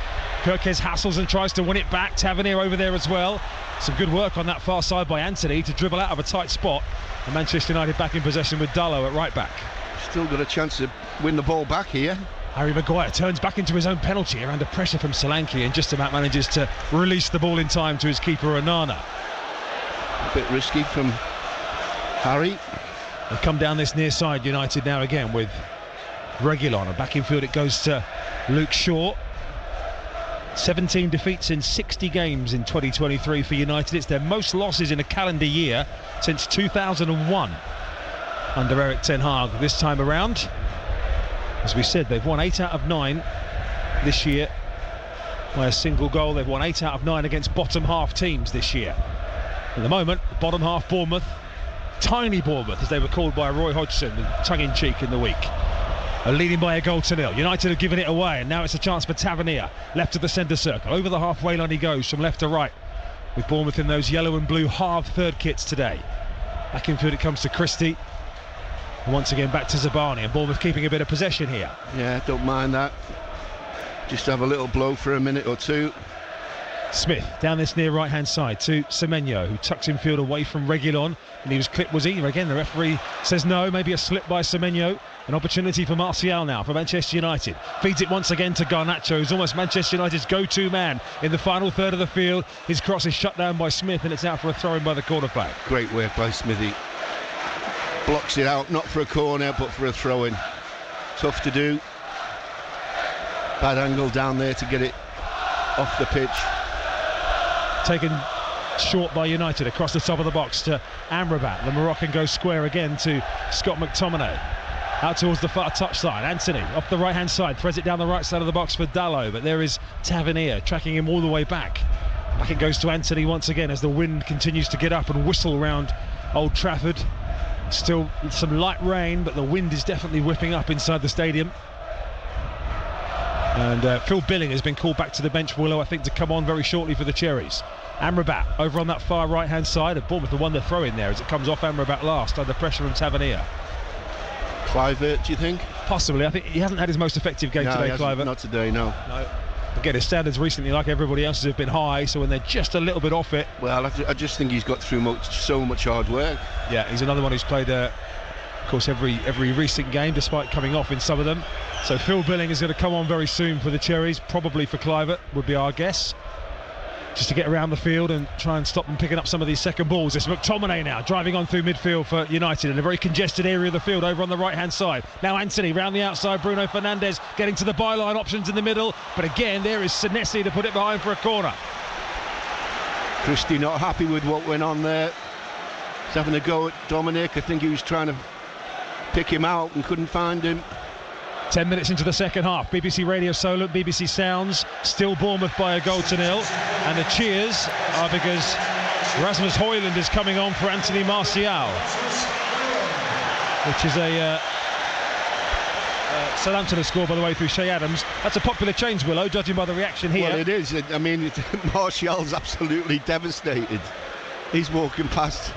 Kirkes hassles and tries to win it back. Tavernier over there as well. Some good work on that far side by Anthony to dribble out of a tight spot. And Manchester United back in possession with Dalot at right back. Still got a chance to win the ball back here. Harry Maguire turns back into his own penalty under pressure from Solanke, and just about manages to release the ball in time to his keeper Onana. A bit risky from Harry. They come down this near side, United now again with Reguilon, and back in field it goes to Luke Shaw. 17 defeats in 60 games in 2023 for United. It's their most losses in a calendar year since 2001 under Erik ten Hag this time around. As we said, they've won 8 out of 9 this year by a single goal. They've won 8 out of 9 against bottom half teams this year. At the moment, bottom half Bournemouth, tiny Bournemouth as they were called by Roy Hodgson, tongue-in-cheek in the week, are leading by a 1-0. United have given it away, and now it's a chance for Tavernier, left of the centre circle. Over the halfway line he goes from left to right, with Bournemouth in those yellow and blue half third kits today. Back in field it comes to Christie. And once again back to Zabani, and Bournemouth keeping a bit of possession here. Yeah, don't mind that. Just have a little blow for a minute or two. Smith down this near right hand side to Semenyo, who tucks in field away from Reguilon, and he was clipped, was he? Again the referee says no, maybe a slip by Semenyo. An opportunity for Martial now for Manchester United. Feeds it once again to Garnacho, who's almost Manchester United's go-to man in the final third of the field. His cross is shut down by Smith, and it's out for a throw-in by the corner flag. Great work by Smithy. Blocks it out, not for a corner but for a throw-in. Tough to do. Bad angle down there to get it off the pitch. Taken short by United across the top of the box to Amrabat. The Moroccan goes square again to Scott McTominay. Out towards the far touchline. Anthony up the right hand side, threads it down the right side of the box for Dalot, but there is Tavernier tracking him all the way back. Back it goes to Anthony once again as the wind continues to get up and whistle around Old Trafford. Still some light rain, but the wind is definitely whipping up inside the stadium. And Phil Billing has been called back to the bench, Willow, I think, to come on very shortly for the Cherries. Amrabat over on that far right hand side of Bournemouth, the one they're throwing there as it comes off Amrabat last under pressure from Tavernier. Kluivert, do you think? Possibly. I think he hasn't had his most effective game today, Kluivert. Not today, no. Again, his standards recently, like everybody else's, have been high, so when they're just a little bit off it... Well, I just think he's got through so much hard work. Yeah, he's another one who's played, of course, every recent game, despite coming off in some of them. So Phil Billing is going to come on very soon for the Cherries, probably for Kluivert, would be our guess. Just to get around the field and try and stop them picking up some of these second balls. It's McTominay now driving on through midfield for United in a very congested area of the field over on the right hand side. Now Anthony round the outside, Bruno Fernandes getting to the byline, options in the middle, but again there is Senesi to put it behind for a corner. Christie not happy with what went on there. He's having a go at Dominic. I think he was trying to pick him out and couldn't find him. 10 minutes into the second half, BBC Radio Solent, BBC Sounds, still Bournemouth by a goal to nil, and the cheers are because Rasmus Højlund is coming on for Anthony Martial, which is a Southampton has scored, by the way, through Shea Adams. That's a popular change, Willow, judging by the reaction here. Well, it is. I mean, Martial's absolutely devastated. He's walking past,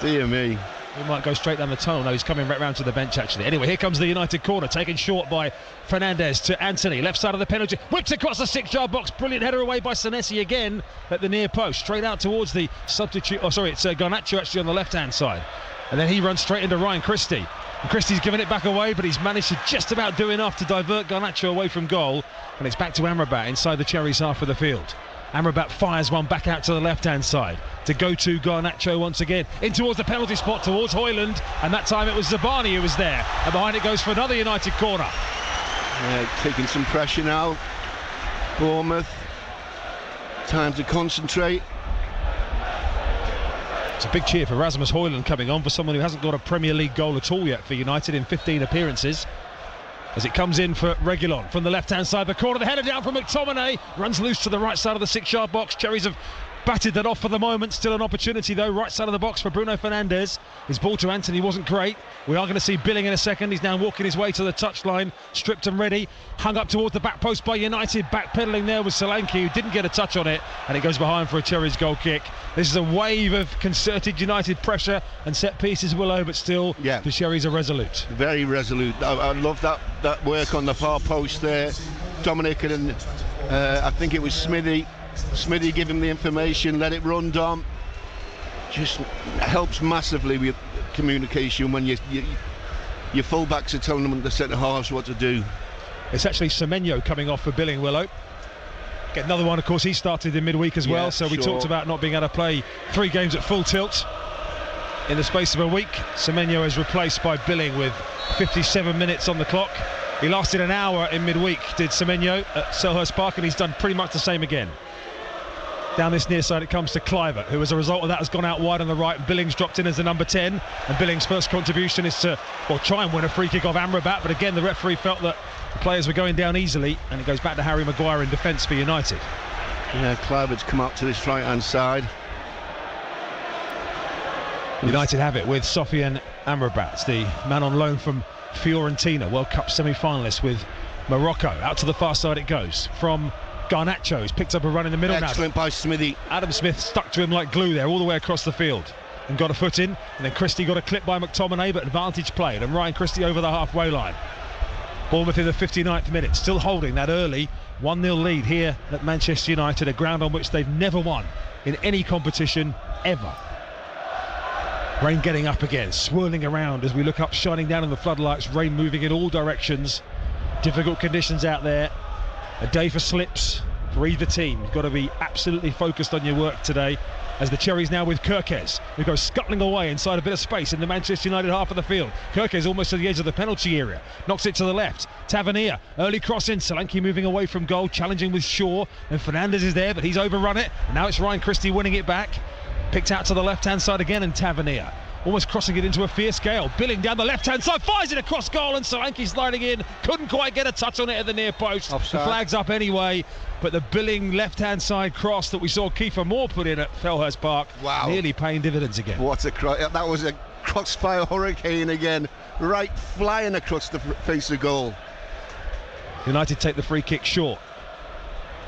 dear me. He might go straight down the tunnel. No, he's coming right round to the bench, actually. Anyway, here comes the United corner, taken short by Fernandes to Anthony, left side of the penalty, whipped across the 6-yard box, brilliant header away by Senesi again at the near post, straight out towards the substitute. Oh, sorry, it's Garnacho actually on the left-hand side, and then he runs straight into Ryan Christie. And Christie's given it back away, but he's managed to just about do enough to divert Garnacho away from goal, and it's back to Amrabat inside the Cherries half of the field. Amrabat fires one back out to the left-hand side to go to Garnacho once again, in towards the penalty spot towards Højlund, and that time it was Zabani who was there, and behind it goes for another United corner. Yeah, taking some pressure now, Bournemouth. Time to concentrate. It's a big cheer for Rasmus Højlund coming on, for someone who hasn't got a Premier League goal at all yet for United in 15 appearances. As it comes in for Reguilon from the left-hand side, the corner, the header down from McTominay, runs loose to the right side of the 6-yard box. Cherries have batted that off for the moment. Still an opportunity though, right side of the box for Bruno Fernandes. His ball to Anthony wasn't great. We are going to see Billing in a second. He's now walking his way to the touchline, stripped and ready, hung up towards the back post by United. Backpedaling there was Solanke, who didn't get a touch on it, and it goes behind for a Cherries goal kick. This is a wave of concerted United pressure and set pieces, Willow, but still the Cherries are resolute. Very resolute. I love that work on the far post there. Dominic and I think it was Smithy give him the information, let it run, Dom. Just helps massively with communication when your full-backs are telling them, the centre-halves, what to do. It's actually Semenyo coming off for Billing, Willow. Get another one, of course, he started in midweek as well, so we talked about not being able to play 3 games at full tilt in the space of a week. Semenyo is replaced by Billing with 57 minutes on the clock. He lasted an hour in midweek, did Semenyo at Selhurst Park, and he's done pretty much the same again. Down this near side it comes to Kluivert, who as a result of that has gone out wide on the right. Billing's dropped in as the number 10, and Billing's first contribution is to try and win a free kick off Amrabat, but again the referee felt that the players were going down easily, and it goes back to Harry Maguire in defence for United. Yeah, Kluivert's come out to this right hand side. United have it with Sofian Amrabat, the man on loan from Fiorentina, World Cup semi-finalist with Morocco. Out to the far side it goes from Garnacho. He's picked up a run in the middle. Excellent by Smithy. Adam Smith stuck to him like glue there all the way across the field and got a foot in, and then Christie got a clip by McTominay, but advantage played, and Ryan Christie over the halfway line. Bournemouth in the 59th minute, still holding that early 1-0 lead here at Manchester United, a ground on which they've never won in any competition ever. Rain getting up again, swirling around as we look up, shining down on the floodlights, rain moving in all directions. Difficult conditions out there. A day for slips for either team. You've got to be absolutely focused on your work today, as the Cherries now with Kirkes, who goes scuttling away inside a bit of space in the Manchester United half of the field. Kirkes almost to the edge of the penalty area, knocks it to the left. Tavernier, early cross in, Solanke moving away from goal, challenging with Shaw, and Fernandes is there, but he's overrun it, and now it's Ryan Christie winning it back. Picked out to the left-hand side again, and Tavernier almost crossing it into a fierce gale. Billing down the left-hand side, fires it across goal, and Solanke sliding in. Couldn't quite get a touch on it at the near post. Offside. The flag's up anyway, but the Billing left-hand side cross that we saw Kiefer Moore put in at Selhurst Park, nearly paying dividends again. What a that was a crossfire hurricane again, right flying across the face of goal. United take the free kick short.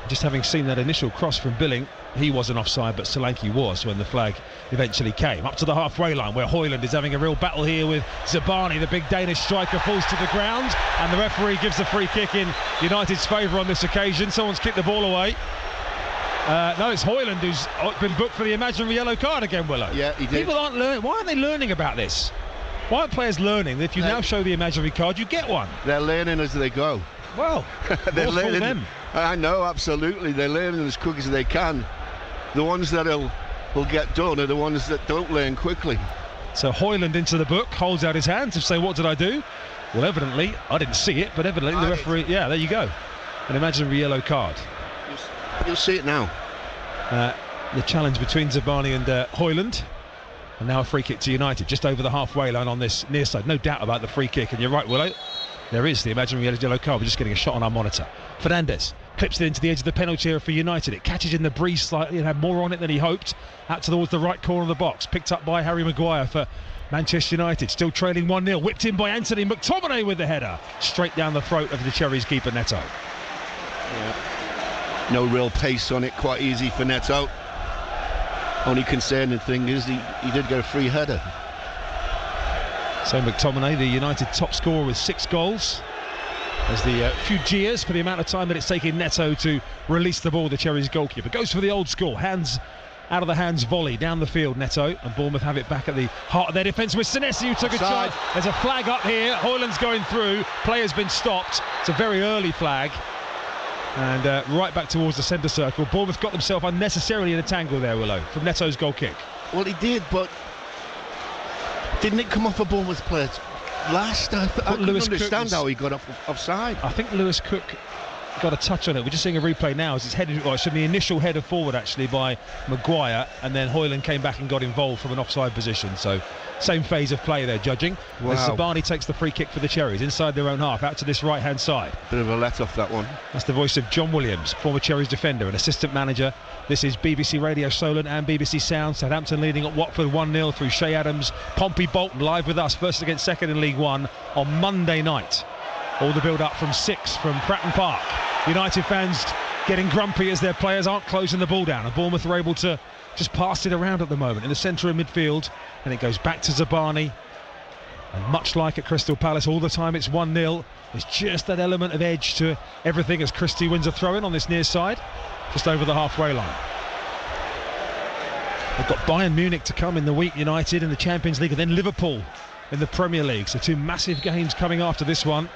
Just having seen that initial cross from Billing, he wasn't offside, but Solanke was when the flag eventually came. Up to the halfway line, where Højlund is having a real battle here with Zabani. The big Danish striker falls to the ground, and the referee gives the free kick in United's favour on this occasion. Someone's kicked the ball away. No, it's Højlund who's been booked for the imaginary yellow card again, Willow. Yeah, he did. People aren't learning. Why aren't they learning about this? Why aren't players learning that if you now show the imaginary card, you get one? They're learning as they go. Well, they're learning. Them. I know, absolutely. They're learning as quick as they can. The ones that will get done are the ones that don't learn quickly. So Højlund into the book, holds out his hands to say, what did I do? Well, evidently, I didn't see it, but evidently the referee, yeah, there you go. An imaginary yellow card. You'll see it now. The challenge between Zabani and Højlund. And now a free kick to United, just over the halfway line on this near side. No doubt about the free kick, and you're right, Willow. There is the imaginary yellow card. We're just getting a shot on our monitor. Fernandes clips it into the edge of the penalty area for United. It catches in the breeze slightly and had more on it than he hoped. Out towards the right corner of the box. Picked up by Harry Maguire for Manchester United. Still trailing 1-0. Whipped in by Anthony McTominay with the header. Straight down the throat of the Cherries keeper, Neto. Yeah. No real pace on it. Quite easy for Neto. Only concerning thing is he did get a free header. So McTominay, the United top scorer with 6 goals. As the few jeers for the amount of time that it's taken Neto to release the ball, the Cherries goalkeeper. Goes for the old school, hands out of the hands volley, down the field, Neto. And Bournemouth have it back at the heart of their defence with Senesi, who took a charge. There's a flag up here, Højlund's going through, player's been stopped. It's a very early flag. And right back towards the centre circle. Bournemouth got themselves unnecessarily in a tangle there, Willow, from Neto's goal kick. Well, he did, but didn't it come off a Bournemouth player last? I couldn't understand how he got offside. I think Lewis Cook got a touch on it. We're just seeing a replay now as it's headed, or it should be initial header forward actually by Maguire, and then Højlund came back and got involved from an offside position. So same phase of play there, judging. Wow. As Zabani takes the free kick for the Cherries inside their own half, out to this right hand side. Bit of a let off, that one. That's the voice of John Williams, former Cherries defender and assistant manager. This is BBC Radio Solent and BBC Sound. Southampton leading at Watford 1-0 through Shea Adams. Pompey Bolton live with us, first against second in League One on Monday night. All the build up from 6 from Pratton Park. United fans getting grumpy as their players aren't closing the ball down, and Bournemouth are able to just pass it around at the moment in the centre of midfield, and it goes back to Zabani. And much like at Crystal Palace, all the time it's 1-0. There's just that element of edge to everything as Christie wins a throw-in on this near side, just over the halfway line. They've got Bayern Munich to come in the week, United in the Champions League, and then Liverpool in the Premier League. So 2 massive games coming after this one.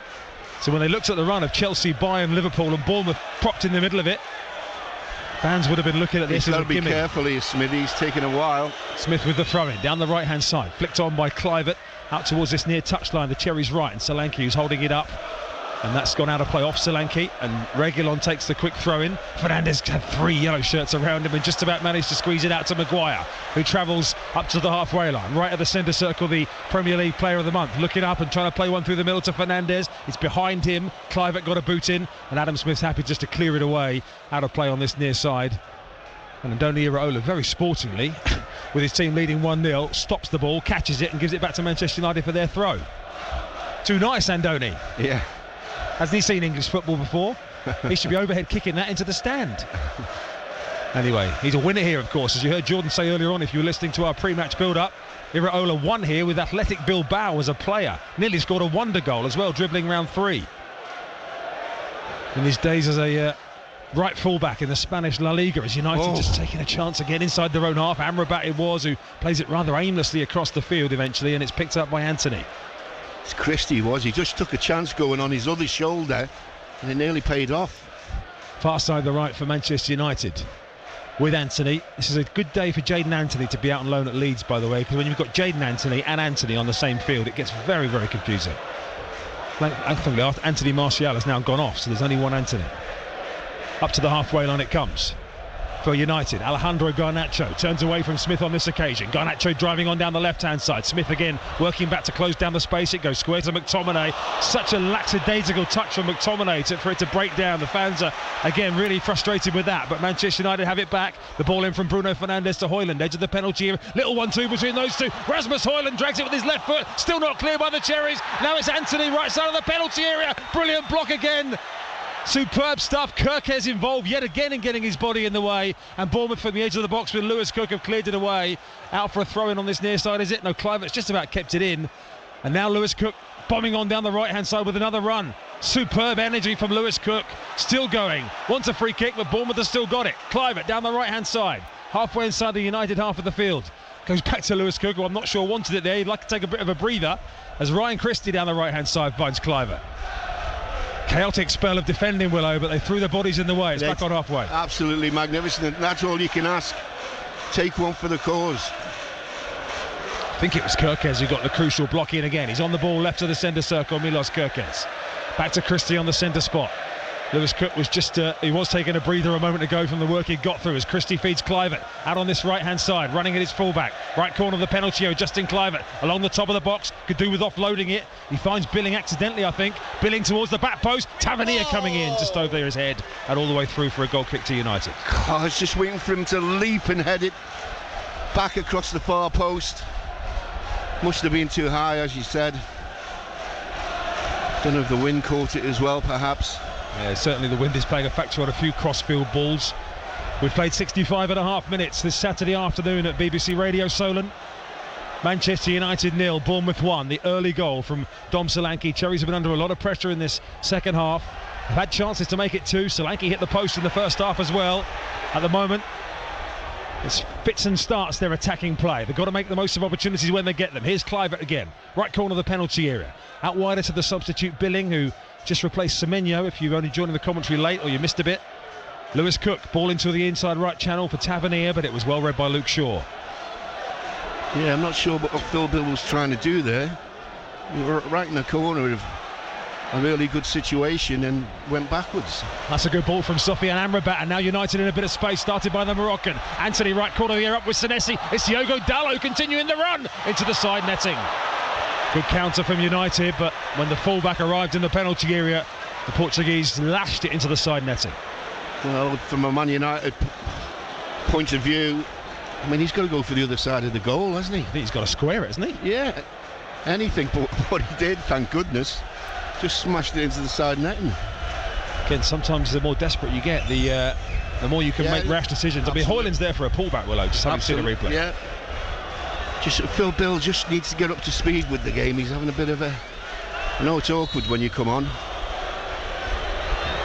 So when they looked at the run of Chelsea, Bayern, Liverpool and Bournemouth propped in the middle of it, fans would have been looking at this as a gimme. He's got to be careful here, Smith. He's taking a while. Smith with the throw-in down the right-hand side, flicked on by Kluivert out towards this near touchline, the Cherries right, and Solanke who's holding it up. And that's gone out of play off Solanke, and Reguilon takes the quick throw-in. Fernandes had 3 yellow shirts around him and just about managed to squeeze it out to Maguire, who travels up to the halfway line, right at the centre circle, the Premier League Player of the Month, looking up and trying to play one through the middle to Fernandes. It's behind him, Kluivert got a boot in, and Adam Smith's happy just to clear it away, out of play on this near side. And Andoni Iraola, very sportingly, with his team leading 1-0, stops the ball, catches it and gives it back to Manchester United for their throw. Too nice, Andoni. Yeah. Hasn't he seen English football before? He should be overhead kicking that into the stand. Anyway, he's a winner here, of course. As you heard Jordan say earlier on, if you were listening to our pre-match build-up, Iraola won here with Athletic Bilbao as a player. Nearly scored a wonder goal as well, dribbling round 3. In his days as a right fullback in the Spanish La Liga, as United just taking a chance again inside their own half. Amrabat it was, who plays it rather aimlessly across the field eventually, and it's picked up by Anthony. It's Christie, he just took a chance going on his other shoulder, and it nearly paid off. Far side the right for Manchester United with Anthony. This is a good day for Jadon Anthony to be out on loan at Leeds, by the way, because when you've got Jadon Anthony and Anthony on the same field, it gets very, very confusing. Thankfully, Anthony Martial has now gone off, so there's only one Anthony. Up to the halfway line it comes. for United. Alejandro Garnacho turns away from Smith on this occasion. Garnacho driving on down the left-hand side. Smith again working back to close down the space. It goes square to McTominay. Such a lackadaisical touch from McTominay for it to break down. The fans are again really frustrated with that, but Manchester United have it back. The ball in from Bruno Fernandes to Højlund, edge of the penalty area. Little 1-2 between those two. Rasmus Højlund drags it with his left foot, still not clear by the Cherries. Now it's Anthony, right side of the penalty area. Brilliant block again. Superb stuff. Kirkes involved yet again in getting his body in the way, and Bournemouth from the edge of the box with Lewis Cook have cleared it away. Out for a throw-in on this near side, is it? No, Kluivert's just about kept it in, and now Lewis Cook bombing on down the right-hand side with another run. Superb energy from Lewis Cook, still going. Wants a free kick, but Bournemouth has still got it. Kluivert down the right-hand side, halfway inside the United half of the field. Goes back to Lewis Cook, who I'm not sure wanted it there. He'd like to take a bit of a breather as Ryan Christie down the right-hand side finds Kluivert. Chaotic spell of defending, Willow, but they threw their bodies in the way. It's back on halfway. Absolutely magnificent. That's all you can ask. Take one for the cause. I think it was Kirkes who got the crucial block in again. He's on the ball left of the centre circle, Milos Kirkes. Back to Christie on the centre spot. Lewis Cook was just, he was taking a breather a moment ago from the work he got through as Christie feeds Kluivert out on this right-hand side, running at his fullback. Right corner of the penalty area, Justin Kluivert along the top of the box, could do with offloading it. He finds Billing accidentally, I think. Billing towards the back post, Tavernier coming in just over his head and all the way through for a goal kick to United. I was just waiting for him to leap and head it back across the far post. Must have been too high, as you said. Don't know if the wind caught it as well, perhaps. Yeah, certainly the wind is playing a factor on a few crossfield balls. We've played 65.5 minutes this Saturday afternoon at BBC Radio Solent. Manchester United 0, Bournemouth 1. The early goal from Dom Solanke. Cherries have been under a lot of pressure in this second half. Have had chances to make it 2. Solanke hit the post in the first half as well. At the moment, it's fits and starts their attacking play. They've got to make the most of opportunities when they get them. Here's Kluivert again. Right corner of the penalty area. Out wider to the substitute Billing, who just replaced Semenyo if you've only joined the commentary late or you missed a bit. Lewis Cook, ball into the inside right channel for Tavernier, but it was well read by Luke Shaw. Yeah, I'm not sure what Phil Bill was trying to do there. We were right in the corner of a really good situation and went backwards. That's a good ball from Sofiane Amrabat, and now United in a bit of space, started by the Moroccan. Anthony, right corner of the air up with Senesi. It's Diogo Dalot continuing the run into the side netting. Good counter from United, but when the fullback arrived in the penalty area, the Portuguese lashed it into the side netting. Well, from a Man United point of view, I mean, he's got to go for the other side of the goal, hasn't he? I think he's got to square it, hasn't he? Yeah, anything but what he did, thank goodness. Just smashed it into the side netting. Again, sometimes the more desperate you get, the more you can make rash decisions. Absolutely. I mean, Højlund's there for a pullback, Willow, just having seen the replay. Yeah. Just Phil Bill just needs to get up to speed with the game. He's having a bit of a... I know it's awkward when you come on.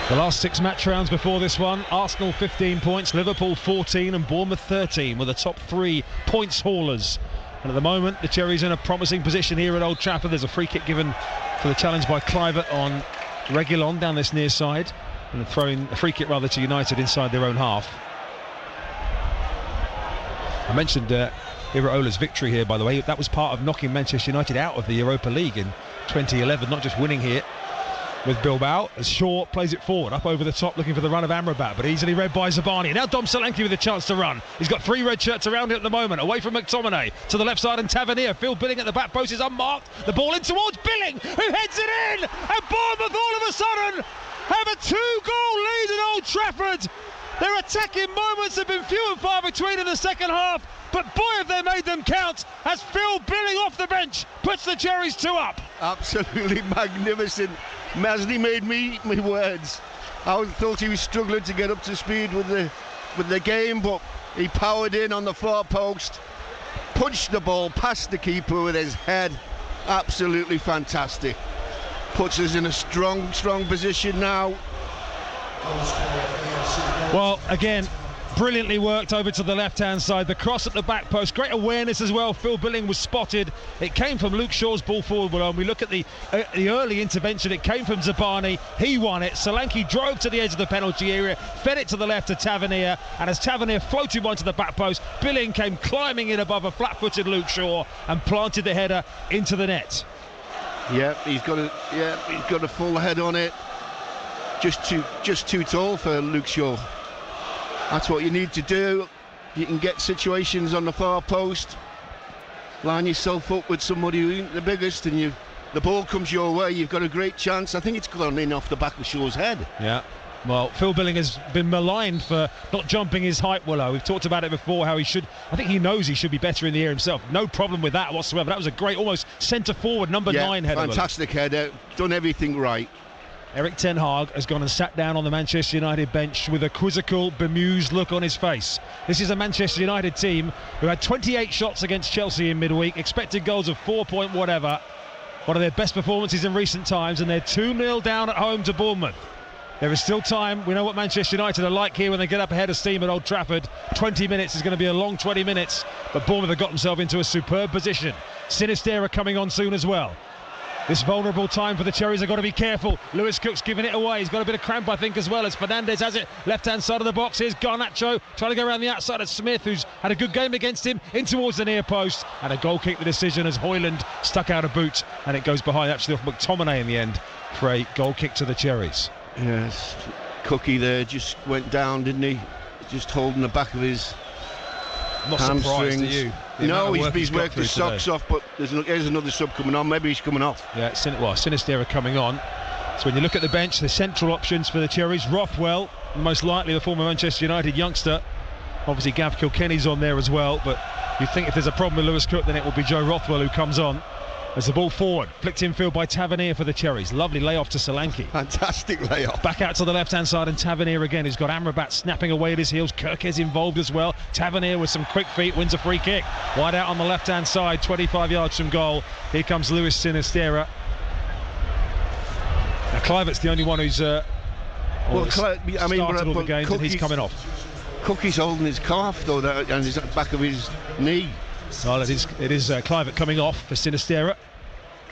The last 6 match rounds before this one, Arsenal 15 points, Liverpool 14 and Bournemouth 13 were the top 3 points haulers. And at the moment, the Cherries in a promising position here at Old Trafford. There's a free kick given for the challenge by Kluivert on Reguilon down this near side, and throwing a free kick rather to United inside their own half. I mentioned Iraola's victory here, by the way. That was part of knocking Manchester United out of the Europa League in 2011, not just winning here with Bilbao, as Shaw plays it forward, up over the top, looking for the run of Amrabat, but easily read by Zabani. Now Dom Solanke with a chance to run. He's got 3 red shirts around him at the moment, away from McTominay, to the left side, and Tavernier. Phil Billing at the back post is unmarked. The ball in towards Billing, who heads it in, and Bournemouth all of a sudden have a 2-goal lead at Old Trafford. Their attacking moments have been few and far between in the second half, but boy have they made them count as Phil Billing off the bench puts the Cherries 2 up. Absolutely magnificent. Masney made me words. I thought he was struggling to get up to speed with the game, but he powered in on the far post, punched the ball past the keeper with his head. Absolutely fantastic. Puts us in a strong position now. Well, again, brilliantly worked over to the left-hand side. The cross at the back post, great awareness as well. Phil Billing was spotted. It came from Luke Shaw's ball forward. When we look at the early intervention, it came from Zabani. He won it. Solanke drove to the edge of the penalty area, fed it to the left to Tavernier, and as Tavernier floated one to the back post, Billing came climbing in above a flat-footed Luke Shaw and planted the header into the net. Yeah, he's got a full head on it. Just too tall for Luke Shaw. That's what you need to do. You can get situations on the far post, line yourself up with somebody who ain't the biggest, and the ball comes your way, you've got a great chance. I think it's gone in off the back of Shaw's head. Yeah. Well, Phil Billing has been maligned for not jumping his height, Willow. We've talked about it before, how I think he knows he should be better in the air himself. No problem with that whatsoever. That was a great, almost centre-forward, number 9 header. Fantastic header, done everything right. Eric Ten Hag has gone and sat down on the Manchester United bench with a quizzical, bemused look on his face. This is a Manchester United team who had 28 shots against Chelsea in midweek, expected goals of 4 point whatever. One of their best performances in recent times, and they're 2-0 down at home to Bournemouth. There is still time. We know what Manchester United are like here when they get up ahead of steam at Old Trafford. 20 minutes is going to be a long 20 minutes, but Bournemouth have got themselves into a superb position. Sinistera coming on soon as well. This vulnerable time for the Cherries, they've got to be careful. Lewis Cook's giving it away. He's got a bit of cramp, I think, as well, as Fernandes has it. Left-hand side of the box. Here's Garnacho trying to go around the outside of Smith, who's had a good game against him, in towards the near post. And a goal kick, the decision, as Højlund stuck out a boot. And it goes behind, actually, off McTominay in the end for a goal kick to the Cherries. Yes, Cookie there just went down, didn't he? Just holding the back of his Not surprised, are you? No, he's worked his socks off, but there's another sub coming on. Maybe he's coming off. Yeah, Sinistera coming on. So when you look at the bench, the central options for the Cherries, Rothwell, most likely the former Manchester United youngster. Obviously Gav Kilkenny's on there as well, but you think if there's a problem with Lewis Cook, then it will be Joe Rothwell who comes on. As the ball forward, flicked infield by Tavernier for the Cherries. Lovely layoff to Solanke. Fantastic layoff. Back out to the left-hand side, and Tavernier again, who's got Amrabat snapping away at his heels. Kirkes involved as well. Tavernier with some quick feet wins a free kick. Wide out on the left-hand side, 25 yards from goal. Here comes Luis Sinistera. Now Kluivert's the only one who's started all the games, and he's coming off. Cookie's holding his calf though, and he's at the back of his knee. Well, it is Kluivert coming off for Sinistera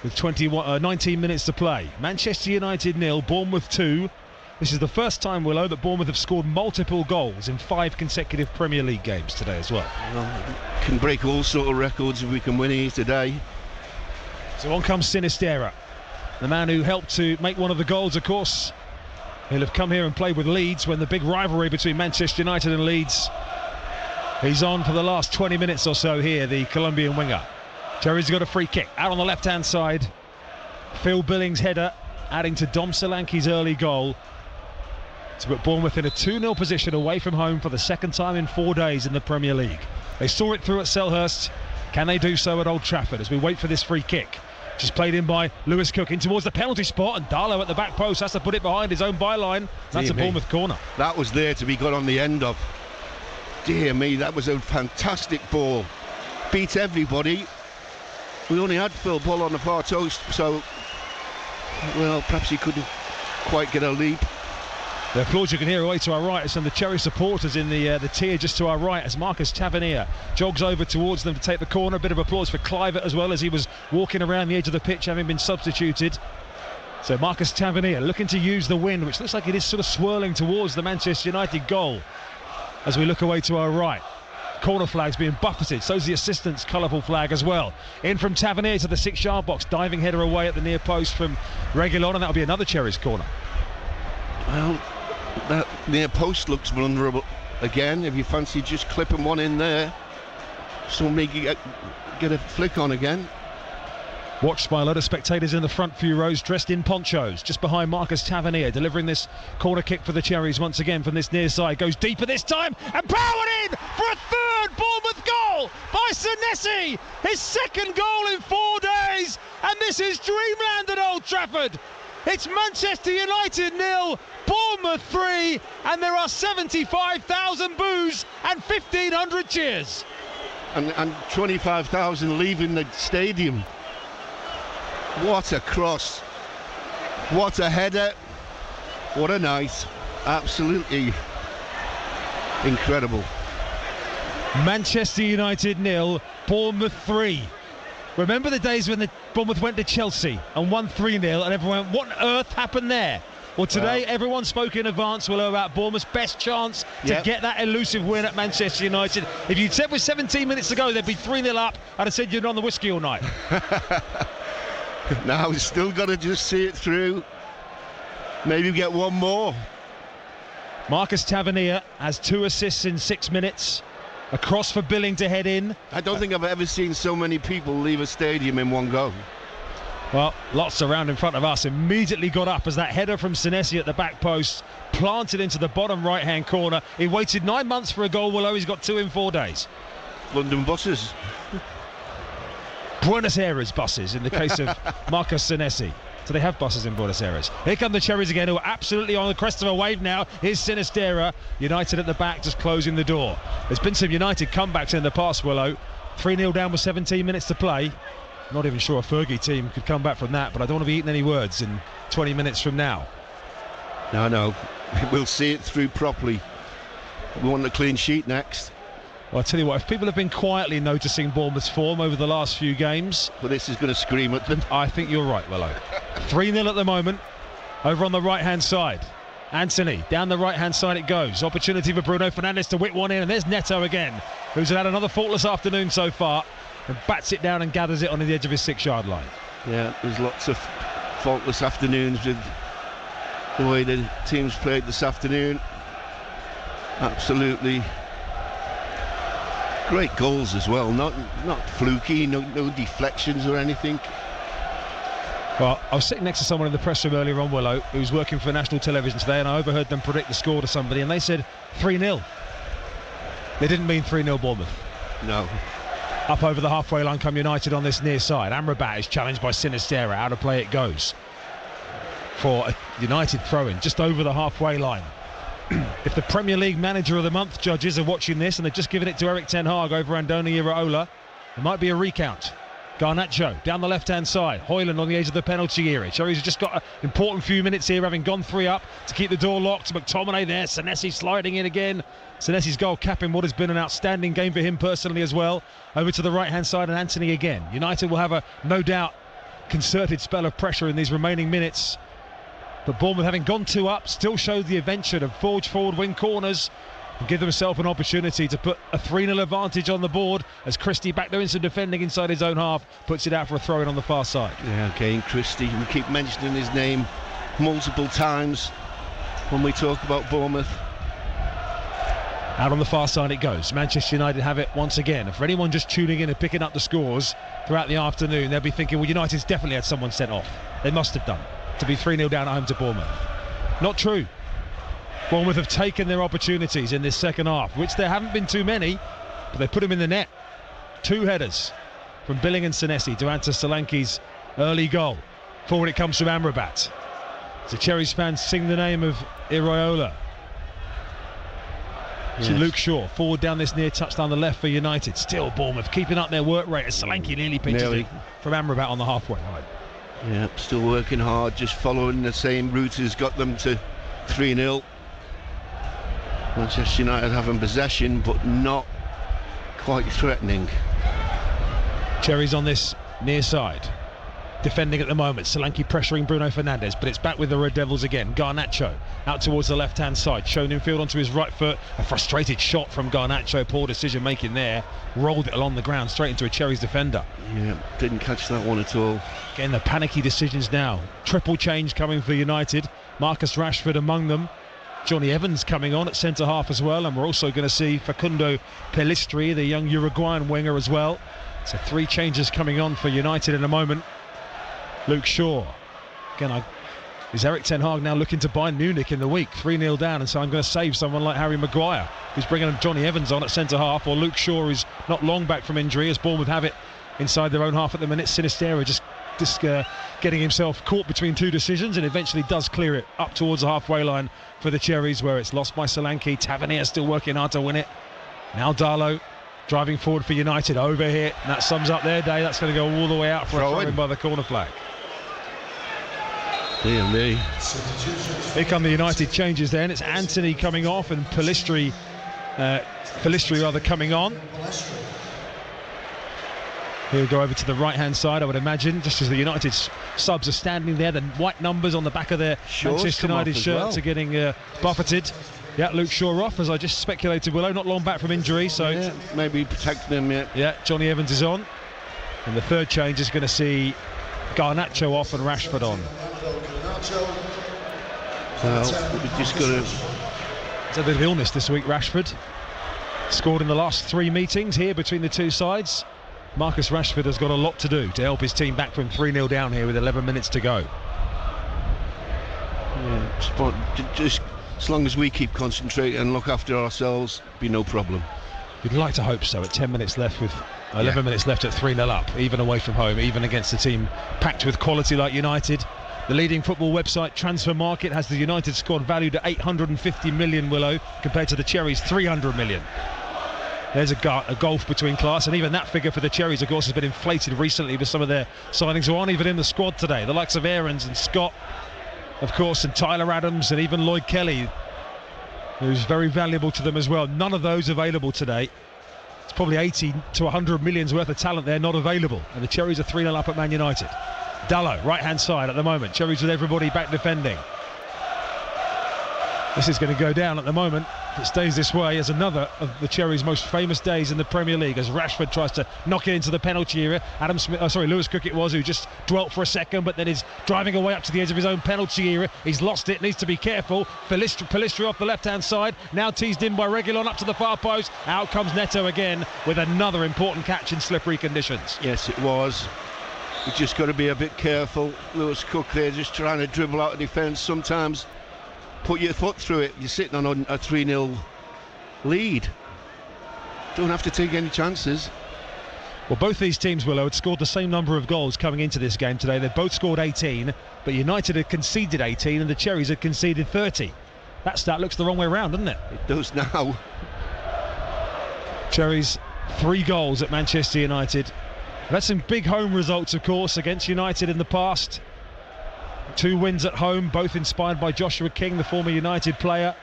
with 19 minutes to play. Manchester United 0, Bournemouth 2. This is the first time, Willow, that Bournemouth have scored multiple goals in 5 consecutive Premier League games today as well. Can break all sort of records if we can win here today. So on comes Sinistera, the man who helped to make one of the goals, of course. He'll have come here and played with Leeds when the big rivalry between Manchester United and Leeds. He's on for the last 20 minutes or so here, the Colombian winger. Cherries got a free kick out on the left-hand side. Phil Billings' header, adding to Dom Solanke's early goal to put Bournemouth in a 2-0 position away from home for the second time in 4 days in the Premier League. They saw it through at Selhurst. Can they do so at Old Trafford as we wait for this free kick? Just played in by Lewis Cook in towards the penalty spot, and Darlow at the back post has to put it behind his own byline. That's a Bournemouth corner. That was there to be got on the end of. Dear me, that was a fantastic ball. Beat everybody. We only had Phil Bull on the far post, so well, perhaps he couldn't quite get a leap. The applause you can hear away to our right is some of the Cherry supporters in the tier just to our right as Marcus Tavernier jogs over towards them to take the corner. A bit of applause for Kluivert as well, as he was walking around the edge of the pitch having been substituted. So Marcus Tavernier looking to use the wind, which looks like it is sort of swirling towards the Manchester United goal as we look away to our right. Corner flag's being buffeted, so's the assistant's colourful flag as well. In from Tavernier to the 6-yard box, diving header away at the near post from Reguilon, and that'll be another Cherries corner. Well, that near post looks vulnerable again. If you fancy just clipping one in there, so make you get a flick on again. Watched by a lot of spectators in the front few rows dressed in ponchos, just behind Marcus Tavernier, delivering this corner kick for the Cherries once again from this near side. Goes deeper this time and powered in for a third Bournemouth goal by Senesi, his second goal in 4 days, and this is dreamland at Old Trafford. It's Manchester United 0, Bournemouth 3, and there are 75,000 boos and 1,500 cheers. And 25,000 leaving the stadium. What a cross, what a header, what a night, absolutely incredible. Manchester United 0, Bournemouth 3. Remember the days when the Bournemouth went to Chelsea and won 3-0 and everyone went, what on earth happened there? Well, today everyone spoke in advance, Willow, about Bournemouth's best chance to get that elusive win at Manchester United. If you'd said with 17 minutes to go they'd be 3-0 up, I'd have said you'd on the whiskey all night. Now we've still got to just see it through. Maybe get one more. Marcus Tavernier has 2 assists in 6 minutes. Across for Billing to head in. I don't think I've ever seen so many people leave a stadium in one go. Well, lots around in front of us. Immediately got up as that header from Senesi at the back post planted into the bottom right-hand corner. He waited 9 months for a goal, Willow. He's got 2 in 4 days. London buses. Buenos Aires buses in the case of Marcus Senesi. So they have buses in Buenos Aires. Here come the Cherries again, who are absolutely on the crest of a wave now. Here's Sinistera. United at the back, just closing the door. There's been some United comebacks in the past, Willow. 3-0 down with 17 minutes to play. Not even sure a Fergie team could come back from that, but I don't want to be eating any words in 20 minutes from now. No. We'll see it through properly. We want the clean sheet next. Well, I'll tell you what, if people have been quietly noticing Bournemouth's form over the last few games... But this is going to scream at them. I think you're right, Willow. 3-0 at the moment, over on the right-hand side. Anthony, down the right-hand side it goes. Opportunity for Bruno Fernandes to whip one in, and there's Neto again, who's had another faultless afternoon so far, and bats it down and gathers it on the edge of his 6-yard line. Yeah, there's lots of faultless afternoons with the way the teams played this afternoon. Absolutely great goals as well, not fluky, no deflections or anything. Well, I was sitting next to someone in the press room earlier on, Willow, who was working for national television today, and I overheard them predict the score to somebody, and they said 3-0. They didn't mean 3-0 Bournemouth. No. Up over the halfway line come United on this near side. Amrabat is challenged by Sinistera. Out of play it goes for a United throw-in just over the halfway line. If the Premier League Manager of the Month judges are watching this and they've just given it to Erik ten Hag over Andoni Iraola, there might be a recount. Garnacho down the left-hand side. Højlund on the edge of the penalty area. Cherries have just got an important few minutes here, having gone 3 up to keep the door locked. McTominay there. Senesi sliding in again. Senesi's goal capping what has been an outstanding game for him personally as well. Over to the right-hand side and Anthony again. United will have a, no doubt, concerted spell of pressure in these remaining minutes. But Bournemouth, having gone 2 up, still showed the adventure to forge forward, win corners, and give themselves an opportunity to put a 3-0 advantage on the board as Christie, back there in some defending inside his own half, puts it out for a throw-in on the far side. Yeah, again, Christie. We keep mentioning his name multiple times when we talk about Bournemouth. Out on the far side it goes. Manchester United have it once again. And for anyone just tuning in and picking up the scores throughout the afternoon, they'll be thinking, well, United's definitely had someone sent off. They must have done, to be 3-0 down at home to Bournemouth. Not true. Bournemouth have taken their opportunities in this second half, which there haven't been too many, but they put them in the net. 2 headers from Billing and Senesi to answer Solanke's early goal. Forward it comes from Amrabat. So Cherries fans sing the name of Iraola. Yes. Luke Shaw forward down this near touch down the left for United. Still Bournemouth keeping up their work rate as Solanke nearly pinches it from Amrabat on the halfway line. Yeah, still working hard, just following the same route as got them to 3-0. Manchester United having possession but not quite threatening. Cherries on this near side, defending at the moment. Solanke pressuring Bruno Fernandes, but it's back with the Red Devils again. Garnacho out towards the left-hand side, shown in field onto his right foot. A frustrated shot from Garnacho, poor decision making there. Rolled it along the ground straight into a Cherries defender. Yeah, didn't catch that one at all. Again, the panicky decisions now. Triple change coming for United. Marcus Rashford among them. Johnny Evans coming on at centre-half as well, and we're also going to see Facundo Pellistri, the young Uruguayan winger, as well. So 3 changes coming on for United in a moment. Luke Shaw. Again, is Erik ten Hag now looking to buy Munich in the week? 3-0 down, and so I'm going to save someone like Harry Maguire, who's bringing Johnny Evans on at centre-half, or Luke Shaw, who's not long back from injury, as Bournemouth have it inside their own half at the minute. Sinistera just getting himself caught between 2 decisions, and eventually does clear it up towards the halfway line for the Cherries, where it's lost by Solanke. Tavernier still working hard to win it. Now Darlow driving forward for United over here, and that sums up their day. That's going to go all the way out for a throw-in by the corner flag. Dear me. Here come the United changes then. It's Anthony coming off and Pellistri coming on. He'll go over to the right-hand side, I would imagine, just as the United subs are standing there. The white numbers on the back of their Manchester United shirts are getting buffeted. Yeah, Luke Shaw off, as I just speculated, Willow, not long back from injury, so... Yeah, maybe protecting him yet. Yeah, Johnny Evans is on. And the third change is going to see Garnacho off and Rashford on. Well, we've just got to He's had a bit of illness this week, Rashford. Scored in the last 3 meetings here between the two sides. Marcus Rashford has got a lot to do to help his team back from 3-0 down here with 11 minutes to go. Yeah, just as long as we keep concentrating and look after ourselves, be no problem. You'd like to hope so. At 10 minutes left with 11 minutes left at 3-0 up, even away from home, even against a team packed with quality like United. The leading football website Transfer Market has the United squad valued at 850 million, Willow, compared to the Cherries 300 million. There's a gulf between class, and even that figure for the Cherries, of course, has been inflated recently with some of their signings who aren't even in the squad today. The likes of Aarons and Scott, of course, and Tyler Adams, and even Lloyd Kelly, who's very valuable to them as well. None of those available today. It's probably 80 to 100 million's worth of talent there not available, and the Cherries are 3-0 up at Man United. Dallo, right-hand side at the moment. Cherries with everybody back defending. This is going to go down at the moment. If it stays this way, as another of the Cherries' most famous days in the Premier League, as Rashford tries to knock it into the penalty area. Lewis Cook it was, who just dwelt for a second, but then is driving away up to the edge of his own penalty area. He's lost it, needs to be careful. Pellistri off the left-hand side, now teased in by Reguilon up to the far post. Out comes Neto again with another important catch in slippery conditions. Yes, it was. We've just got to be a bit careful. Lewis Cook there just trying to dribble out of defence. Sometimes put your foot through it. You're sitting on a 3-0 lead. Don't have to take any chances. Well, both these teams, Willow, had scored the same number of goals coming into this game today. They've both scored 18, but United had conceded 18 and the Cherries had conceded 30. That stat looks the wrong way around, doesn't it? It does now. Cherries 3 goals at Manchester United. We've had some big home results, of course, against United in the past. 2 wins at home, both inspired by Joshua King, the former United player.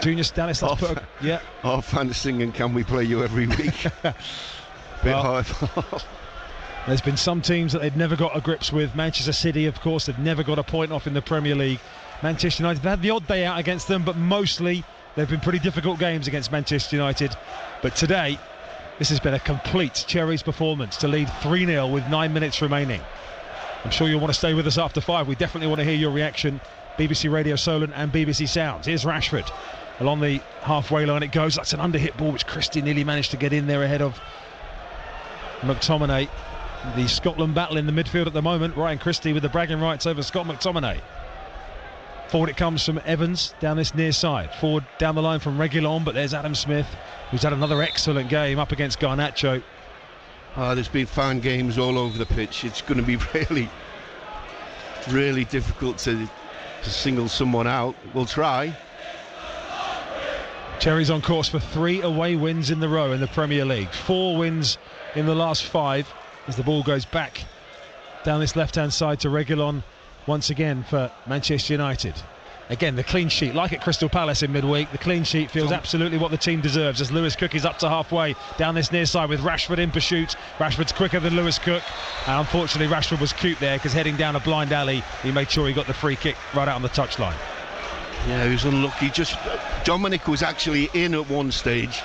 Junior Stanislas put a, Our fans singing "Can We Play You Every Week?" Bit hard. There's been some teams that they've never got a grips with. Manchester City, of course, they've never got a point off in the Premier League. Manchester United, they've had the odd day out against them, but mostly they've been pretty difficult games against Manchester United. But today, this has been a complete Cherries performance to lead 3-0 with 9 minutes remaining. I'm sure you'll want to stay with us after 5. We definitely want to hear your reaction. BBC Radio Solent and BBC Sounds. Here's Rashford. Along the halfway line it goes. That's an under-hit ball which Christie nearly managed to get in there ahead of McTominay. The Scotland battle in the midfield at the moment. Ryan Christie with the bragging rights over Scott McTominay. Forward it comes from Evans down this near side. Forward down the line from Reguilon, but there's Adam Smith, who's had another excellent game up against Garnacho. There's been fan games all over the pitch. It's going to be really difficult to single someone out. We'll try. Cherries on course for 3 away wins in the row in the Premier League. 4 wins in the last 5 as the ball goes back down this left-hand side to Reguilon once again for Manchester United. Again, the clean sheet, like at Crystal Palace in midweek, the clean sheet feels absolutely what the team deserves as Lewis Cook is up to halfway down this near side with Rashford in pursuit. Rashford's quicker than Lewis Cook, and unfortunately Rashford was cute there because heading down a blind alley, he made sure he got the free kick right out on the touchline. Yeah, he was unlucky. Dominic was actually in at one stage,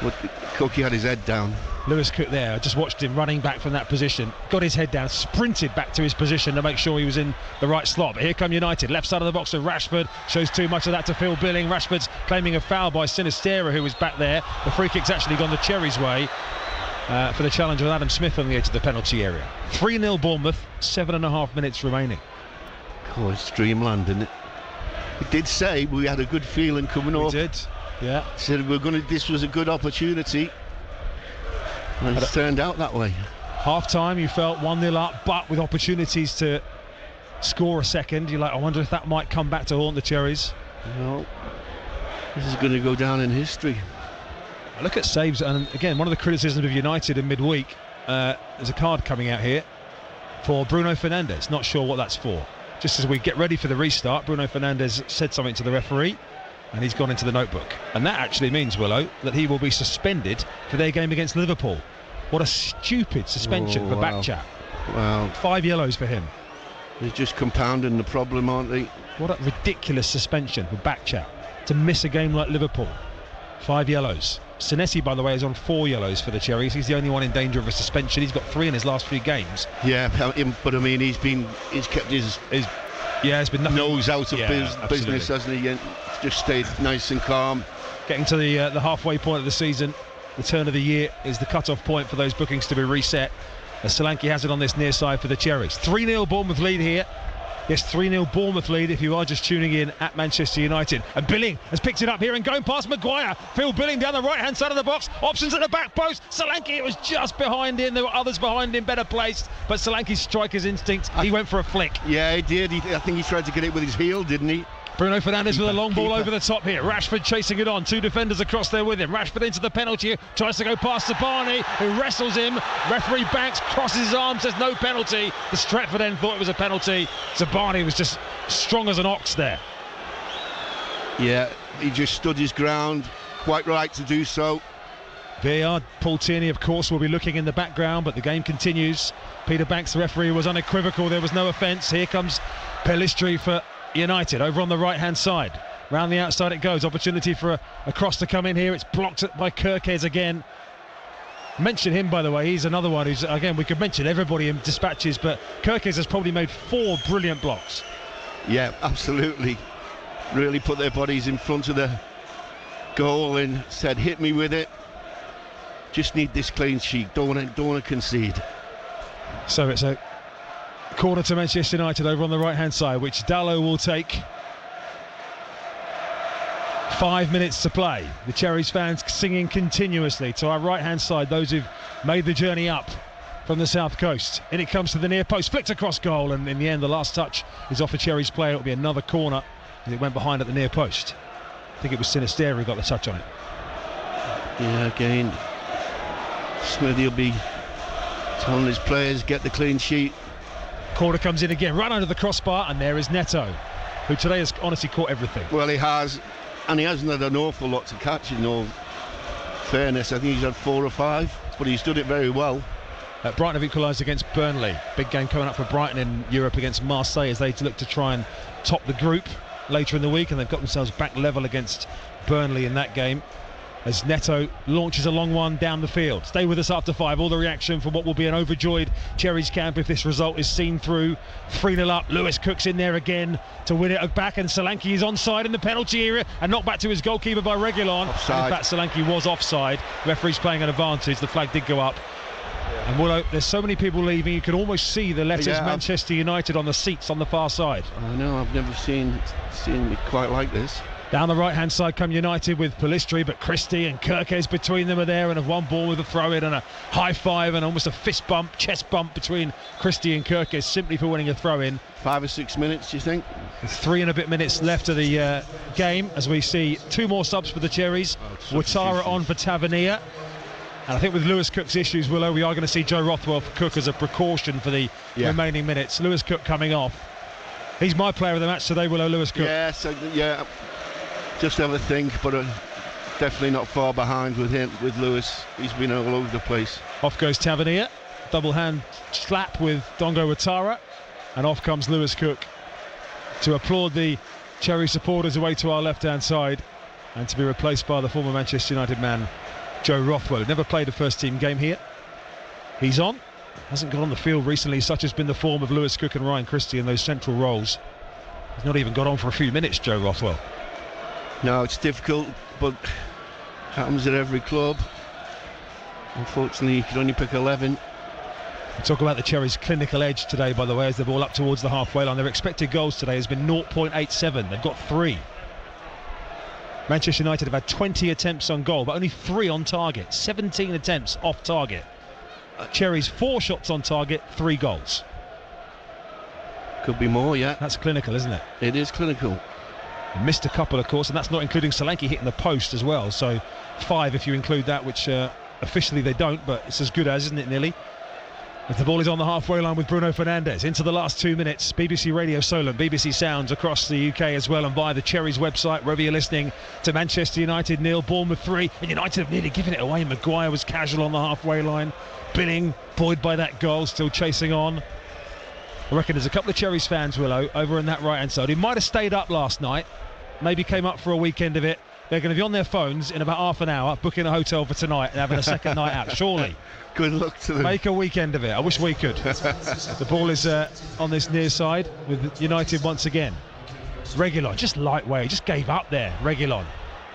but Cookie had his head down. Lewis Cook there, I just watched him running back from that position, got his head down, sprinted back to his position to make sure he was in the right slot. But here come United, left side of the box with Rashford, shows too much of that to Phil Billing. Rashford's claiming a foul by Sinistera, who was back there. The free kick's actually gone the Cherries' way for the challenge with Adam Smith on the edge of the penalty area. 3-0 Bournemouth, 7.5 minutes remaining. Oh, it's dreamland, isn't it? We did say we had a good feeling coming up. We did, yeah. Said this was a good opportunity. And it's turned out that way. Half time you felt 1-0 up, but with opportunities to score a second, you're like, I wonder if that might come back to haunt the Cherries. Well, this is going to go down in history. I look at saves, and again, one of the criticisms of United in midweek, there's a card coming out here for Bruno Fernandes. Not sure what that's for. Just as we get ready for the restart, Bruno Fernandes said something to the referee, and he's gone into the notebook. And that actually means, Willow, that he will be suspended for their game against Liverpool. What a stupid suspension for Backchat. Wow. 5 yellows for him. They're just compounding the problem, aren't they? What a ridiculous suspension for Backchat to miss a game like Liverpool. 5 yellows. Senesi, by the way, is on 4 yellows for the Cherries. He's the only one in danger of a suspension. He's got 3 in his last 3 games. Yeah, but I mean, he's kept his Yeah, it's been nothing. Nose out of Yeah, business, hasn't he? And just stayed nice and calm. Getting to the halfway point of the season, the turn of the year is the cut-off point for those bookings to be reset. As Solanke has it on this near side for the Cherries. 3-0 Bournemouth lead here. Yes, 3-0 Bournemouth lead if you are just tuning in at Manchester United. And Billing has picked it up here and going past Maguire. Phil Billing down the right-hand side of the box. Options at the back post. Solanke, it was just behind him. There were others behind him better placed. But Solanke's striker's instinct, he went for a flick. Yeah, he did. I think he tried to get it with his heel, didn't he? Bruno Fernandes with a long ball over the top here. Rashford chasing it on. 2 defenders across there with him. Rashford into the penalty. Tries to go past Zabani, who wrestles him. Referee Banks crosses his arm, says no penalty. The Stretford end thought it was a penalty. Zabani was just strong as an ox there. Yeah, he just stood his ground. Quite right to do so. VAR, Paul Tierney, of course, will be looking in the background, but the game continues. Peter Banks, the referee, was unequivocal. There was no offence. Here comes Pellistri for United over on the right hand side. Round the outside it goes. Opportunity for a cross to come in here. It's blocked by Kirkes again. Mention him, by the way. He's another one who's, again, we could mention everybody in dispatches, but Kirkes has probably made 4 brilliant blocks. Yeah, absolutely. Really put their bodies in front of the goal and said, hit me with it. Just need this clean sheet. Don't want to concede. So it's a corner to Manchester United over on the right hand side, which Dalot will take. 5 minutes to play. The Cherries fans singing continuously to our right hand side, those who've made the journey up from the south coast. In it comes to the near post, flicked across goal, and in the end the last touch is off a Cherries player. It'll be another corner as it went behind at the near post. I think it was Sinisterra who got the touch on it. Yeah, again, Smithy will be telling his players get the clean sheet. Corner comes in again, right under the crossbar, and there is Neto, who today has honestly caught everything. Well, he has, and he hasn't had an awful lot to catch, in all fairness. I think he's had 4 or 5, but he's done it very well. Brighton have equalised against Burnley. Big game coming up for Brighton in Europe against Marseille as they look to try and top the group later in the week, and they've got themselves back level against Burnley in that game. As Neto launches a long one down the field. Stay with us after 5. All the reaction from what will be an overjoyed Cherries camp if this result is seen through. 3-0 up. Lewis Cook's in there again to win it back, and Solanke is onside in the penalty area and knocked back to his goalkeeper by Reguilon. In fact, Solanke was offside. Referee's playing an advantage. The flag did go up. Yeah. And Willow, there's so many people leaving, you can almost see the letters Manchester United on the seats on the far side. I know, I've never seen it quite like this. Down the right-hand side come United with Pellistri, but Christie and Kirkes between them are there, and have one ball with a throw-in and a high-five and almost a fist bump, chest bump between Christie and Kirkes simply for winning a throw-in. 5 or 6 minutes, do you think? There's 3 and a bit minutes left of the game as we see 2 more subs for the Cherries. Ouattara on for Tavernier. And I think with Lewis Cook's issues, Willow, we are going to see Joe Rothwell for Cook as a precaution for the remaining minutes. Lewis Cook coming off. He's my player of the match today, Willow, Lewis Cook. Yeah. Just have a think, but definitely not far behind with him, with Lewis. He's been all over the place. Off goes Tavernier, double hand slap with Dongo Ouattara, and off comes Lewis Cook to applaud the Cherry supporters away to our left-hand side, and to be replaced by the former Manchester United man Joe Rothwell, who never played a first-team game here. He's on, hasn't got on the field recently. Such has been the form of Lewis Cook and Ryan Christie in those central roles. He's not even got on for a few minutes, Joe Rothwell. No, it's difficult, but happens at every club. Unfortunately, you can only pick 11. We talk about the Cherries' clinical edge today, by the way, as they're all up towards the halfway line. Their expected goals today has been 0.87. They've got 3. Manchester United have had 20 attempts on goal, but only 3 on target. 17 attempts off target. Cherries 4 shots on target, 3 goals. Could be more, yeah. That's clinical, isn't it? It is clinical. Missed a couple, of course, and that's not including Solanke hitting the post as well. So 5 if you include that, which officially they don't, but it's as good as, isn't it, nearly? As the ball is on the halfway line with Bruno Fernandes into the last 2 minutes. BBC Radio Solent, BBC Sounds across the UK as well, and via the Cherries website, wherever you're listening to Manchester United 0, Bournemouth 3, and United have nearly given it away. Maguire was casual on the halfway line. Billing, buoyed by that goal, still chasing on. I reckon there's a couple of Cherries fans, Willow, over on that right-hand side, who might have stayed up last night, maybe came up for a weekend of it, they're going to be on their phones in about half an hour, booking a hotel for tonight and having a second night out, surely. Good luck to them. Make a weekend of it. I wish we could. The ball is on this near side with United once again. Reguilon, just lightweight, just gave up there, Reguilon.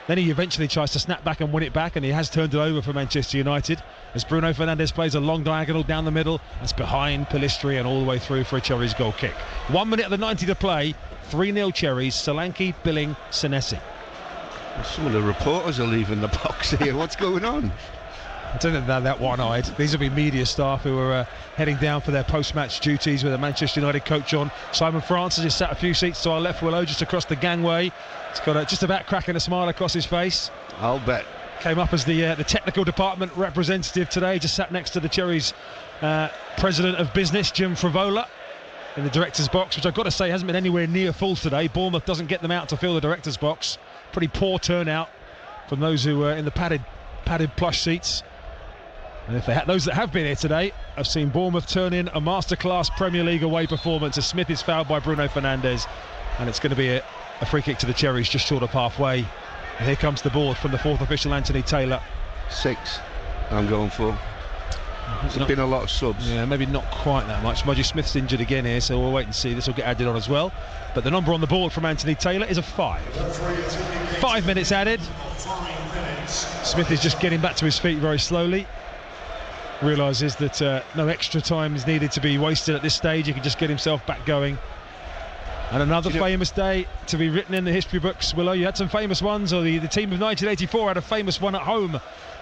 Then he eventually tries to snap back and win it back, and he has turned it over for Manchester United as Bruno Fernandes plays a long diagonal down the middle. That's behind Pellistri and all the way through for a Cherries goal kick. 1 minute of the 90 to play. 3-0 Cherries. Solanke, Billing, Senesi. Some of the reporters are leaving the box here. What's going on? I don't think they're that one-eyed. These will be media staff who are heading down for their post-match duties with a Manchester United coach on. Simon Francis is sat a few seats to our left, Willow, just across the gangway. He's got just about cracking a smile across his face. I'll bet. Came up as the technical department representative today, just sat next to the Cherries president of business, Jim Frivola, in the director's box, which I've got to say hasn't been anywhere near full today. Bournemouth doesn't get them out to fill the director's box. Pretty poor turnout from those who were in the padded plush seats. And if those that have been here today have seen Bournemouth turn in a masterclass Premier League away performance as Smith is fouled by Bruno Fernandes, and it's going to be a free kick to the Cherries just short of halfway. And here comes the board from the fourth official, Anthony Taylor. 6 I'm going for. There's been a lot of subs. Yeah, maybe not quite that much. Mudgy Smith's injured again here, so we'll wait and see. This will get added on as well. But the number on the board from Anthony Taylor is a 5. 5 minutes added. Smith is just getting back to his feet very slowly. Realises that no extra time is needed to be wasted at this stage. He can just get himself back going. And another famous day to be written in the history books. Willow, you had some famous ones, or the team of 1984 had a famous one at home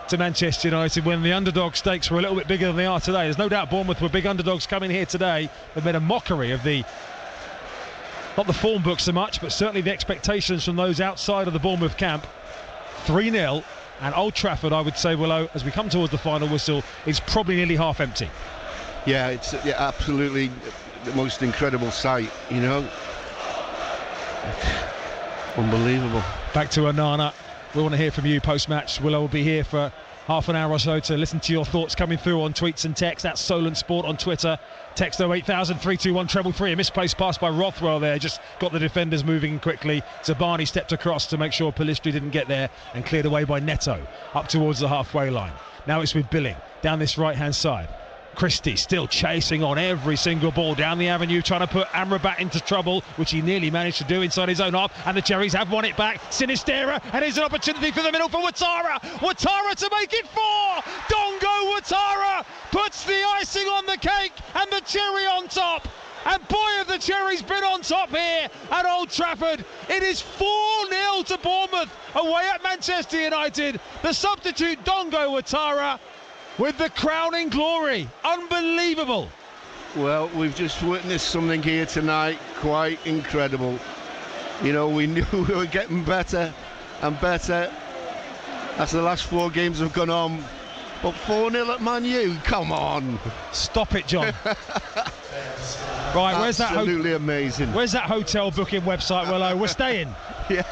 to Manchester United when the underdog stakes were a little bit bigger than they are today. There's no doubt Bournemouth were big underdogs coming here today. They've made a mockery of not the form book so much, but certainly the expectations from those outside of the Bournemouth camp. 3-0, and Old Trafford, I would say, Willow, as we come towards the final whistle, is probably nearly half empty. Yeah, it's absolutely the most incredible sight, you know. Unbelievable. Back to Onana. We want to hear from you post-match. Willow will be here for half an hour or so to listen to your thoughts coming through on tweets and texts. That's Solent Sport on Twitter. Text 08000 321 333. A misplaced pass by Rothwell there. Just got the defenders moving quickly. Zabani stepped across to make sure Pellistri didn't get there and cleared away by Neto up towards the halfway line. Now it's with Billing down this right-hand side. Christie still chasing on every single ball down the avenue, trying to put Amrabat into trouble, which he nearly managed to do inside his own half, and the Cherries have won it back. Sinistera, and here's an opportunity for the middle for Ouattara. Ouattara to make it 4! Dongo Ouattara puts the icing on the cake and the cherry on top. And boy, have the Cherries been on top here at Old Trafford. It is 4-0 to Bournemouth away at Manchester United. The substitute Dongo Ouattara with the crowning glory. Unbelievable. Well, we've just witnessed something here tonight quite incredible. You know, we knew we were getting better and better as the last 4 games have gone on. But 4-0 at Man U, come on. Stop it, John. Right, where's that? Absolutely amazing. Where's that hotel booking website, Willow? We're staying. Yeah.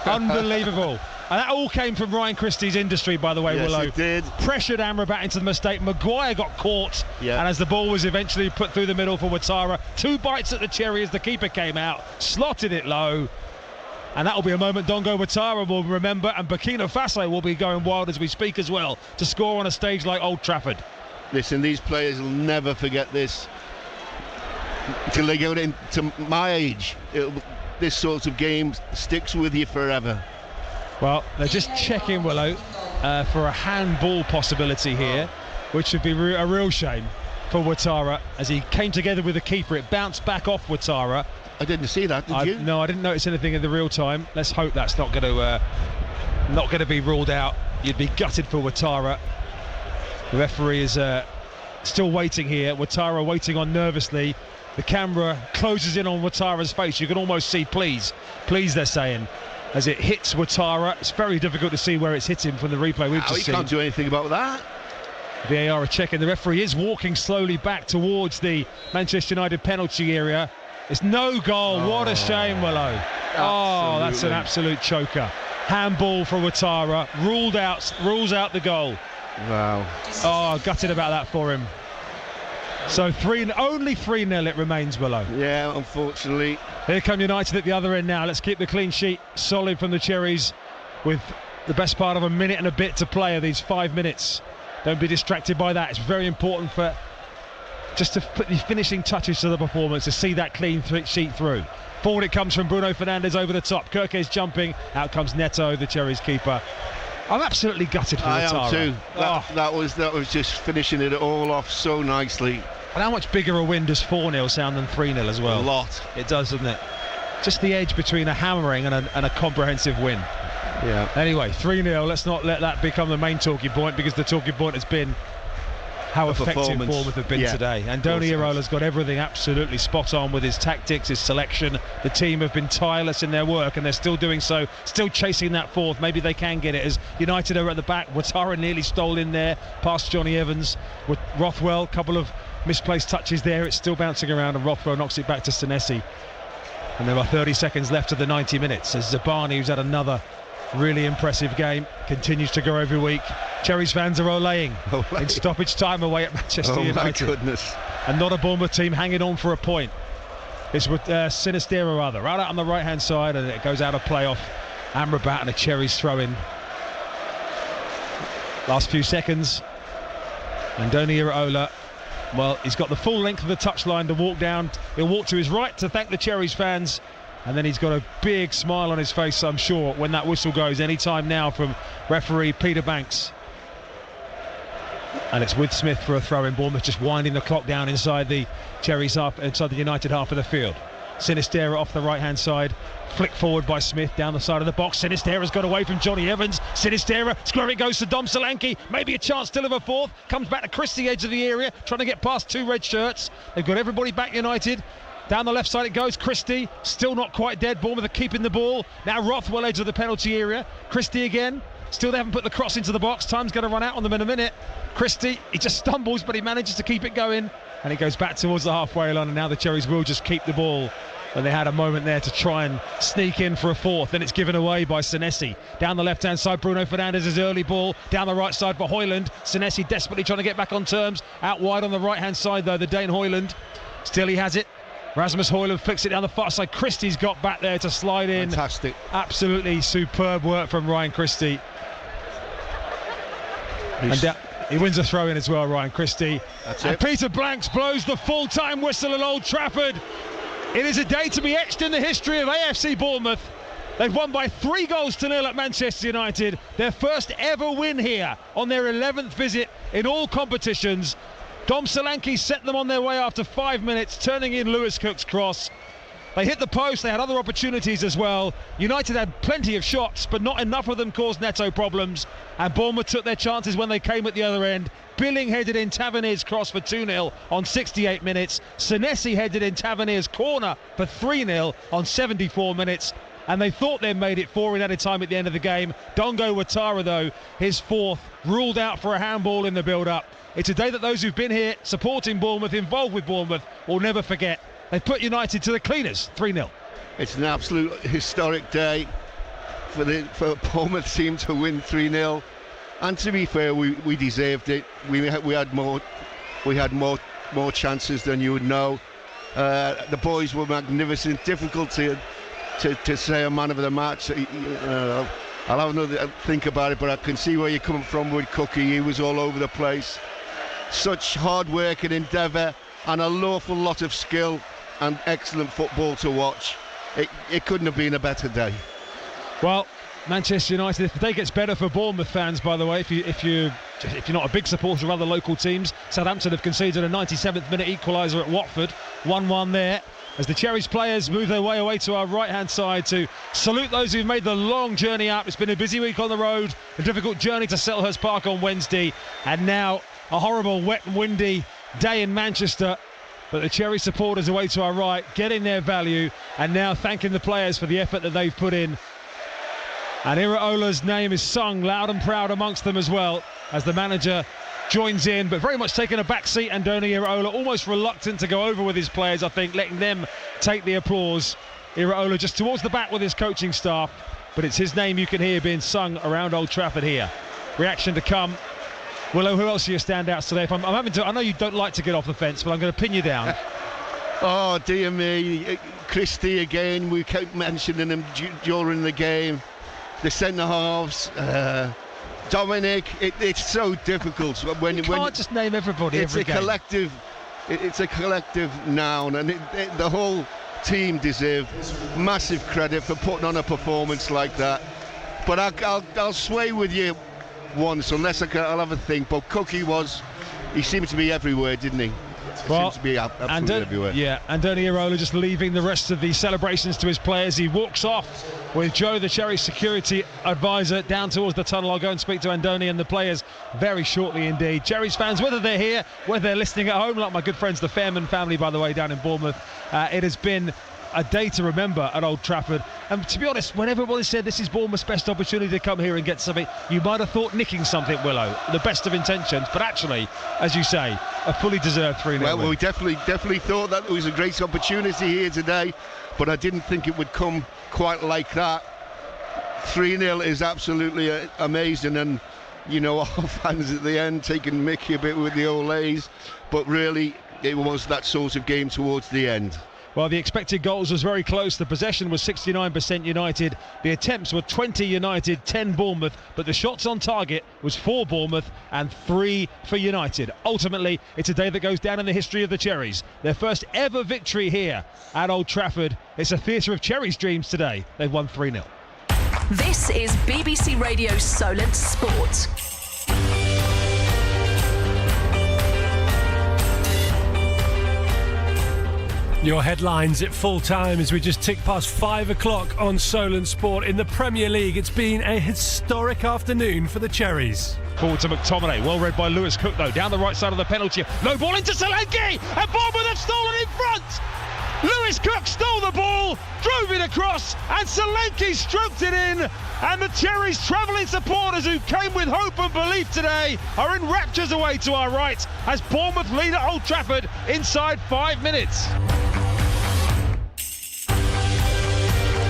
Unbelievable. And that all came from Ryan Christie's industry, by the way, yes, Willow. It did. Pressured Amrabat into the mistake. Maguire got caught. Yeah. And as the ball was eventually put through the middle for Ouattara, 2 bites at the cherry as the keeper came out, slotted it low. And that will be a moment Dongo Ouattara will remember, and Burkina Faso will be going wild as we speak as well, to score on a stage like Old Trafford. Listen, these players will never forget this until they go into my age. This sort of game sticks with you forever. Well, they're just checking, Willow, for a handball possibility here, which would be a real shame for Ouattara as he came together with the keeper. It bounced back off Ouattara. I didn't see that, did you? No, I didn't notice anything in the real time. Let's hope that's not going to be ruled out. You'd be gutted for Ouattara. The referee is still waiting here. Ouattara waiting on nervously. The camera closes in on Ouattara's face. You can almost see please, they're saying, as it hits Ouattara. It's very difficult to see where it's hit him from the replay we've just seen. You can't do anything about that. VAR are checking. The referee is walking slowly back towards the Manchester United penalty area. It's no goal. What a shame, Willow. Absolutely. Oh, that's an absolute choker. Handball for Ouattara. Rules out the goal. Wow. Oh, gutted about that for him. So only 3-0 it remains, Willow. Yeah, unfortunately. Here come United at the other end now. Let's keep the clean sheet solid from the Cherries with the best part of a minute and a bit to play of these 5 minutes. Don't be distracted by that. It's very important for just to put the finishing touches to the performance, to see that clean sheet through. Forward it comes from Bruno Fernandes over the top. Kirke's jumping. Out comes Neto, the Cherries keeper. I'm absolutely gutted for I Ouattara. am too. That was just finishing it all off so nicely. And how much bigger a win does 4-0 sound than 3-0 as well? A lot. It does, doesn't it? Just the edge between a hammering and a comprehensive win. Yeah. Anyway, 3-0. Let's not let that become the main talking point, because the talking point has been how effective Bournemouth have been today. And Andoni Irola's got everything absolutely spot on with his tactics, his selection. The team have been tireless in their work, and they're still doing so, still chasing that fourth. Maybe they can get it, as United are at the back. Ouattara nearly stole in there past Johnny Evans. With Rothwell, couple of misplaced touches there. It's still bouncing around, and Rothwell knocks it back to Senesi. And there are 30 seconds left of the 90 minutes as Zabani, who's had another really impressive game, continues to go every week. Cherries fans are olaying in stoppage time away at Manchester United. Oh my goodness. And not a Bournemouth team hanging on for a point. It's with Sinistera rather, right out on the right hand side, and it goes out of play off Amrabat, and a Cherries throw in. Last few seconds. Andoni Iraola, well, he's got the full length of the touchline to walk down. He'll walk to his right to thank the Cherries fans, and then he's got a big smile on his face, I'm sure, when that whistle goes any time now from referee Peter Banks. And it's with Smith for a throw in. Bournemouth just winding the clock down inside the Cherries half, inside the United half of the field. Sinistera off the right hand side, flick forward by Smith down the side of the box. Sinistera's got away from Johnny Evans. Sinistera, square it goes to Dom Solanke. Maybe a chance still of a fourth. Comes back to Christie, edge of the area, trying to get past two red shirts. They've got everybody back, United. Down the left side it goes. Christie, still not quite dead. Bournemouth are keeping the ball. Now Rothwell, edge of the penalty area. Christie again. Still they haven't put the cross into the box. Time's going to run out on them in a minute. Christie, he just stumbles, but he manages to keep it going. And he goes back towards the halfway line, and now the Cherries will just keep the ball. And they had a moment there to try and sneak in for a fourth. Then it's given away by Senesi. Down the left-hand side, Bruno Fernandes' early ball. Down the right side for Højlund. Senesi desperately trying to get back on terms. Out wide on the right-hand side, though, the Dane Højlund. Still he has it. Rasmus Højlund flicks it down the far side. Christie's got back there to slide in. Fantastic. Absolutely superb work from Ryan Christie. And he wins a throw-in as well, Ryan Christie. That's and it. Peter Blanks blows the full-time whistle at Old Trafford. It is a day to be etched in the history of AFC Bournemouth. They've won by 3-0 at Manchester United. Their first ever win here on their 11th visit in all competitions. Dom Solanke set them on their way after 5 minutes, turning in Lewis Cook's cross. They hit the post, they had other opportunities as well. United had plenty of shots, but not enough of them caused Neto problems. And Bournemouth took their chances when they came at the other end. Billing headed in Tavernier's cross for 2-0 on 68 minutes. Senesi headed in Tavernier's corner for 3-0 on 74 minutes. And they thought they made it 4 in added time at the end of the game. Dongo Ouattara, though, his fourth, ruled out for a handball in the build-up. It's a day that those who've been here supporting Bournemouth, involved with Bournemouth, will never forget. They put United to the cleaners, 3-0. It's an absolute historic day for Bournemouth team to win 3-0. And to be fair, we deserved it. We had more chances than you would know. The boys were magnificent. Difficult to say a man of the match. I'll have another think about it, but I can see where you're coming from with Cookie. He was all over the place. Such hard work and endeavour, and an awful lot of skill and excellent football to watch. It couldn't have been a better day. Well, Manchester United, if the day gets better for Bournemouth fans, by the way, if you're not a big supporter of other local teams, Southampton have conceded a 97th minute equaliser at Watford, 1-1 there, as the Cherries players move their way away to our right-hand side to salute those who've made the long journey up. It's been a busy week on the road, a difficult journey to Selhurst Park on Wednesday, and now a horrible, wet and windy day in Manchester. But the Cherry supporters away to our right, getting their value, and now thanking the players for the effort that they've put in. And Iraola's name is sung loud and proud amongst them as well, as the manager joins in, but very much taking a back seat. Andoni Iraola almost reluctant to go over with his players, I think, letting them take the applause. Iraola just towards the back with his coaching staff, but it's his name you can hear being sung around Old Trafford here. Reaction to come. Willow, who else are your standouts today? I know you don't like to get off the fence, but I'm going to pin you down. Oh, dear me. Christie again, we kept mentioning him during the game. the centre halves. Dominic, it's so difficult when you can't just name everybody. It's every a game. collective. It's a collective noun, and the whole team deserve massive credit for putting on a performance like that. But I'll sway with you once, unless I'll have a think. But Cookie he seemed to be everywhere, didn't he? Well, seems to be absolutely everywhere. Yeah, Andoni Iraola just leaving the rest of the celebrations to his players. He walks off with Joe, the Cherries security advisor, down towards the tunnel. I'll go and speak to Andoni and the players very shortly indeed. Cherries fans, whether they're here, whether they're listening at home, like my good friends the Fairman family, by the way, down in Bournemouth, it has been a day to remember at Old Trafford. And to be honest, when everybody said this is Bournemouth's best opportunity to come here and get something, you might have thought nicking something, Willow, the best of intentions, but actually, as you say, a fully deserved 3-0 well, win. we definitely thought that it was a great opportunity here today, but I didn't think it would come quite like that. 3-0 is absolutely amazing, and you know, our fans at the end taking Mickey a bit with the Olays, but really it was that sort of game towards the end. Well, the expected goals was very close. The possession was 69% United. The attempts were 20 United, 10 Bournemouth. But the shots on target was 4 Bournemouth and 3 for United. Ultimately, it's a day that goes down in the history of the Cherries. Their first ever victory here at Old Trafford. It's a theatre of Cherries dreams today. They've won 3-0. This is BBC Radio Solent Sport. Your headlines at full time as we just tick past 5 o'clock on Solent Sport. In the Premier League, it's been a historic afternoon for the Cherries. Forward to McTominay, well read by Lewis Cook though, down the right side of the penalty. Low ball into Solent, and Bournemouth have stolen in front. Lewis Cook stole the ball, drove it across, and Solanke stroked it in. And the Cherries' travelling supporters who came with hope and belief today are in raptures away to our right as Bournemouth lead at Old Trafford inside 5 minutes.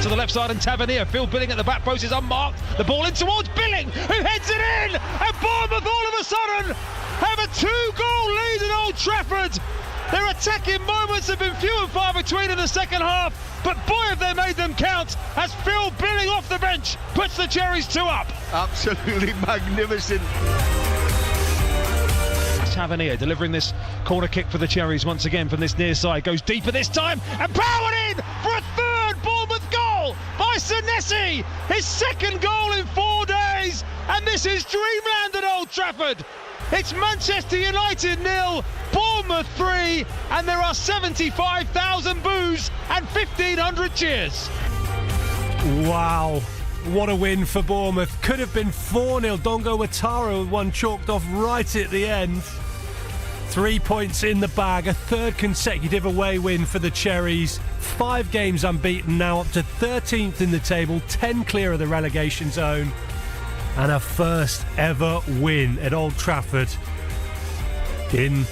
To the left side and Tavernier. Phil Billing at the back post is unmarked. The ball in towards Billing, who heads it in. And Bournemouth all of a sudden have a 2-goal lead at Old Trafford. Their attacking moments have been few and far between in the second half, but boy have they made them count as Phil Billing off the bench puts the Cherries 2 up. Absolutely magnificent. Tavernier delivering this corner kick for the Cherries once again from this near side. Goes deeper this time and powered in for a third Bournemouth goal by Senesi. His second goal in 4 days, and this is dreamland at Old Trafford. It's Manchester United 0, Bournemouth 3, and there are 75,000 boos and 1,500 cheers. Wow, what a win for Bournemouth. Could have been 4-0. Dongo Watara with one chalked off right at the end. 3 points in the bag, a third consecutive away win for the Cherries. 5 games unbeaten, now up to 13th in the table, 10 clear of the relegation zone. And a first ever win at Old Trafford in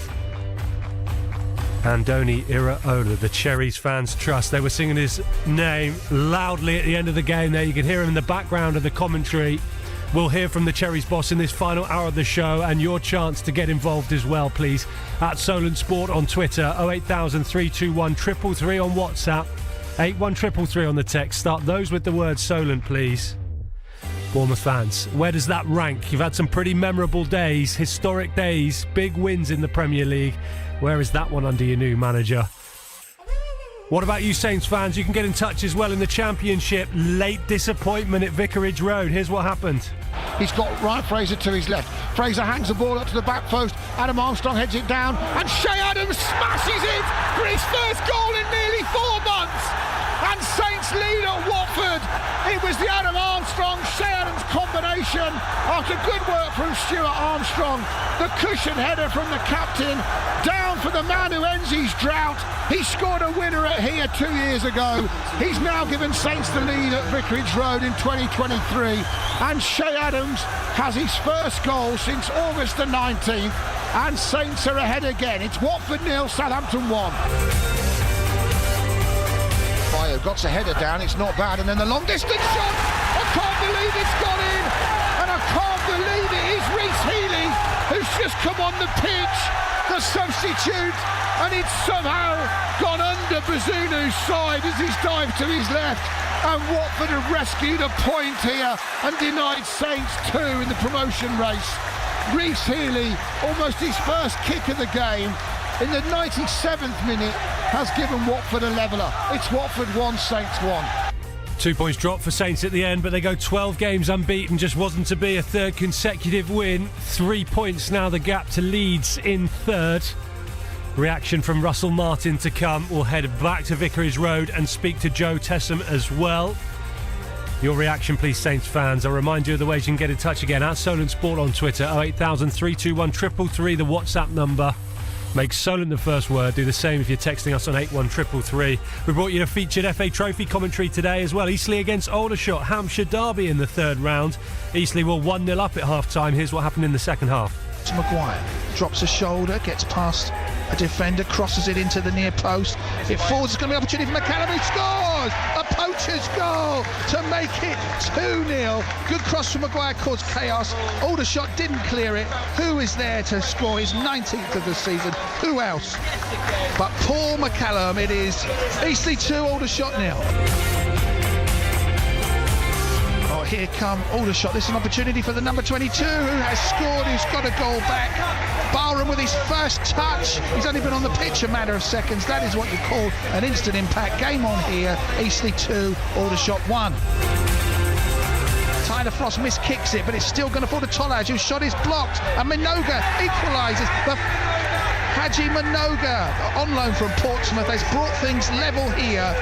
Andoni Iraola. The Cherries fans trust. They were singing his name loudly at the end of the game there. You can hear him in the background of the commentary. We'll hear from the Cherries boss in this final hour of the show, and your chance to get involved as well, please. At Solent Sport on Twitter, 08000 321 333 on WhatsApp, 81333 on the text. Start those with the word Solent, please. Bournemouth fans, where does that rank? You've had some pretty memorable days, historic days, big wins in the Premier League. Where is that one under your new manager? What about you Saints fans? You can get in touch as well in the Championship. Late disappointment at Vicarage Road. Here's what happened. He's got Ryan Fraser to his left. Fraser hangs the ball up to the back post. Adam Armstrong heads it down, and Shea Adams smashes it for his first goal in nearly 4 months. And Saints lead at Watford. It was the Adam Armstrong-Shea Adams combination. After good work from Stuart Armstrong, the cushion header from the captain, down for the man who ends his drought. He scored a winner at here 2 years ago. He's now given Saints the lead at Vicarage Road in 2023. And Shea Adams has his first goal since August the 19th. And Saints are ahead again. It's Watford 0, Southampton 1. Bayo got a header down, it's not bad, and then the long distance shot. I can't believe it's gone in, and I can't believe it is Reece Healey who's just come on the pitch, the substitute, and it's somehow gone under Bazunu's side as he's dived to his left. And Watford have rescued a point here and denied Saints 2 in the promotion race. Reece Healy, almost his first kick of the game, in the 97th minute, has given Watford a leveller. It's Watford 1, Saints 1. 2 points dropped for Saints at the end, but they go 12 games unbeaten. Just wasn't to be a third consecutive win. 3 points now the gap to Leeds in third. Reaction from Russell Martin to come. We'll head back to Vicarage Road and speak to Joe Tessam as well. Your reaction, please, Saints fans. I'll remind you of the ways you can get in touch again. At Solent Sport on Twitter, 08000 321 333, the WhatsApp number. Make Solent the first word. Do the same if you're texting us on 81333. We brought you a featured FA Trophy commentary today as well. Eastleigh against Aldershot, Hampshire derby in the third round. Eastleigh were 1-0 up at half-time. Here's what happened in the second half. Maguire drops a shoulder, gets past a defender, crosses it into the near post. It falls. It's going to be an opportunity for McCallum. He scores! A poacher's goal to make it 2-0. Good cross from Maguire, caused chaos. Aldershot didn't clear it. Who is there to score his 19th of the season? Who else? But Paul McCallum. It is Eastleigh 2, Aldershot 0. Here come Aldershot. This is an opportunity for the number 22 who has scored, who's got a goal back. Barham with his first touch. He's only been on the pitch a matter of seconds. That is what you call an instant impact. Game on here. Eastleigh 2, Aldershot 1. Tyler Frost miskicks it, but it's still going to fall to Tolaj, whose shot is blocked. And Minoga equalises. Haji Minoga, on loan from Portsmouth, has brought things level here.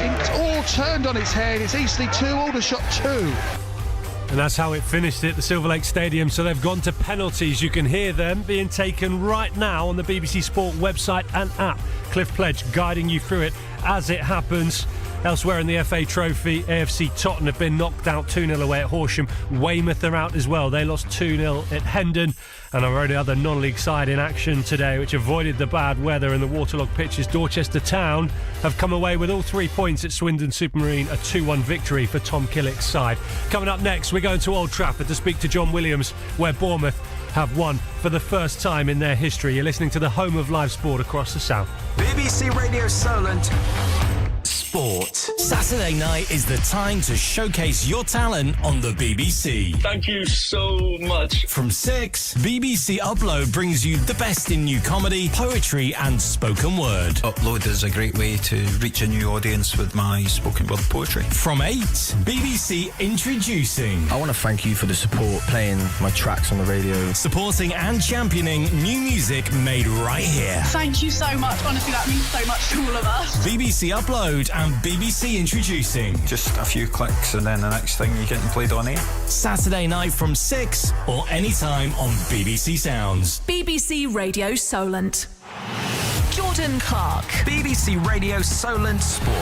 It's all turned on its head. It's Eastleigh 2, Aldershot 2. And that's how it finished at the Silver Lake Stadium. So they've gone to penalties. You can hear them being taken right now on the BBC Sport website and app. Cliff Pledge guiding you through it as it happens. Elsewhere in the FA Trophy, AFC Tottenham have been knocked out 2-0 away at Horsham. Weymouth are out as well. They lost 2-0 at Hendon. And our only other non-league side in action today, which avoided the bad weather and the waterlogged pitches, Dorchester Town, have come away with all 3 points at Swindon Supermarine, a 2-1 victory for Tom Killick's side. Coming up next, we're going to Old Trafford to speak to John Williams, where Bournemouth have won for the first time in their history. You're listening to the home of live sport across the south. BBC Radio Solent Sport. Saturday night is the time to showcase your talent on the BBC. Thank you so much. From 6, BBC Upload brings you the best in new comedy, poetry and spoken word. Upload is a great way to reach a new audience with my spoken word poetry. From 8, BBC Introducing. I want to thank you for the support, playing my tracks on the radio. Supporting and championing new music made right here. Thank you so much. Honestly, that means so much to all of us. BBC Upload and BBC Introducing. Just a few clicks and then the next thing you're getting played on air. Saturday night from 6 or anytime on BBC Sounds. BBC Radio Solent. Jordan Clark. BBC Radio Solent Sport.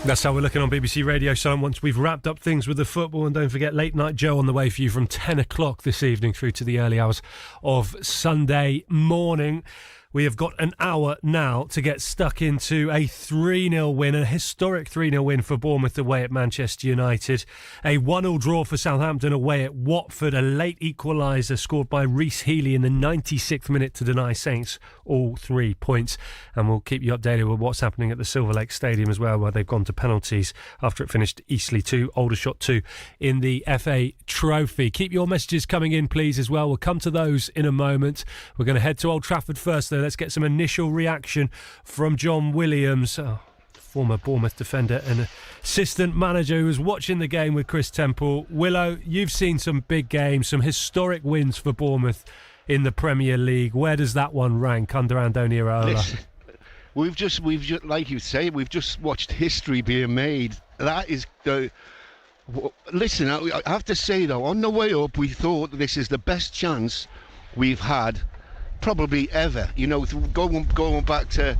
That's how we're looking on BBC Radio Solent once we've wrapped up things with the football. And don't forget, Late Night Joe on the way for you from 10 o'clock this evening through to the early hours of Sunday morning. We have got an hour now to get stuck into a 3-0 win, a historic 3-0 win for Bournemouth away at Manchester United. A 1-1 draw for Southampton away at Watford. A late equaliser scored by Reece Healy in the 96th minute to deny Saints all 3 points. And we'll keep you updated with what's happening at the Silver Lake Stadium as well, where they've gone to penalties after it finished Eastleigh 2, Aldershot 2 in the FA Trophy. Keep your messages coming in, please, as well. We'll come to those in a moment. We're going to head to Old Trafford first, though. Let's get some initial reaction from John Williams, former Bournemouth defender and assistant manager who was watching the game with Chris Temple. Willow, you've seen some big games, some historic wins for Bournemouth in the Premier League. Where does that one rank under Andoni Iraola? Listen, we've just, like you say, we've just watched history being made. That is the. Listen, I have to say though, on the way up, we thought this is the best chance we've had. Probably ever, you know, going back to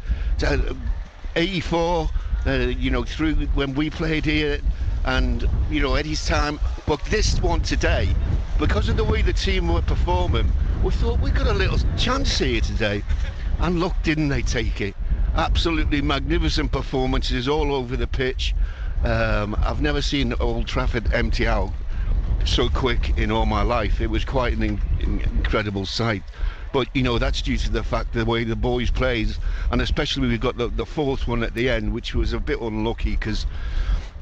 84, you know, through when we played here, and you know Eddie's time. But this one today, because of the way the team were performing, we thought we got a little chance here today, and look, didn't they take it? Absolutely magnificent performances all over the pitch. I've never seen Old Trafford empty out so quick in all my life. It was quite an incredible sight. but that's due to the fact the way the boys played, and especially we've got the fourth one at the end, which was a bit unlucky because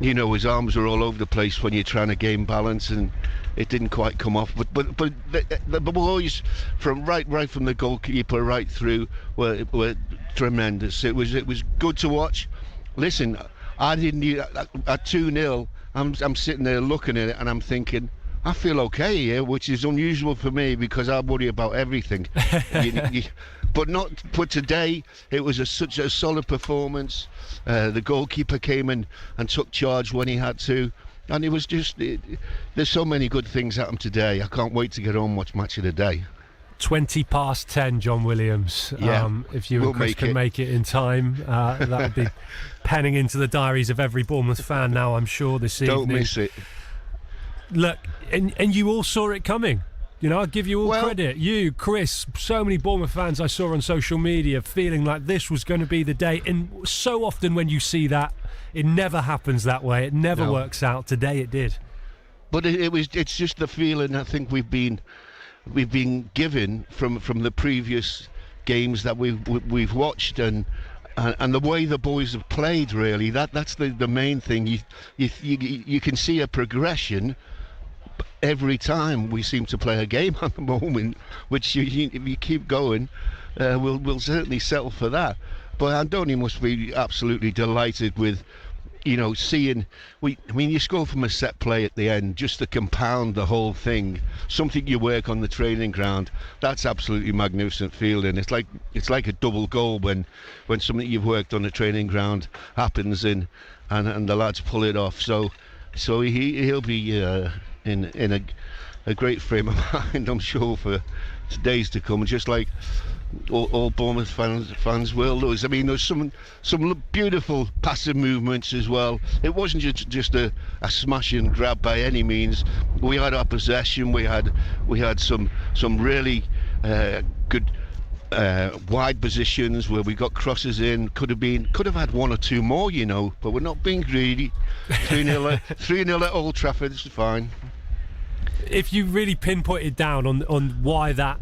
his arms were all over the place when you're trying to gain balance, and it didn't quite come off. But the boys from right from the goalkeeper right through were tremendous. It was good to watch. Listen, I didn't at 2-0. I'm sitting there looking at it and I'm thinking, I feel okay here, which is unusual for me because I worry about everything. But today, it was such a solid performance. The goalkeeper came in and took charge when he had to. And it was there's so many good things happened today. I can't wait to get on and watch Match of the Day. 10:20, John Williams. Yeah, if you and Chris can make it in time, that would be penning into the diaries of every Bournemouth fan now, I'm sure, this evening. Don't miss it. Look, and you all saw it coming. I give you all credit. You, Chris, so many Bournemouth fans I saw on social media feeling like this was going to be the day. And so often when you see that, it never happens that way. It never works out. Today it did. But it's just the feeling I think we've been given from the previous games that we've watched, and the way the boys have played. Really, that's the main thing. You can see a progression every time we seem to play a game at the moment, which if you keep going, we'll certainly settle for that. But Andoni must be absolutely delighted with, seeing. You score from a set play at the end just to compound the whole thing. Something you work on the training ground. That's absolutely magnificent fielding. It's like a double goal when something you've worked on the training ground happens and the lads pull it off. So he'll be in a great frame of mind, I'm sure, for days to come, just like all Bournemouth fans will. There's some beautiful passive movements as well. It wasn't just a smash and grab by any means. We had our possession. We had some really good wide positions where we got crosses in. Could have had one or two more, but we're not being greedy. 3-0 at Old Trafford is fine. If you really pinpointed down on why that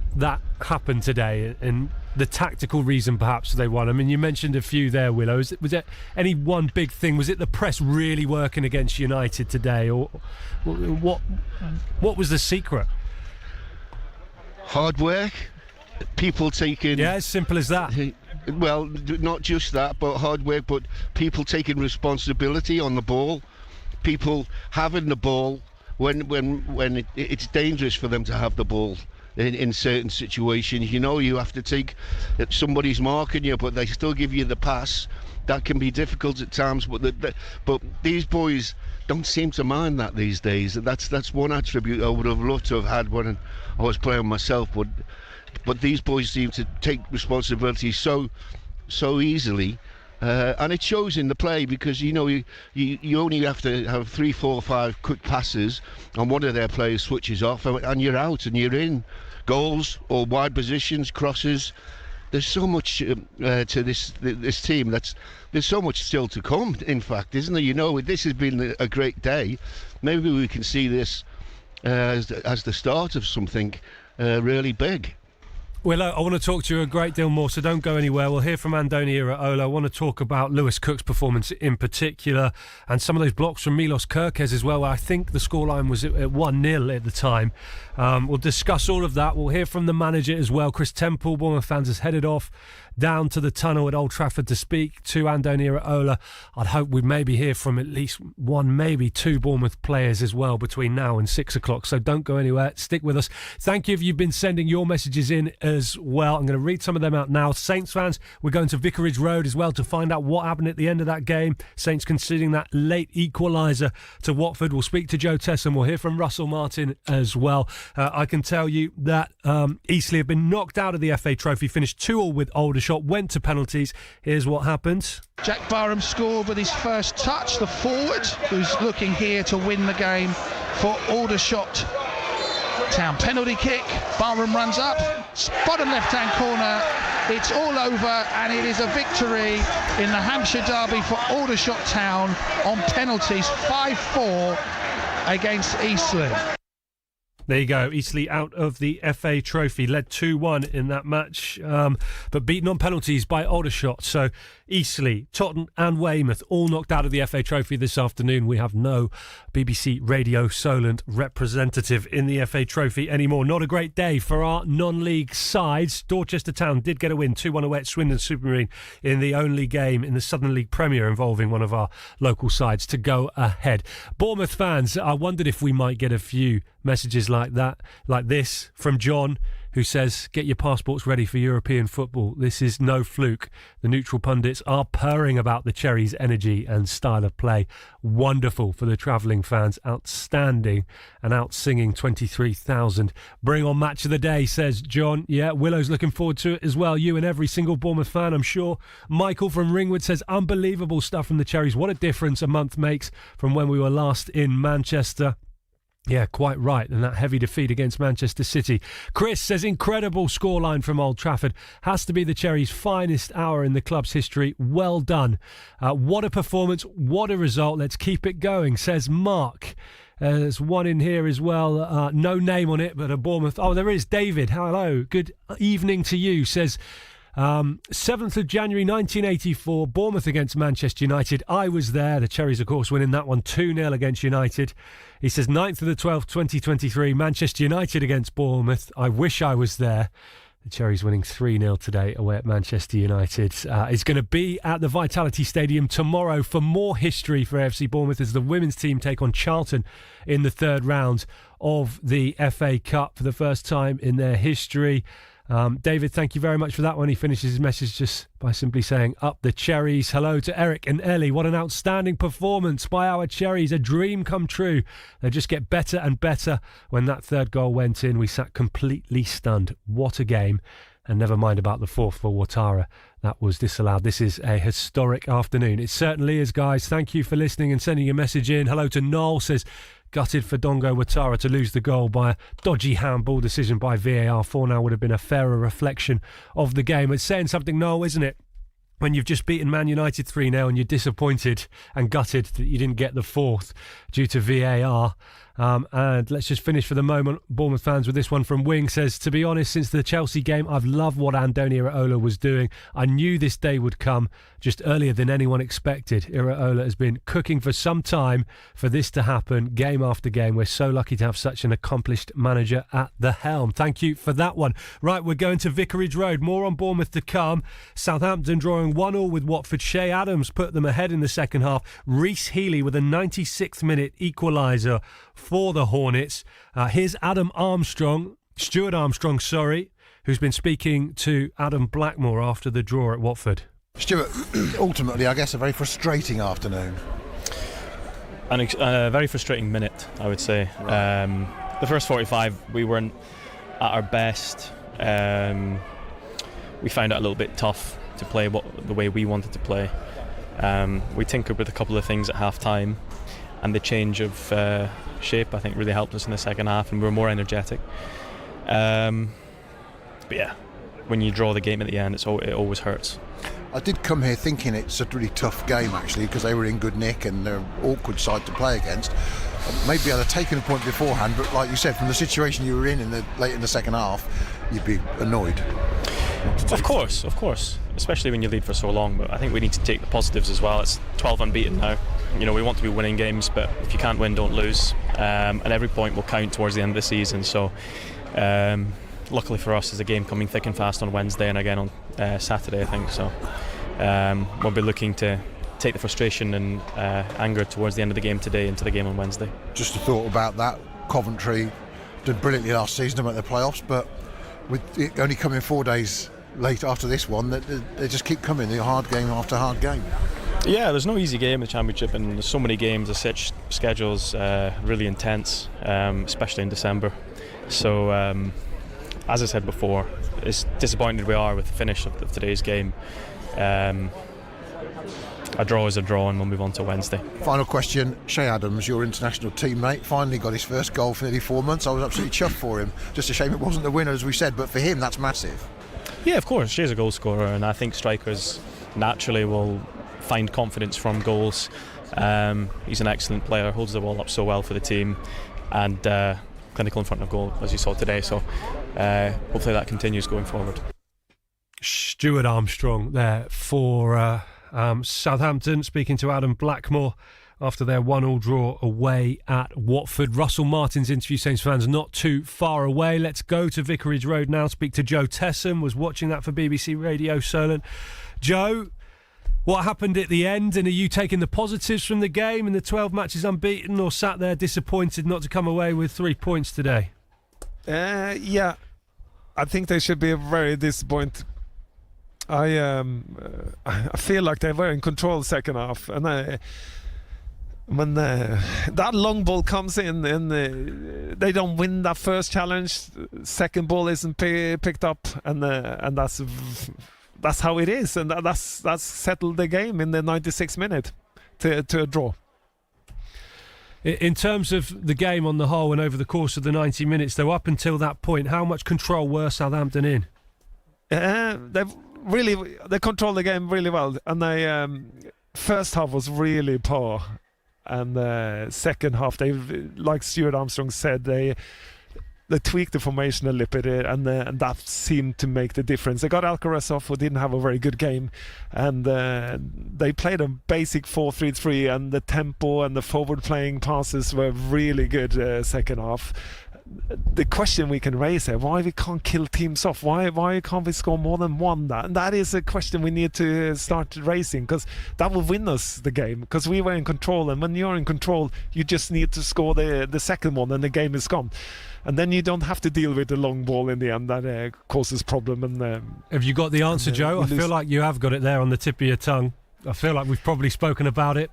happened today and the tactical reason perhaps they won, you mentioned a few there, Willow. Was there any one big thing? Was it the press really working against United today, or what was the secret? Hard work, people taking... Yeah, as simple as that. Well, not just that, but hard work, but people taking responsibility on the ball, people having the ball when it's dangerous for them to have the ball in certain situations. You have to take somebody's marking you, but they still give you the pass. That can be difficult at times, but these boys don't seem to mind that these days. That's one attribute I would have loved to have had when I was playing myself, but these boys seem to take responsibility so easily. And it shows in the play because you only have to have 3, 4, 5 quick passes and one of their players switches off and you're out and you're in. Goals or wide positions, crosses. There's so much to this team. There's so much still to come, in fact, isn't there? This has been a great day. Maybe we can see this as the start of something really big. Well, I want to talk to you a great deal more, so don't go anywhere. We'll hear from Andoni Iraola. I want to talk about Lewis Cook's performance in particular and some of those blocks from Milos Kerkez as well. I think the scoreline was at 1-0 at the time. We'll discuss all of that. We'll hear from the manager as well. Chris Temple, Bournemouth fans, has headed off down to the tunnel at Old Trafford to speak to Andoni Iraola. I'd hope we'd maybe hear from at least one, maybe two Bournemouth players as well between now and 6 o'clock. So don't go anywhere. Stick with us. Thank you if you've been sending your messages in as well. I'm going to read some of them out now. Saints fans, we're going to Vicarage Road as well to find out what happened at the end of that game. Saints conceding that late equaliser to Watford. We'll speak to Joe Tesson. We'll hear from Russell Martin as well. I can tell you that Eastleigh have been knocked out of the FA Trophy, finished 2-2 with Aldershot, went to penalties. Here's what happened. Jack Barham scored with his first touch, the forward, who's looking here to win the game for Aldershot Town. Penalty kick, Barham runs up, bottom left-hand corner, it's all over, and it is a victory in the Hampshire Derby for Aldershot Town on penalties, 5-4 against Eastleigh. There you go. Eastleigh out of the FA Trophy, led 2-1 in that match, but beaten on penalties by Aldershot. So Eastleigh, Tottenham and Weymouth all knocked out of the FA Trophy this afternoon. We have no BBC Radio Solent representative in the FA Trophy anymore. Not a great day for our non-league sides. Dorchester Town did get a win, 2-1 away at Swindon Supermarine in the only game in the Southern League Premier involving one of our local sides to go ahead. Bournemouth fans, I wondered if we might get a few messages like this from John, who says, get your passports ready for European football. This is no fluke. The neutral pundits are purring about the Cherries' energy and style of play. Wonderful for the travelling fans. Outstanding and out-singing 23,000. Bring on match of the day, says John. Yeah, Willow's looking forward to it as well. You and every single Bournemouth fan, I'm sure. Michael from Ringwood says, unbelievable stuff from the Cherries. What a difference a month makes from when we were last in Manchester. Yeah, quite right. And that heavy defeat against Manchester City. Chris says, incredible scoreline from Old Trafford. Has to be the Cherries' finest hour in the club's history. Well done. What a performance. What a result. Let's keep it going, says Mark. There's one in here as well. No name on it, but a Bournemouth. Oh, there is. David. Hello. Good evening to you. Says, 7th of January 1984, Bournemouth against Manchester United. I was there. The Cherries, of course, winning that one 2-0 against United. He says 9th of the 12th, 2023, Manchester United against Bournemouth. I wish I was there. The Cherries winning 3-0 today away at Manchester United. Is going to be at the Vitality Stadium tomorrow for more history for AFC Bournemouth as the women's team take on Charlton in the third round of the FA Cup for the first time in their history. David, thank you very much for that one. He finishes his message just by simply saying, up the Cherries. Hello to Eric and Ellie. What an outstanding performance by our Cherries. A dream come true. They just get better and better. When that third goal went in, we sat completely stunned. What a game. And never mind about the fourth for Ouattara. That was disallowed. This is a historic afternoon. It certainly is, guys. Thank you for listening and sending your message in. Hello to Noel, says, gutted for Dongo Ouattara to lose the goal by a dodgy handball decision by VAR. 4-0 would have been a fairer reflection of the game. It's saying something, Noel, isn't it? When you've just beaten Man United 3-0 and you're disappointed and gutted that you didn't get the fourth due to VAR. And let's just finish for the moment, Bournemouth fans, with this one from Wing. Says, to be honest, since the Chelsea game, I've loved what Andoni Iraola was doing. I knew this day would come just earlier than anyone expected. Iraola has been cooking for some time for this to happen, game after game. We're so lucky to have such an accomplished manager at the helm. Thank you for that one. Right, we're going to Vicarage Road. More on Bournemouth to come. Southampton drawing 1-1 with Watford. Shea Adams put them ahead in the second half. Reece Healey with a 96th minute equaliser for the Hornets. Here's Stuart Armstrong, who's been speaking to Adam Blackmore after the draw at Watford. Stuart, ultimately, I guess a very frustrating afternoon. A very frustrating minute, I would say. Right. The first 45, we weren't at our best. We found it a little bit tough to play the way we wanted to play. We tinkered with a couple of things at half-time, and the change of shape, I think, really helped us in the second half, and we were more energetic. But yeah, when you draw the game at the end, it always hurts. I did come here thinking it's a really tough game, actually, because they were in good nick and they're an awkward side to play against. Maybe I'd have taken a point beforehand, but like you said, from the situation you were in late in the second half, you'd be annoyed. Of course, especially when you lead for so long. But I think we need to take the positives as well. It's 12 unbeaten now. You know, we want to be winning games, but if you can't win, don't lose. And every point will count towards the end of the season. So, luckily for us, there's a game coming thick and fast on Wednesday and again on Saturday, I think. So, we'll be looking to take the frustration and anger towards the end of the game today into the game on Wednesday. Just a thought about that. Coventry did brilliantly last season to make the playoffs, but with it only coming 4 days late after this one, they just keep coming, the hard game after hard game. Yeah, there's no easy game in the Championship, and there's so many games, the such schedules really intense, especially in December. So, as I said before, as disappointed we are with the finish of today's game. A draw is a draw, and we'll move on to Wednesday. Final question, Shea Adams, your international teammate, finally got his first goal for nearly 4 months. I was absolutely chuffed for him. Just a shame it wasn't the winner, as we said, but for him that's massive. Yeah, of course, Shea's a goal scorer, and I think strikers naturally will find confidence from goals. He's an excellent player, holds the ball up so well for the team, and clinical in front of goal, as you saw today. So hopefully that continues going forward. Stuart Armstrong there for Southampton, speaking to Adam Blackmore after their 1-1 draw away at Watford. Russell Martin's interview, Saints fans, not too far away. Let's go to Vicarage Road now, speak to Joe Tesson, was watching that for BBC Radio Solent. Joe, what happened at the end, and are you taking the positives from the game and the 12 matches unbeaten, or sat there disappointed not to come away with 3 points today? Yeah, I think they should be very disappointed. I feel like they were in control second half, and when that long ball comes in and they don't win that first challenge, second ball isn't picked up, and that's how it is, and that's settled the game in the 96th minute to a draw. In terms of the game on the whole and over the course of the 90 minutes, though, up until that point, how much control were Southampton in? They controlled the game really well, and they first half was really poor, and second half, they, like Stuart Armstrong said, they tweaked the formation a little bit, and that seemed to make the difference. They got Alcaraz off, who didn't have a very good game, and they played a basic 4-3-3, and the tempo and the forward playing passes were really good second half. The question we can raise here: why we can't kill teams off? Why can't we score more than one? That is a question we need to start raising, because that will win us the game. Because we were in control, and when you're in control, you just need to score the second one, and the game is gone. And then you don't have to deal with the long ball in the end that causes problem. And have you got the answer, Joe? I feel like you have got it there on the tip of your tongue. I feel like we've probably spoken about it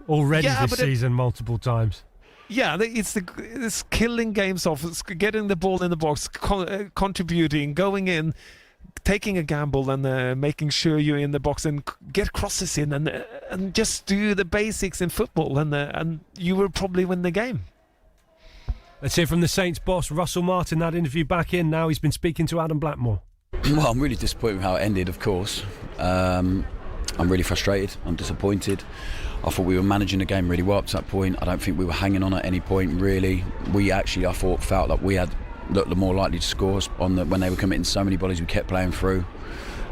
already this season multiple times. Yeah, it's killing games off. It's getting the ball in the box, contributing, going in, taking a gamble, and making sure you're in the box and get crosses in, and just do the basics in football, and you will probably win the game. Let's hear from the Saints boss, Russell Martin. That interview back in now. He's been speaking to Adam Blackmore. Well, I'm really disappointed with how it ended, of course. I'm really frustrated. I'm disappointed. I thought we were managing the game really well up to that point. I don't think we were hanging on at any point, really. We actually, I thought, felt like we had looked more likely to score when they were committing so many volleys. We kept playing through,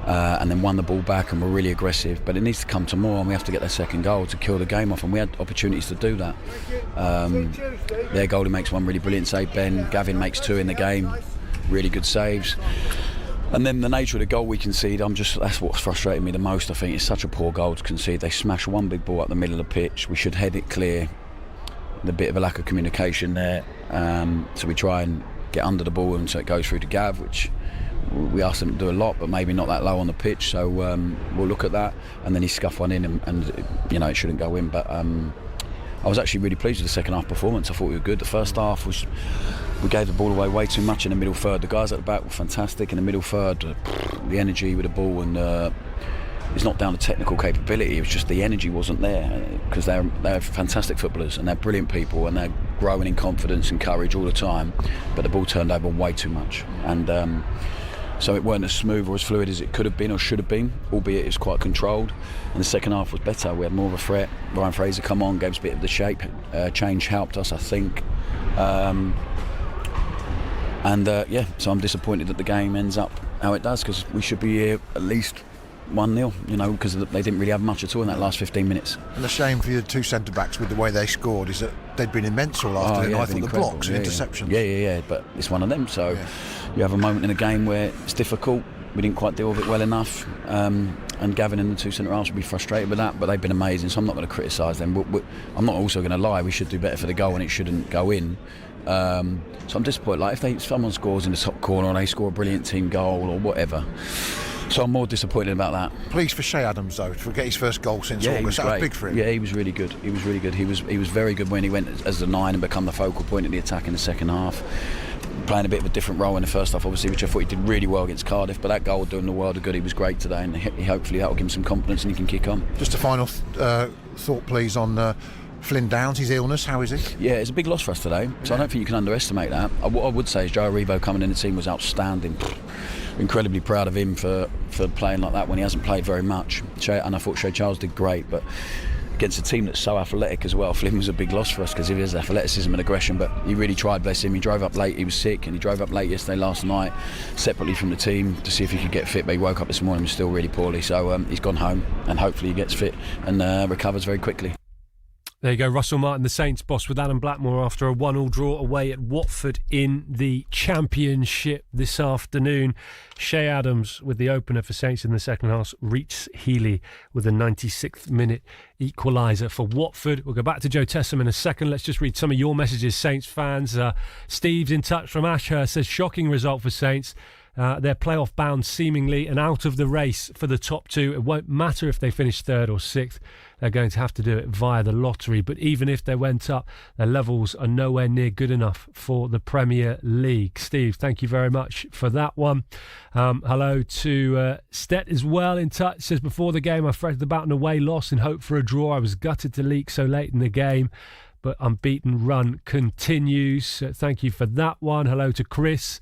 and then won the ball back and were really aggressive. But it needs to come to more, and we have to get their second goal to kill the game off, and we had opportunities to do that. Their goalie makes one really brilliant save, Ben. Gavin makes two in the game, really good saves. And then the nature of the goal we concede, that's what's frustrating me the most. I think it's such a poor goal to concede. They smash one big ball up the middle of the pitch. We should head it clear. A bit of a lack of communication there. So we try and get under the ball, and so it goes through to Gav, which we asked them to do a lot, but maybe not that low on the pitch. So we'll look at that. And then he scuffed one in, and it shouldn't go in. But I was actually really pleased with the second half performance. I thought we were good. The first half we gave the ball away way too much in the middle third. The guys at the back were fantastic in the middle third. The energy with the ball, and it's not down to technical capability. It was just the energy wasn't there, because they're fantastic footballers, and they're brilliant people, and they're growing in confidence and courage all the time. But the ball turned over way too much, and so it weren't as smooth or as fluid as it could have been or should have been, albeit it was quite controlled. And the second half was better. We had more of a threat. Ryan Fraser come on, gave us a bit of the shape. Change helped us, I think. So I'm disappointed that the game ends up how it does, because we should be here at least 1-0, because they didn't really have much at all in that last 15 minutes. And the shame for your two centre-backs with the way they scored is that they'd been immense all afternoon. I thought the blocks and interceptions. Yeah, but it's one of them. So you have a moment in a game where it's difficult. We didn't quite deal with it well enough. And Gavin and the two centre-halves will be frustrated with that, but they've been amazing, so I'm not going to criticise them. I'm not also going to lie, we should do better for the goal and it shouldn't go in. So I'm disappointed. Like if someone scores in the top corner or they score a brilliant team goal or whatever. So I'm more disappointed about that. Pleased for Shea Adams though to get his first goal since August. That was big for him. Yeah, he was really good. He was very good when he went as the 9 and become the focal point of the attack in the second half. Playing a bit of a different role in the first half, obviously, which I thought he did really well against Cardiff. But that goal doing the world of good. He was great today, and hopefully that will give him some confidence and he can kick on. Just a final thought, please, on Flynn Downs, his illness. How is he? Yeah, it's a big loss for us today. So I don't think you can underestimate that. What I would say is Joe Aribo coming in the team was outstanding. Incredibly proud of him for playing like that when he hasn't played very much. And I thought Shea Charles did great, but against a team that's so athletic as well. Flynn was a big loss for us because of his athleticism and aggression, but he really tried, bless him. He drove up late, he was sick, and he drove up late yesterday, last night, separately from the team to see if he could get fit, but he woke up this morning and was still really poorly, so he's gone home and hopefully he gets fit and recovers very quickly. There you go, Russell Martin, the Saints boss, with Adam Blackmore after a 1-1 draw away at Watford in the Championship this afternoon. Shea Adams with the opener for Saints in the second half. Reece Healy with a 96th minute equaliser for Watford. We'll go back to Joe Tessam in a second. Let's just read some of your messages, Saints fans. Steve's in touch from Ashurst, says shocking result for Saints. They're playoff bound seemingly and out of the race for the top two. It won't matter if they finish third or sixth. They're going to have to do it via the lottery. But even if they went up, their levels are nowhere near good enough for the Premier League. Steve, thank you very much for that one. Hello to Stet as well in touch. Says, before the game, I fretted about an away loss in hope for a draw. I was gutted to leak so late in the game, but unbeaten run continues. Thank you for that one. Hello to Chris.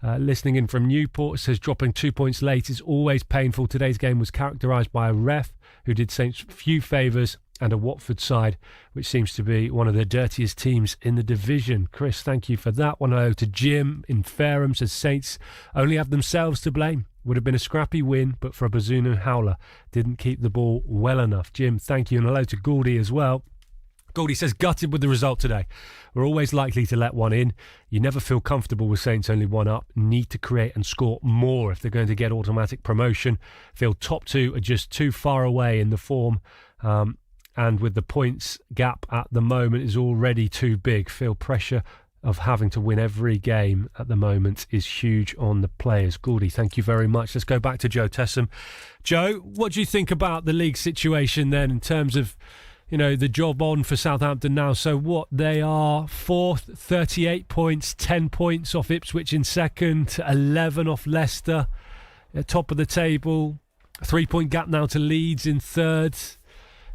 Listening in from Newport, says dropping 2 points late is always painful. Today's game was characterised by a ref who did Saints few favours and a Watford side which seems to be one of the dirtiest teams in the division. Chris, thank you for that one. Hello to Jim in Fareham, says Saints only have themselves to blame. Would have been a scrappy win, but for a Bazunu howler, didn't keep the ball well enough. Jim, thank you. And hello to Gouldy as well. Goldie says, gutted with the result today. We're always likely to let one in. You never feel comfortable with Saints only one up. Need to create and score more if they're going to get automatic promotion. Feel top two are just too far away in the form. And with the points gap at the moment is already too big. Feel pressure of having to win every game at the moment is huge on the players. Gouldy, thank you very much. Let's go back to Joe Tessam. Joe, what do you think about the league situation then in terms of, you know, the job on for Southampton now? So what, they are fourth, 38 points, 10 points off Ipswich in second, 11 off Leicester at top of the table, a 3-point gap now to Leeds in third.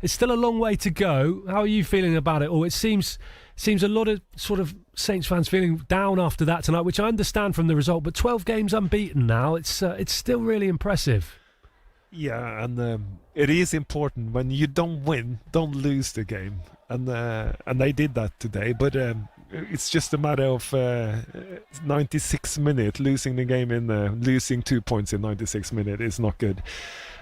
It's still a long way to go. How are you feeling about it all? It seems a lot of sort of Saints fans feeling down after that tonight, which I understand from the result, but 12 games unbeaten now, it's still really impressive. Yeah, and it is important when you don't win, don't lose the game, and they did that today. But it's just a matter of 96 minutes losing the game losing 2 points in 96 minutes is not good.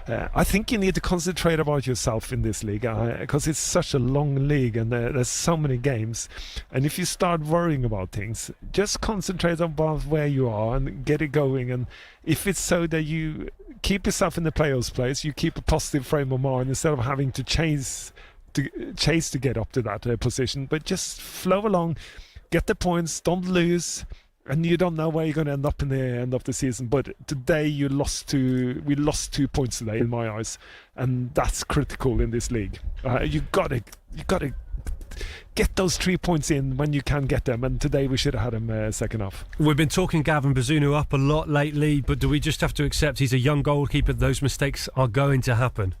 I think you need to concentrate about yourself in this league because it's such a long league and there's so many games. And if you start worrying about things, just concentrate about where you are and get it going. And if it's so that you keep yourself in the playoffs place, you keep a positive frame of mind instead of having to chase to get up to that position. But just flow along, get the points, don't lose. And you don't know where you're going to end up in the end of the season. But today we lost 2 points today in my eyes, and that's critical in this league. You gotta get those 3 points in when you can get them. And today we should have had them second half. We've been talking Gavin Bazunu up a lot lately, but do we just have to accept he's a young goalkeeper? Those mistakes are going to happen.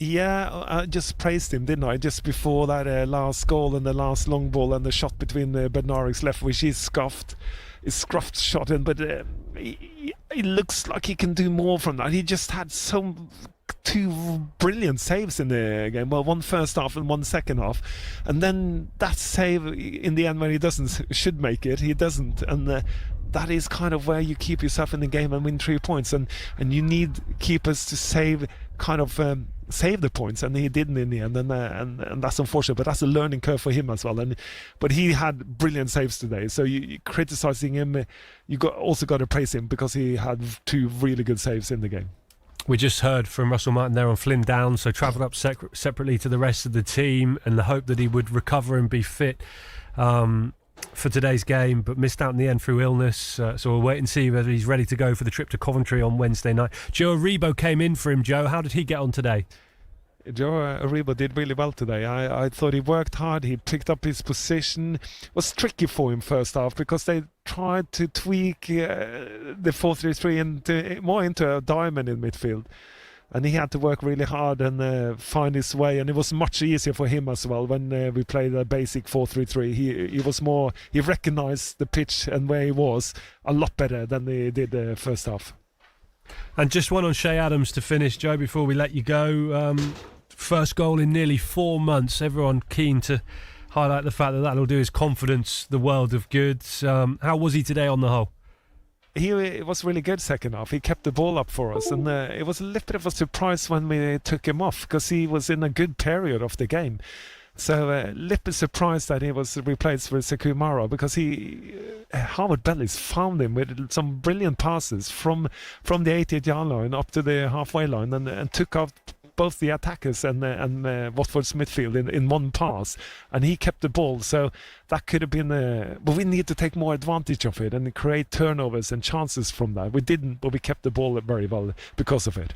Yeah, I just praised him, didn't I? Just before that last goal and the last long ball and the shot between Bednarek's left, which he scuffed shot in, but he looks like he can do more from that. He just had two brilliant saves in the game. Well, one first half and one second half, and then that save in the end when he should make it, he doesn't, and that is kind of where you keep yourself in the game and win 3 points, and you need keepers to save the points, and he didn't in the end, and that's unfortunate, but that's a learning curve for him as well. But he had brilliant saves today, so you criticizing him, also got to praise him because he had 2 really good saves in the game. We just heard from Russell Martin there on Flynn down, so travelled up separately to the rest of the team in the hope that he would recover and be fit for today's game, but missed out in the end through illness, so we'll wait and see whether he's ready to go for the trip to Coventry on Wednesday night. Joe Aribo came in for him. Joe, how did he get on today? Joe Aribo did really well today. I thought he worked hard, he picked up his position. It was tricky for him first half because they tried to tweak the 4-3-3 more into a diamond in midfield. And he had to work really hard and find his way, and it was much easier for him as well when we played a basic 4-3-3. He recognised the pitch and where he was a lot better than he did the first half. And just one on Shea Adams to finish, Joe, before we let you go. First goal in nearly 4 months. Everyone keen to highlight the fact that that'll do his confidence the world of good. How was he today on the whole? He was really good second half. He kept the ball up for us, and it was a little bit of a surprise when we took him off, because he was in a good period of the game. So a little bit surprised that he was replaced with Sekumaro, because Howard Bellis found him with some brilliant passes from the 80-yard line up to the halfway line, and took out both the attackers and Watford's midfield in one pass, and he kept the ball. So that could have been but we need to take more advantage of it and create turnovers and chances from that. We didn't, but we kept the ball very well because of it.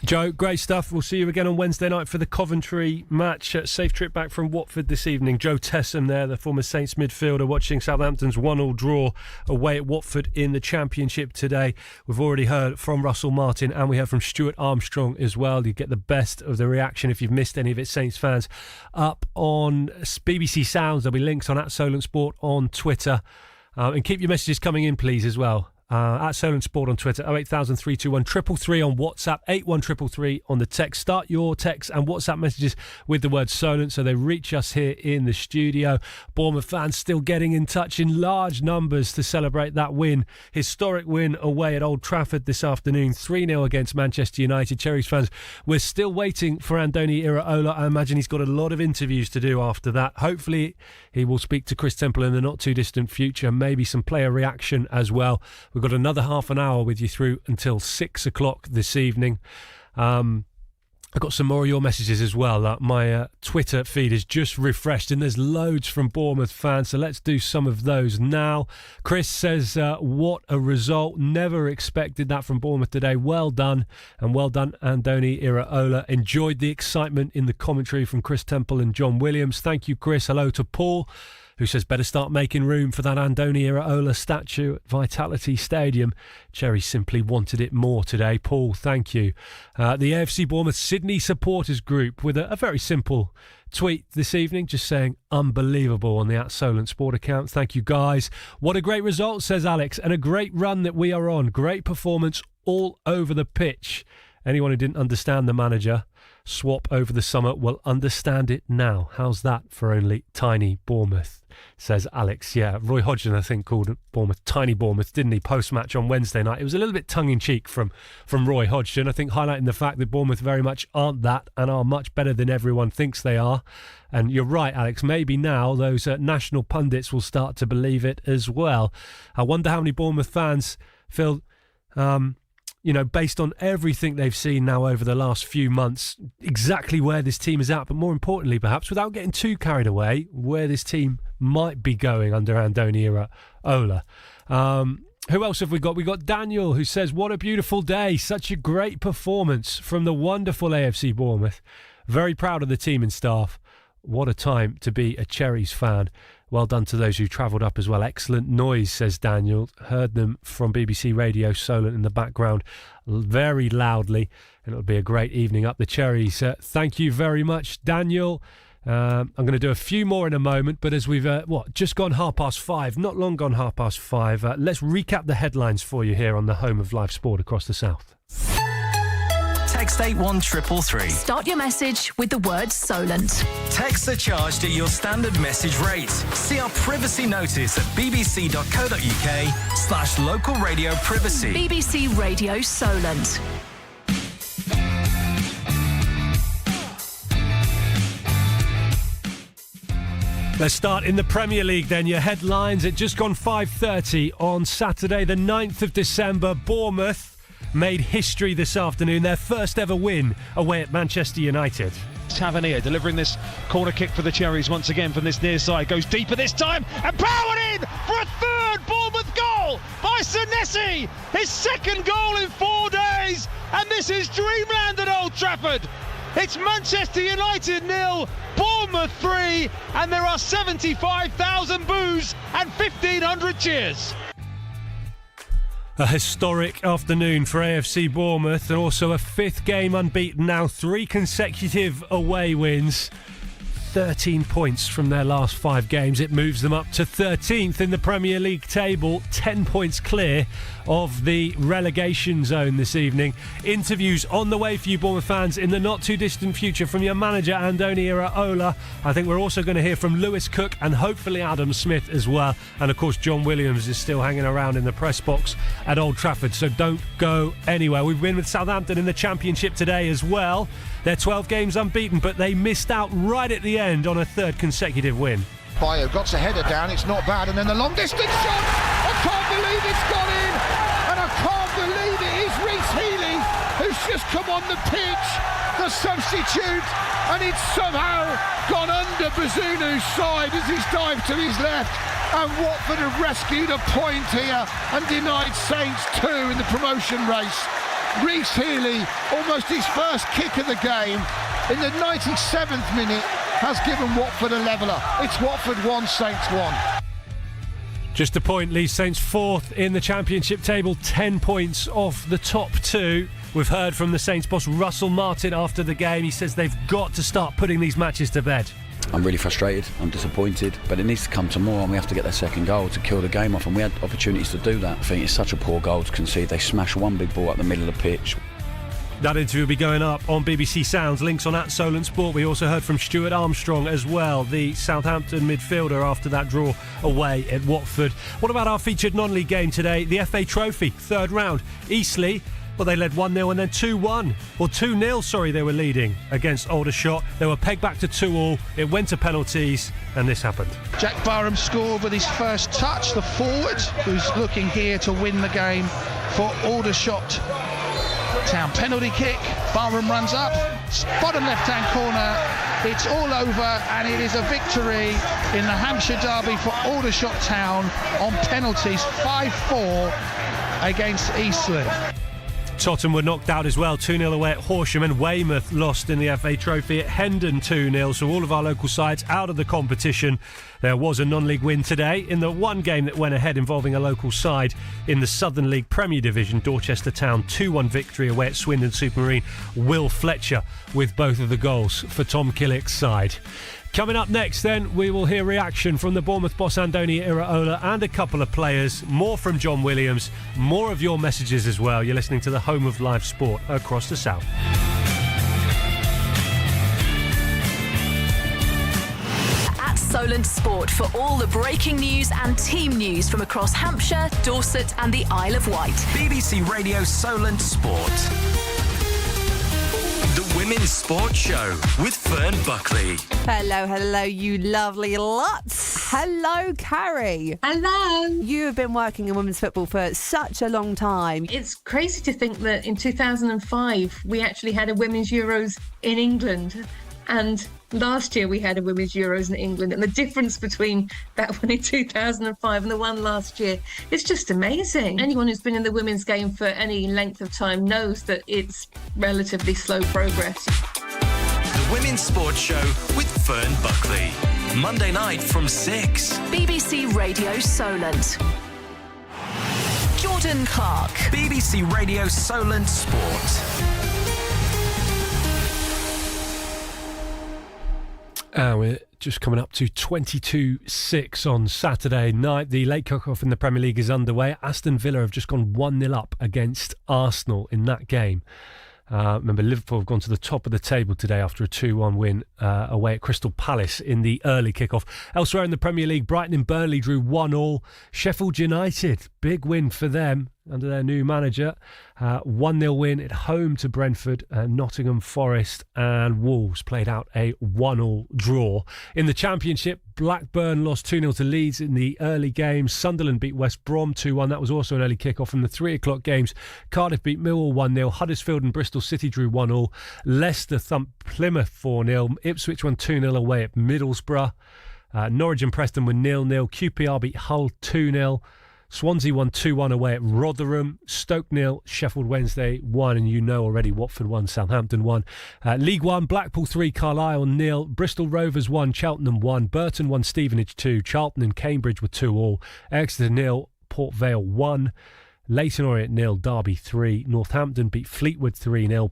Joe, great stuff. We'll see you again on Wednesday night for the Coventry match. Safe trip back from Watford this evening. Joe Tessam there, the former Saints midfielder, watching Southampton's 1-1 draw away at Watford in the Championship today. We've already heard from Russell Martin, and we heard from Stuart Armstrong as well. You get the best of the reaction if you've missed any of it, Saints fans, up on BBC Sounds. There'll be links on @SolentSport on Twitter. And keep your messages coming in, please, as well. @SolentSport on Twitter, 08000 321 333 on WhatsApp, 81333 on the text. Start your text and WhatsApp messages with the word Solent so they reach us here in the studio. Bournemouth fans still getting in touch in large numbers to celebrate that win. Historic win away at Old Trafford this afternoon, 3-0 against Manchester United. Cherries fans, we're still waiting for Andoni Iraola. I imagine he's got a lot of interviews to do after that. Hopefully he will speak to Chris Temple in the not too distant future, maybe some player reaction as well. We've got another half an hour with you through until 6 o'clock this evening. I've got some more of your messages as well. My Twitter feed is just refreshed and there's loads from Bournemouth fans, so let's do some of those now. Chris says, what a result. Never expected that from Bournemouth today. Well done, and well done Andoni Iraola. Enjoyed the excitement in the commentary from Chris Temple and John Williams. Thank you, Chris. Hello to Paul, who says better start making room for that Andoni Iraola statue at Vitality Stadium. Cherry simply wanted it more today. Paul, thank you. The AFC Bournemouth Sydney supporters group with a very simple tweet this evening, just saying unbelievable on the @SolentSport account. Thank you, guys. What a great result, says Alex, and a great run that we are on. Great performance all over the pitch. Anyone who didn't understand the manager swap over the summer will understand it now. How's that for only tiny Bournemouth, says Alex. Yeah, Roy Hodgson, I think, called Bournemouth tiny Bournemouth, didn't he, post-match on Wednesday night. It was a little bit tongue-in-cheek from Roy Hodgson, I think, highlighting the fact that Bournemouth very much aren't that and are much better than everyone thinks they are. And you're right, Alex, maybe now those national pundits will start to believe it as well. I wonder how many Bournemouth fans feel... based on everything they've seen now over the last few months, exactly where this team is at, but more importantly, perhaps, without getting too carried away, where this team might be going under Andoni Iraola. Who else have we got? We got Daniel, who says, what a beautiful day. Such a great performance from the wonderful AFC Bournemouth. Very proud of the team and staff. What a time to be a Cherries fan. Well done to those who travelled up as well. Excellent noise, says Daniel. Heard them from BBC Radio Solent in the background very loudly. And it'll be a great evening up the Cherries. Thank you very much, Daniel. I'm going to do a few more in a moment, but as we've just gone 5:30, not long gone 5:30, let's recap the headlines for you here on the home of live sport across the south. Text 81333. Start your message with the word Solent. Texts are charged at your standard message rate. See our privacy notice at bbc.co.uk/local radio privacy. BBC Radio Solent. Let's start in the Premier League then. Your headlines at just gone 5:30 on Saturday, the 9th of December. Bournemouth made history this afternoon, their first ever win away at Manchester United. Tavernier delivering this corner kick for the Cherries once again from this near side, goes deeper this time and powered in for a third Bournemouth goal by Senesi, his second goal in 4 days, and this is dreamland at Old Trafford. It's Manchester United 0, Bournemouth 3, and there are 75,000 boos and 1,500 cheers. A historic afternoon for AFC Bournemouth, and also a fifth game unbeaten now, 3 consecutive away wins. 13 points from their last 5 games. It moves them up to 13th in the Premier League table, 10 points clear of the relegation zone this evening. Interviews on the way for you Bournemouth fans in the not too distant future from your manager Andoni Iraola. I think we're also going to hear from Lewis Cook and hopefully Adam Smith as well. And of course John Williams is still hanging around in the press box at Old Trafford, so don't go anywhere. We've been with Southampton in the Championship today as well. They're 12 games unbeaten, but they missed out right at the end on a third consecutive win. Bayo got a header down, it's not bad, and then the long distance shot, I can't believe it's gone in, and I can't believe it is Reece Healey who's just come on the pitch, the substitute, and it's somehow gone under Bazunu's side as he's dived to his left, and Watford have rescued a point here and denied Saints 2 in the promotion race. Reece Healey, almost his first kick of the game, in the 97th minute, has given Watford a leveller. It's Watford 1, Saints 1. Just a point leaves Saints 4th in the Championship table, 10 points off the top 2. We've heard from the Saints boss Russell Martin after the game. He says they've got to start putting these matches to bed. I'm really frustrated, I'm disappointed, but it needs to come tomorrow and we have to get their second goal to kill the game off, and we had opportunities to do that. I think it's such a poor goal to concede. They smashed one big ball up the middle of the pitch. That interview will be going up on BBC Sounds. Links on @Solent Sport. We also heard from Stuart Armstrong as well, the Southampton midfielder, after that draw away at Watford. What about our featured non-league game today? The FA Trophy, third round. Eastleigh, well, they led 1-0 and then 2-1. Or 2-0, sorry, they were leading against Aldershot. They were pegged back to 2-2. It went to penalties, and this happened. Jack Barham scored with his first touch, the forward, who's looking here to win the game for Aldershot Town. Penalty kick, Barham runs up, bottom left-hand corner, it's all over, and it is a victory in the Hampshire Derby for Aldershot Town on penalties, 5-4 against Eastleigh. Tottenham were knocked out as well, 2-0 away at Horsham, and Weymouth lost in the FA Trophy at Hendon 2-0. So all of our local sides out of the competition. There was a non-league win today in the one game that went ahead involving a local side in the Southern League Premier Division. Dorchester Town 2-1 victory away at Swindon Supermarine. Will Fletcher with both of the goals for Tom Killick's side. Coming up next then, we will hear reaction from the Bournemouth boss Andoni Iraola and a couple of players, more from John Williams, more of your messages as well. You're listening to the home of live sport across the south. Solent Sport for all the breaking news and team news from across Hampshire, Dorset and the Isle of Wight. BBC Radio Solent Sport. The Women's Sports Show with Fern Buckley. Hello, you lovely lots. Hello, Carrie. Hello. You have been working in women's football for such a long time. It's crazy to think that in 2005 we actually had a Women's Euros in England. And last year we had a Women's Euros in England, and the difference between that one in 2005 and the one last year, it's just amazing. Anyone who's been in the women's game for any length of time knows that it's relatively slow progress. The Women's Sports Show with Fern Buckley. Monday night from 6. BBC Radio Solent. Jordan Clark. BBC Radio Solent Sport. We're just coming up to 22-6 on Saturday night. The late kick-off in the Premier League is underway. Aston Villa have just gone 1-0 up against Arsenal in that game. Remember, Liverpool have gone to the top of the table today after a 2-1 win away at Crystal Palace in the early kick-off. Elsewhere in the Premier League, Brighton and Burnley drew 1-1. Sheffield United, big win for them under their new manager. 1-0 win at home to Brentford. Nottingham Forest and Wolves played out a 1-1 draw. In the Championship, Blackburn lost 2-0 to Leeds in the early games. Sunderland beat West Brom 2-1. That was also an early kick-off. In the 3 o'clock games, Cardiff beat Millwall 1-0. Huddersfield and Bristol City drew 1-1. Leicester thumped Plymouth 4-0. Ipswich won 2-0 away at Middlesbrough. Norwich and Preston were 0-0. QPR beat Hull 2-0. Swansea won 2-1 away at Rotherham. Stoke 0, Sheffield Wednesday 1, and you know already Watford 1, Southampton 1. League 1, Blackpool 3, Carlisle 0. Bristol Rovers 1, Cheltenham 1. Burton 1, Stevenage 2. Charlton and Cambridge were 2-2. Exeter 0, Port Vale 1. Leyton Orient 0, Derby 3. Northampton beat Fleetwood 3-0.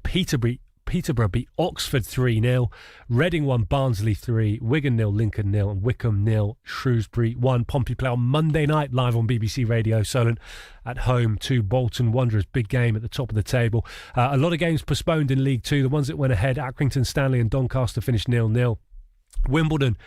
Peterborough beat Oxford 3-0. Reading 1, Barnsley 3, Wigan 0, Lincoln 0, and Wycombe 0, Shrewsbury 1. Pompey play on Monday night live on BBC Radio Solent at home to Bolton Wanderers. Big game at the top of the table. A lot of games postponed in League 2. The ones that went ahead, Accrington Stanley and Doncaster finished 0-0. Wimbledon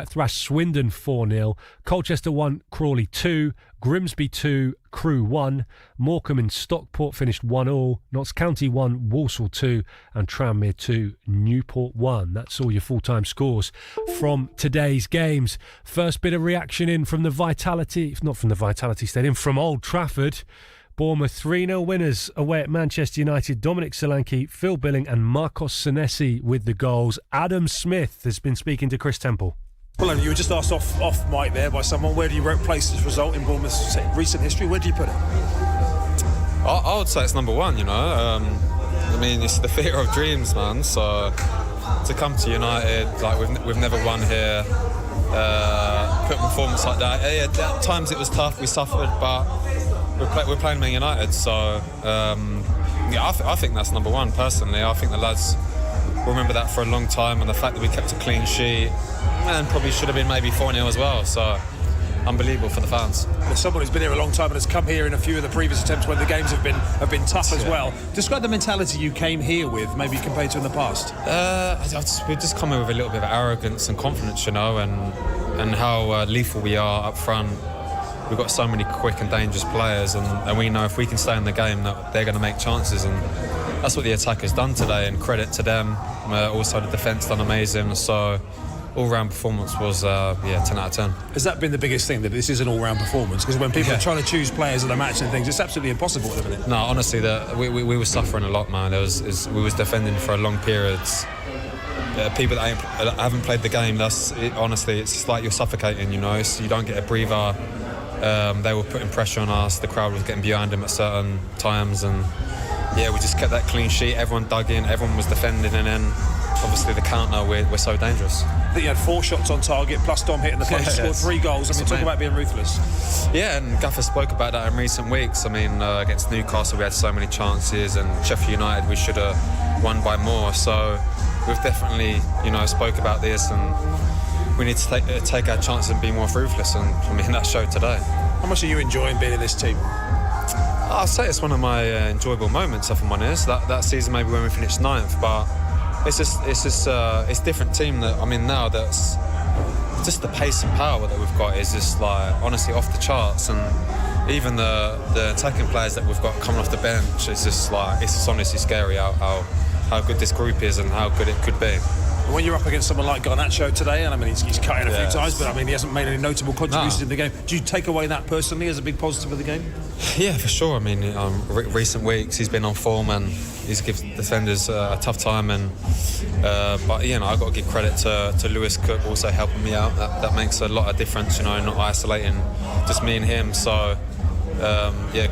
thrashed Swindon 4-0. Colchester 1, Crawley 2. Grimsby 2, Crewe 1. Morecambe and Stockport finished 1-1. Notts County 1, Walsall 2. And Tranmere 2, Newport 1. That's all your full-time scores from today's games. First bit of reaction in from the Vitality, if not from the Vitality Stadium, from Old Trafford. Bournemouth 3-0 winners away at Manchester United. Dominic Solanke, Phil Billing and Marcos Senesi with the goals. Adam Smith has been speaking to Chris Temple. Well, you were just asked off mic there by someone, where do you place this result in Bournemouth's recent history? Where do you put it? I would say it's number one, you know. I mean, it's the theatre of dreams, man. So to come to United, like we've never won here, put a performance like that. Yeah, at times it was tough, we suffered, but we're playing Man United, so I think that's number one, personally. I think the lads will remember that for a long time, and the fact that we kept a clean sheet, and probably should have been maybe 4-0 as well, so unbelievable for the fans. As someone who's been here a long time and has come here in a few of the previous attempts when the games have been tough as well. Describe the mentality you came here with, maybe compared to in the past. We've just come in with a little bit of arrogance and confidence, you know, and how lethal we are up front. We've got so many quick and dangerous players, and we know if we can stay in the game that they're going to make chances, and that's what the attack has done today, and credit to them. Also the defence done amazing, so all-round performance was 10 out of 10. Has that been the biggest thing, that this is an all-round performance? Because when people are trying to choose players at a match and things, it's absolutely impossible at the minute. No, honestly, we were suffering a lot, man. We was defending for long periods. People that haven't played the game, honestly, it's like you're suffocating, you know. So you don't get a breather. They were putting pressure on us. The crowd was getting behind them at certain times, and we just kept that clean sheet. Everyone dug in, everyone was defending, and then obviously the counter, we're so dangerous. I think you had 4 shots on target, plus Dom hitting the post, scored 3 goals. I mean, talk about being ruthless. Yeah, and Gaffer spoke about that in recent weeks. I mean, against Newcastle we had so many chances, and Sheffield United we should have won by more. So we've definitely, spoke about this, and we need to take our chances and be more ruthless, and I mean that showed today. How much are you enjoying being in this team? I'll say it's one of my enjoyable moments, if I'm honest. That season maybe when we finished 9th, but it's a different team that I'm in now. That's just the pace and power that we've got is just like honestly off the charts, and even the attacking players that we've got coming off the bench, it's just honestly scary how good this group is and how good it could be. When you're up against someone like Garnacho today, and I mean he's cut in a few times, but I mean he hasn't made any notable contributions in the game. Do you take away that personally as a big positive of the game? Yeah, for sure. I mean, recent weeks he's been on form and he's given defenders a tough time, and but I've got to give credit to Lewis Cook also helping me out. That makes a lot of difference, not isolating just me and him. So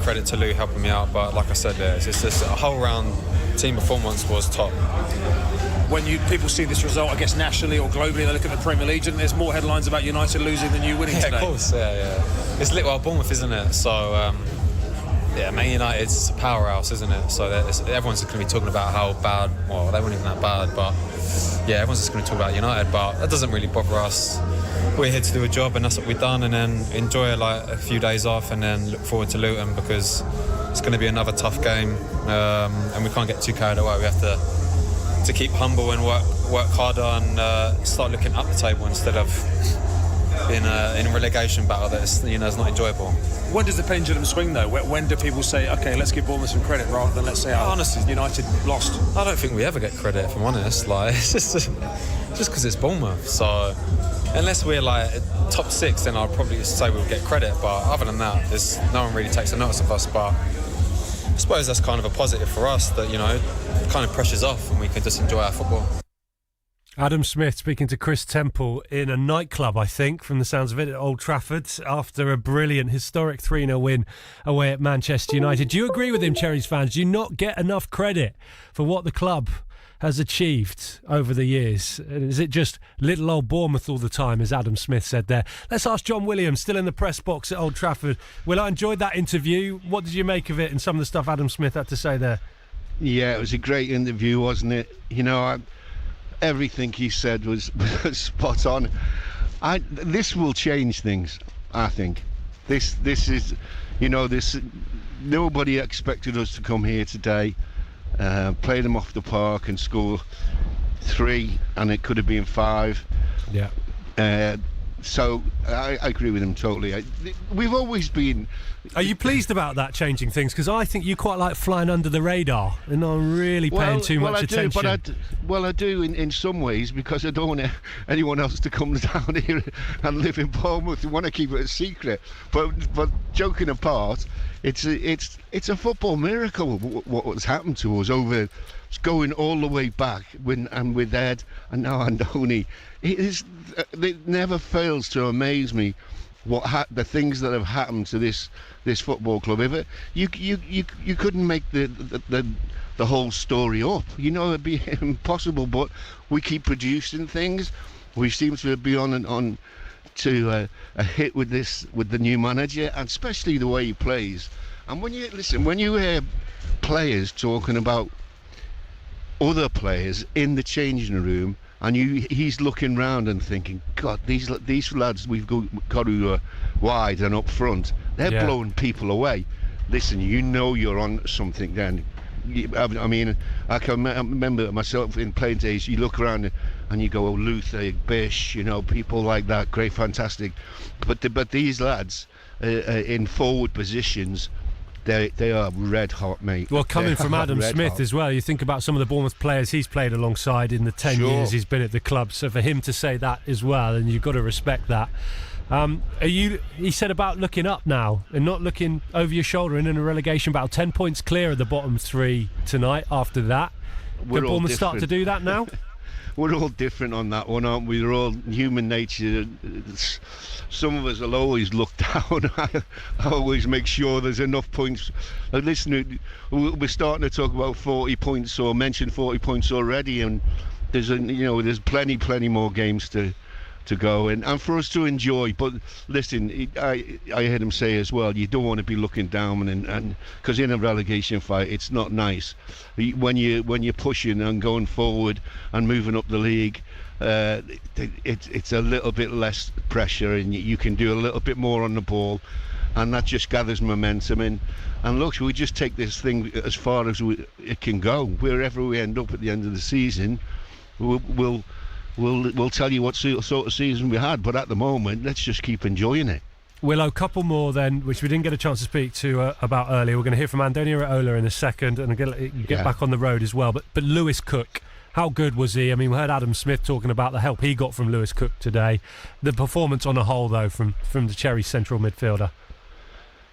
credit to Lou helping me out. But like I said, it's just a whole round team performance was top. When people see this result, I guess nationally or globally, they look at the Premier League, and there's more headlines about United losing than you winning today. Of course, It's Little Bournemouth, isn't it? So, Man United's a powerhouse, isn't it? So everyone's going to be talking about how bad, well, they weren't even that bad, but everyone's just going to talk about United, but that doesn't really bother us. We're here to do a job, and that's what we've done, and then enjoy a few days off, and then look forward to Luton, because it's going to be another tough game, and we can't get too carried away. We have to keep humble and work harder, and start looking up the table instead of being in a relegation battle that is not enjoyable. When does the pendulum swing though? When do people say, okay, let's give Bournemouth some credit rather than let's say, honestly, United lost? I don't think we ever get credit, if I'm honest. It's just because it's Bournemouth. So unless we're top 6, then I'll probably say we'll get credit. But other than that, no one really takes a notice of us. But I suppose that's kind of a positive for us that, it kind of pressures off and we can just enjoy our football. Adam Smith speaking to Chris Temple in a nightclub, I think, from the sounds of it, at Old Trafford, after a brilliant, historic 3-0 win away at Manchester United. Do you agree with him, Cherries fans? Do you not get enough credit for what the club has achieved over the years? Is it just little old Bournemouth all the time, as Adam Smith said there? Let's ask John Williams, still in the press box at Old Trafford. Will, I enjoyed that interview. What did you make of it and some of the stuff Adam Smith had to say there? Yeah, it was a great interview, wasn't it? You know, everything he said was spot on. This will change things, I think. This is, you know, nobody expected us to come here today, play them off the park and score 3, and it could have been 5. Yeah. So I agree with him totally. We've always been. Are you pleased about that changing things? Because I think you quite like flying under the radar and not really paying too much attention. I do in some ways, because I don't want anyone else to come down here and live in Bournemouth. I want to keep it a secret. But joking apart, it's a football miracle what's happened to us over. It's going all the way back with Ed and now Andoni. It never fails to amaze me the things that have happened to this football club. If you couldn't make the whole story up, you know, it'd be impossible. But we keep producing things. We seem to be on to a hit with the new manager, and especially the way he plays. And when you hear players talking about other players in the changing room, and he's looking round and thinking, God, these lads we've got who are wide and up front, they're blowing people away. Listen, you know you're on something then. I mean, I can remember myself in playing days, you look around and you go, oh, Luther, Bish, you know, people like that, great, fantastic. But these lads in forward positions, they are red hot, mate. Well, coming from Adam Smith as well, you think about some of the Bournemouth players he's played alongside in the 10 years he's been at the club. So for him to say that as well, and you've got to respect that. He said about looking up now and not looking over your shoulder in a relegation battle. 10 points clear of the bottom 3 tonight. After that, can Bournemouth start to do that now? We're all different on that one, aren't we? We're all human nature. Some of us will always look down. I always make sure there's enough points. Listen, we're starting to talk about 40 points or mention 40 points already, and there's plenty more games to go and for us to enjoy. But listen, I heard him say as well, you don't want to be looking down, and because in a relegation fight it's not nice when you're pushing and going forward and moving up the league. It's a little bit less pressure, and you can do a little bit more on the ball, and that just gathers momentum in. And look, we just take this thing as far as it can go. Wherever we end up at the end of the season, we'll tell you what sort of season we had. But at the moment, let's just keep enjoying it. Willow, couple more then, which we didn't get a chance to speak to about earlier. We're going to hear from Andoni Raiola in a second, and get back on the road as well. But Lewis Cook, how good was he? I mean, we heard Adam Smith talking about the help he got from Lewis Cook today. The performance on a whole, though, from the Cherry central midfielder.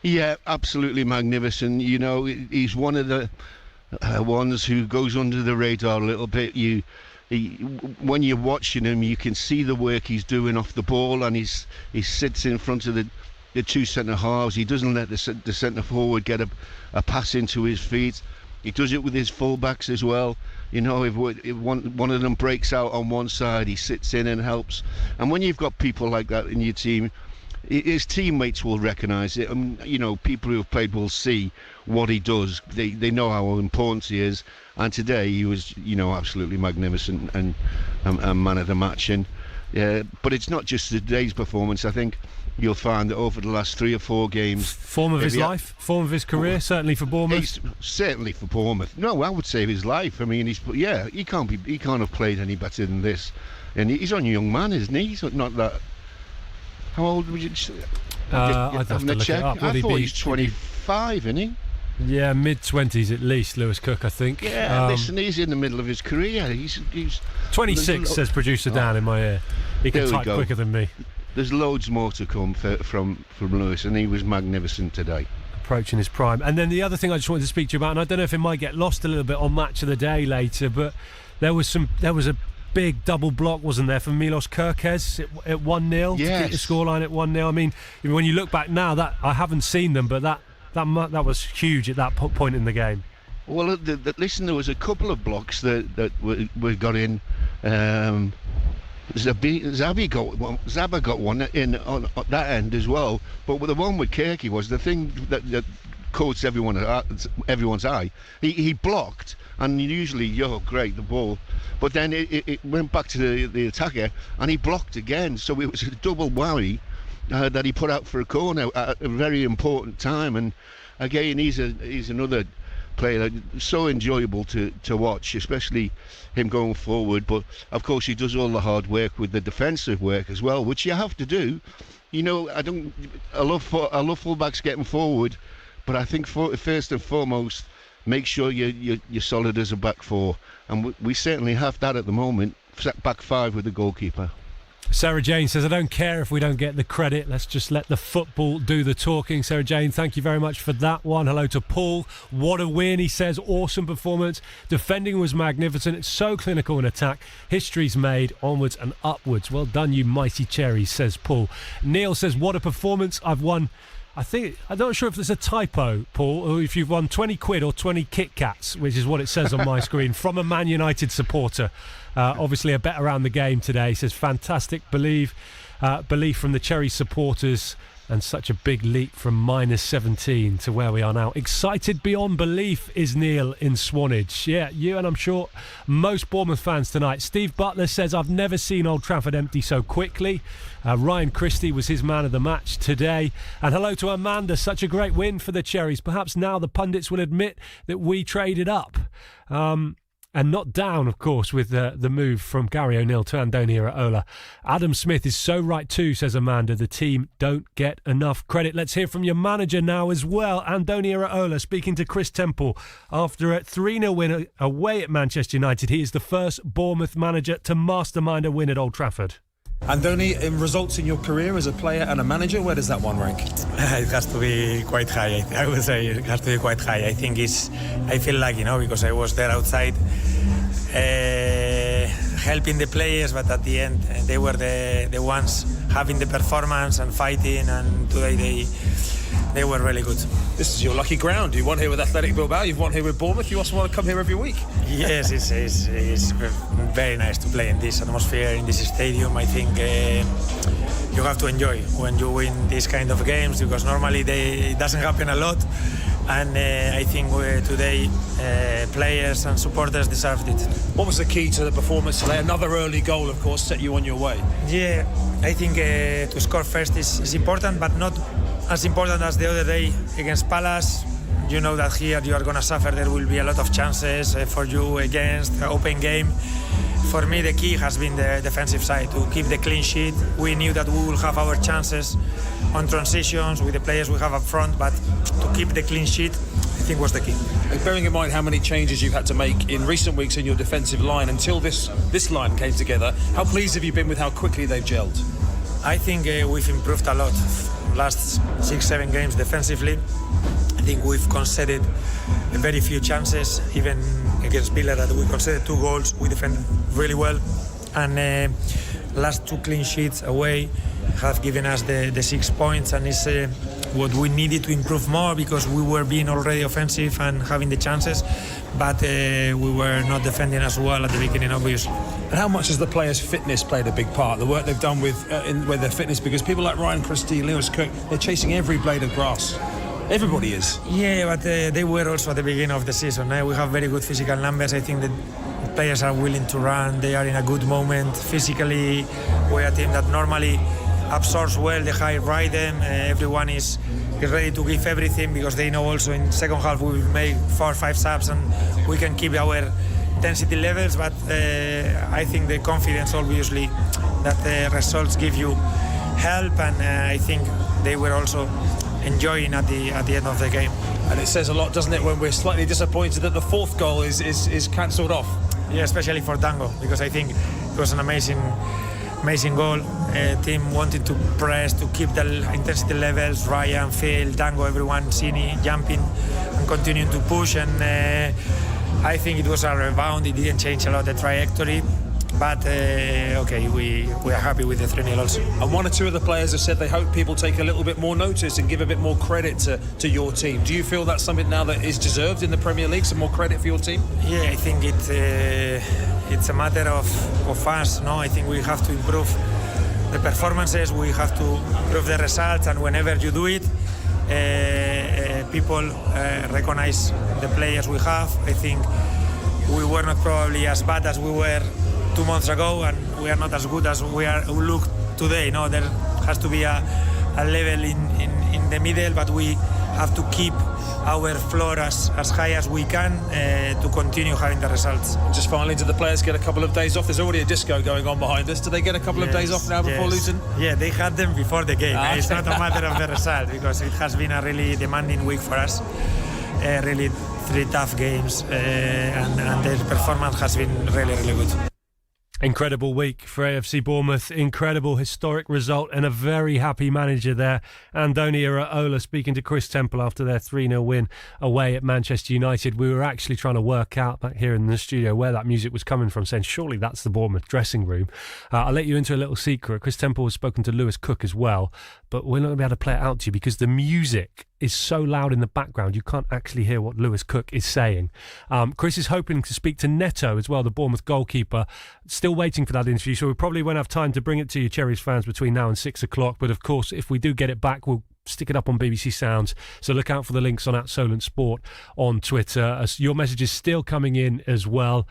Yeah, absolutely magnificent. You know, he's one of the ones who goes under the radar a little bit. When you're watching him, you can see the work he's doing off the ball, and he sits in front of the two centre halves. He doesn't let the centre forward get a pass into his feet. He does it with his fullbacks as well. You know, if one of them breaks out on one side, he sits in and helps. And when you've got people like that in your team, his teammates will recognise it. You know, people who have played will see what he does. They know how important he is. And today he was, you know, absolutely magnificent and man of the match. And but it's not just today's performance. I think you'll find that over the last 3 or 4 games, form of his life, form of his career, certainly for Bournemouth. Certainly for Bournemouth. No, I would say his life. I mean, he can't have played any better than this. And he's only a young man, isn't he? He's not that. How old would you? I'd have to look it up. I thought he's 25, isn't he? Yeah, mid-20s at least, Lewis Cook, I think. Yeah, listen, he's in the middle of his career. He's 26, says producer Dan in my ear. He can type quicker than me. There's loads more to come from Lewis, and he was magnificent today. Approaching his prime. And then the other thing I just wanted to speak to you about, and I don't know if it might get lost a little bit on Match of the Day later, but there was a big double block, wasn't there, from Milos Kerkez at 1-0 to keep the scoreline at 1-0. I mean, when you look back now, that I haven't seen them, but that was huge at that point in the game. Well, listen, there was a couple of blocks that we got in. Zaba got one in on that end as well, but the one with Kirky was the thing that caught everyone's eye. He blocked, and usually, great, the ball. But then it went back to the attacker, and he blocked again. So it was a double worry that he put out for a corner at a very important time. And again, he's another player that's so enjoyable to watch, especially him going forward. But of course, he does all the hard work with the defensive work as well, which you have to do. I love fullbacks getting forward, but I think first and foremost, make sure you're solid as a back four, and we certainly have that at the moment. Back five with the goalkeeper. Sarah Jane says, I don't care if we don't get the credit, let's just let the football do the talking. Sarah Jane, thank you very much for that one. Hello to Paul. What a win, he says. Awesome performance. Defending was magnificent. It's so clinical in attack. History's made. Onwards and upwards. Well done, you mighty cherries, says Paul. Neil says, what a performance. I've won, I'm not sure if there's a typo, Paul, or if you've won 20 quid or 20 Kit Kats, which is what it says on my screen, from a Man United supporter. Obviously a bet around the game today. He says, fantastic belief from the Cherry supporters, and such a big leap from -17 to where we are now. Excited beyond belief is Neil in Swanage. Yeah, you and I'm sure most Bournemouth fans tonight. Steve Butler says, I've never seen Old Trafford empty so quickly. Ryan Christie was his man of the match today. And hello to Amanda, such a great win for the Cherries. Perhaps now the pundits will admit that we traded up. And not down, of course, with the move from Gary O'Neill to Andoni Iraola. Adam Smith is so right too, says Amanda. The team don't get enough credit. Let's hear from your manager now as well. Andoni Iraola speaking to Chris Temple after a 3-0 win away at Manchester United. He is the first Bournemouth manager to mastermind a win at Old Trafford. Andoni, in results in your career as a player and a manager, where does that one rank? It has to be quite high. I would say it has to be quite high. I think I feel lucky, because I was there outside helping the players, but at the end they were the ones having the performance and fighting, and today they were really good. This is your lucky ground. You won here with Athletic Bilbao, you've won here with Bournemouth, you also want to come here every week. Yes, it's very nice to play in this atmosphere, in this stadium. I think you have to enjoy when you win these kind of games, because normally it doesn't happen a lot. And I think today players and supporters deserved it. What was the key to the performance today? Another early goal, of course, set you on your way. Yeah, I think to score first is important, but not as important as the other day against Palace. You know that here you are going to suffer. There will be a lot of chances for you against an open game. For me, the key has been the defensive side, to keep the clean sheet. We knew that we will have our chances on transitions with the players we have up front, but to keep the clean sheet, I think was the key. Bearing in mind how many changes you've had to make in recent weeks in your defensive line until this line came together, how pleased have you been with how quickly they've gelled? I think we've improved a lot. Last 6-7 games defensively, I think we've conceded very few chances. Even against Villa, that we conceded 2 goals, we defended really well, and last 2 clean sheets away have given us the 6 points, and it's what we needed to improve more, because we were being already offensive and having the chances, but we were not defending as well at the beginning, obviously. And how much has the players' fitness played a big part? The work they've done with their fitness, because people like Ryan Christie, Lewis Cook, they're chasing every blade of grass. Everybody is. Yeah, but they were also at the beginning of the season. We have very good physical numbers. I think the players are willing to run. They are in a good moment physically. We're a team that normally absorbs well the high rhythm. Everyone is ready to give everything, because they know also in second half we will make 4 or 5 subs and we can keep our intensity levels. But I think the confidence, obviously, that the results give you help, and I think they were also enjoying at the end of the game. And it says a lot, doesn't it, when we're slightly disappointed that the 4th goal is cancelled off? Yeah, especially for Dango, because I think it was an amazing goal. Team wanted to press, to keep the intensity levels. Ryan, Phil, Dango, everyone, Cini, jumping and continuing to push. And I think it was a rebound. It didn't change a lot the trajectory. But we are happy with the 3-0 also. And 1 or 2 of the players have said they hope people take a little bit more notice and give a bit more credit to your team. Do you feel that's something now that is deserved in the Premier League, some more credit for your team? Yeah, I think it's a matter of us. No, I think we have to improve the performances, we have to improve the results, and whenever you do it, people recognize the players we have. I think we were not probably as bad as we were 2 months ago, and we are not as good as we look today. No, there has to be a level in the middle, but we have to keep our floor as high as we can to continue having the results. Just finally, do the players get a couple of days off? There's already a disco going on behind us. Do they get a couple of days off now before Luton? Yeah, they had them before the game. It's not a matter of the result, because it has been a really demanding week for us. Really 3 tough games, and their performance has been really, really good. Incredible week for AFC Bournemouth, incredible historic result, and a very happy manager there. Andoni Iraola speaking to Chris Temple after their 3-0 win away at Manchester United. We were actually trying to work out back here in the studio where that music was coming from, saying surely that's the Bournemouth dressing room. I'll let you into a little secret. Chris Temple has spoken to Lewis Cook as well, but we're not going to be able to play it out to you because the music is so loud in the background you can't actually hear what Lewis Cook is saying. Chris is hoping to speak to Neto as well, the Bournemouth goalkeeper. Still waiting for that interview, so we probably won't have time to bring it to you Cherries fans between now and 6 o'clock, but of course if we do get it back we'll stick it up on BBC Sounds, so look out for the links on @Solent Sport on Twitter. Your message is still coming in as well.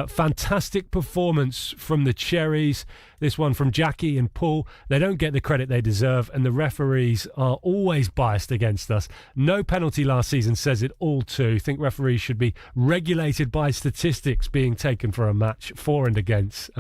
Fantastic performance from the Cherries. This one from Jackie and Paul. They don't get the credit they deserve, and the referees are always biased against us. No penalty last season says it all too. Think referees should be regulated by statistics being taken for a match, for and against.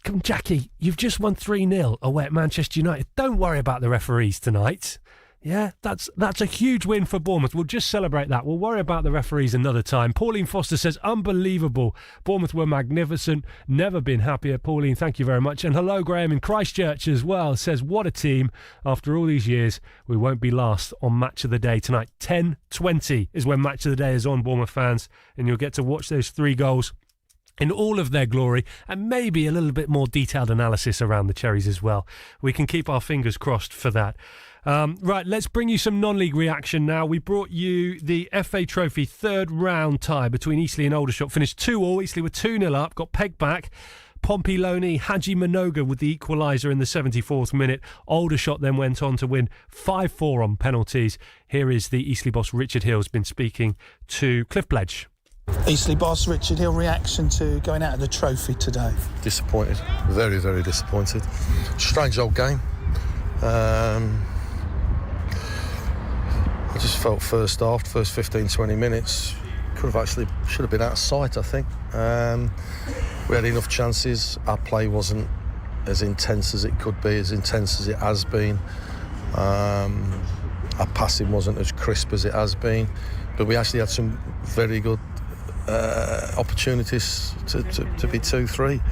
Come, Jackie, you've just won 3-0 away at Manchester United. Don't worry about the referees tonight. Yeah, that's a huge win for Bournemouth. We'll just celebrate that. We'll worry about the referees another time. Pauline Foster says, unbelievable. Bournemouth were magnificent. Never been happier. Pauline, thank you very much. And hello, Graham in Christchurch as well. Says, what a team. After all these years, we won't be last on Match of the Day tonight. 10:20 is when Match of the Day is on, Bournemouth fans. And you'll get to watch those 3 goals in all of their glory, and maybe a little bit more detailed analysis around the Cherries as well. We can keep our fingers crossed for that. Right, let's bring you some non-league reaction now. We brought you the FA Trophy 3rd round tie between Eastleigh and Aldershot. Finished 2-2. Eastleigh were 2-0 up, got pegged back. Pompey Loney, Haji Manoga with the equaliser in the 74th minute. Aldershot then went on to win 5-4 on penalties. Here is the Eastleigh boss Richard Hill has been speaking to Cliff Pledge. Eastleigh boss Richard Hill, reaction to going out of the trophy today? Disappointed, very, very disappointed. Strange old game. I just felt first 15-20 minutes should have been out of sight, I think. We had enough chances. Our play wasn't as intense as it could be, as intense as it has been. Our passing wasn't as crisp as it has been, but we actually had some very good opportunities to be 2-3.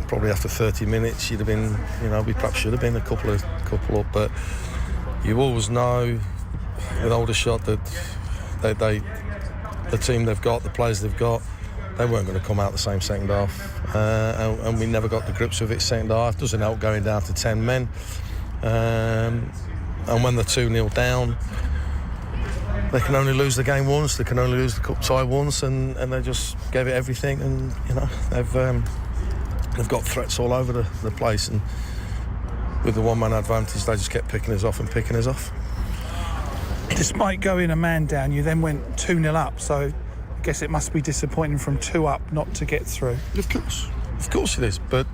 Probably after 30 minutes you'd have been, we perhaps should have been a couple up, but you always know with Aldershot that the team they've got, the players they've got, they weren't going to come out the same second half, and we never got the grips with it second half. Doesn't help going down to 10 men, and when they're 2-0 down, they can only lose the game once, they can only lose the cup tie once, and they just gave it everything, and they've got threats all over the place, and with the one-man advantage they just kept picking us off. Despite going a man down, you then went 2-0 up, so I guess it must be disappointing from 2 up not to get through. Of course it is, but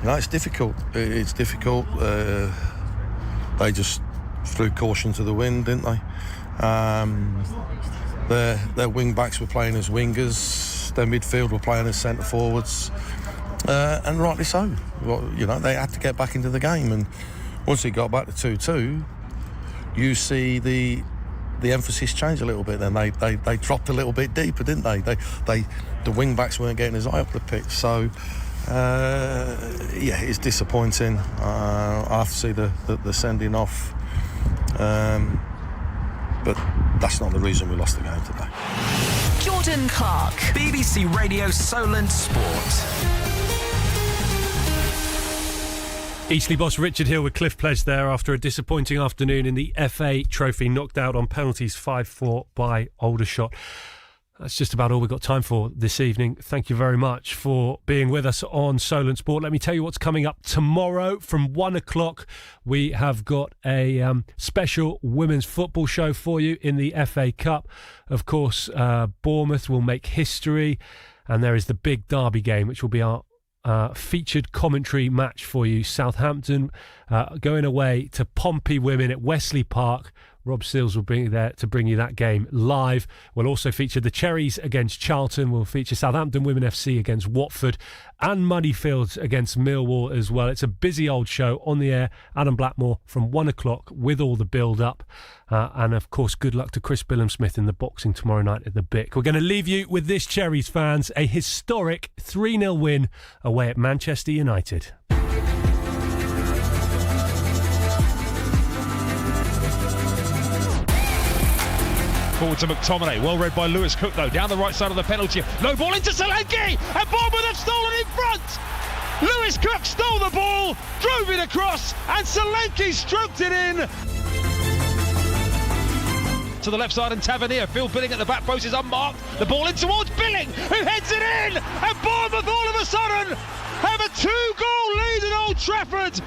it's difficult. It's difficult. They just threw caution to the wind, didn't they? Their wing backs were playing as wingers, their midfield were playing as centre forwards, and rightly so. They had to get back into the game, and once it got back to 2-2, you see the emphasis change a little bit. Then they dropped a little bit deeper, didn't they? The wing backs weren't getting as high up the pitch, so it's disappointing. I have to see the sending off. But that's not the reason we lost the game today. Jordan Clark, BBC Radio Solent Sport. Eastleigh boss Richard Hill with Cliff Pledge there after a disappointing afternoon in the FA Trophy, knocked out on penalties 5-4 by Aldershot. That's just about all we've got time for this evening. Thank you very much for being with us on Solent Sport. Let me tell you what's coming up tomorrow from 1 o'clock. We have got a special women's football show for you in the FA Cup. Of course, Bournemouth will make history, and there is the big derby game, which will be our featured commentary match for you. Southampton going away to Pompey Women at Wesley Park. Rob Seals will be there to bring you that game live. We'll also feature the Cherries against Charlton. We'll feature Southampton Women FC against Watford and Muddyfields against Millwall as well. It's a busy old show on the air. Adam Blackmore from 1 o'clock with all the build-up. And, of course, good luck to Chris Billam-Smith in the boxing tomorrow night at the Bic. We're going to leave you with this, Cherries fans. A historic 3-0 win away at Manchester United. Forward to McTominay, well read by Lewis Cook though, down the right side of the penalty. Low ball into Solanke, and Bournemouth have stolen in front. Lewis Cook stole the ball, drove it across, and Solanke stroked it in. To the left side and Tavernier, Phil Billing at the back post is unmarked. The ball in towards Billing, who heads it in, and Bournemouth all of a sudden have a 2-goal lead at Old Trafford.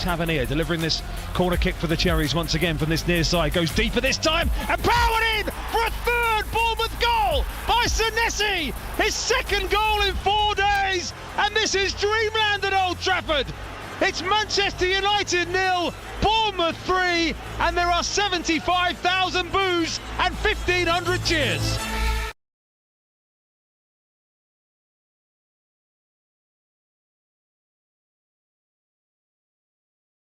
Tavernier delivering this corner kick for the Cherries once again from this near side, goes deeper this time and powered in for a third Bournemouth goal by Senesi, his second goal in 4 days, and this is dreamland at Old Trafford. It's Manchester United 0, Bournemouth 3, and there are 75,000 boos and 1,500 cheers.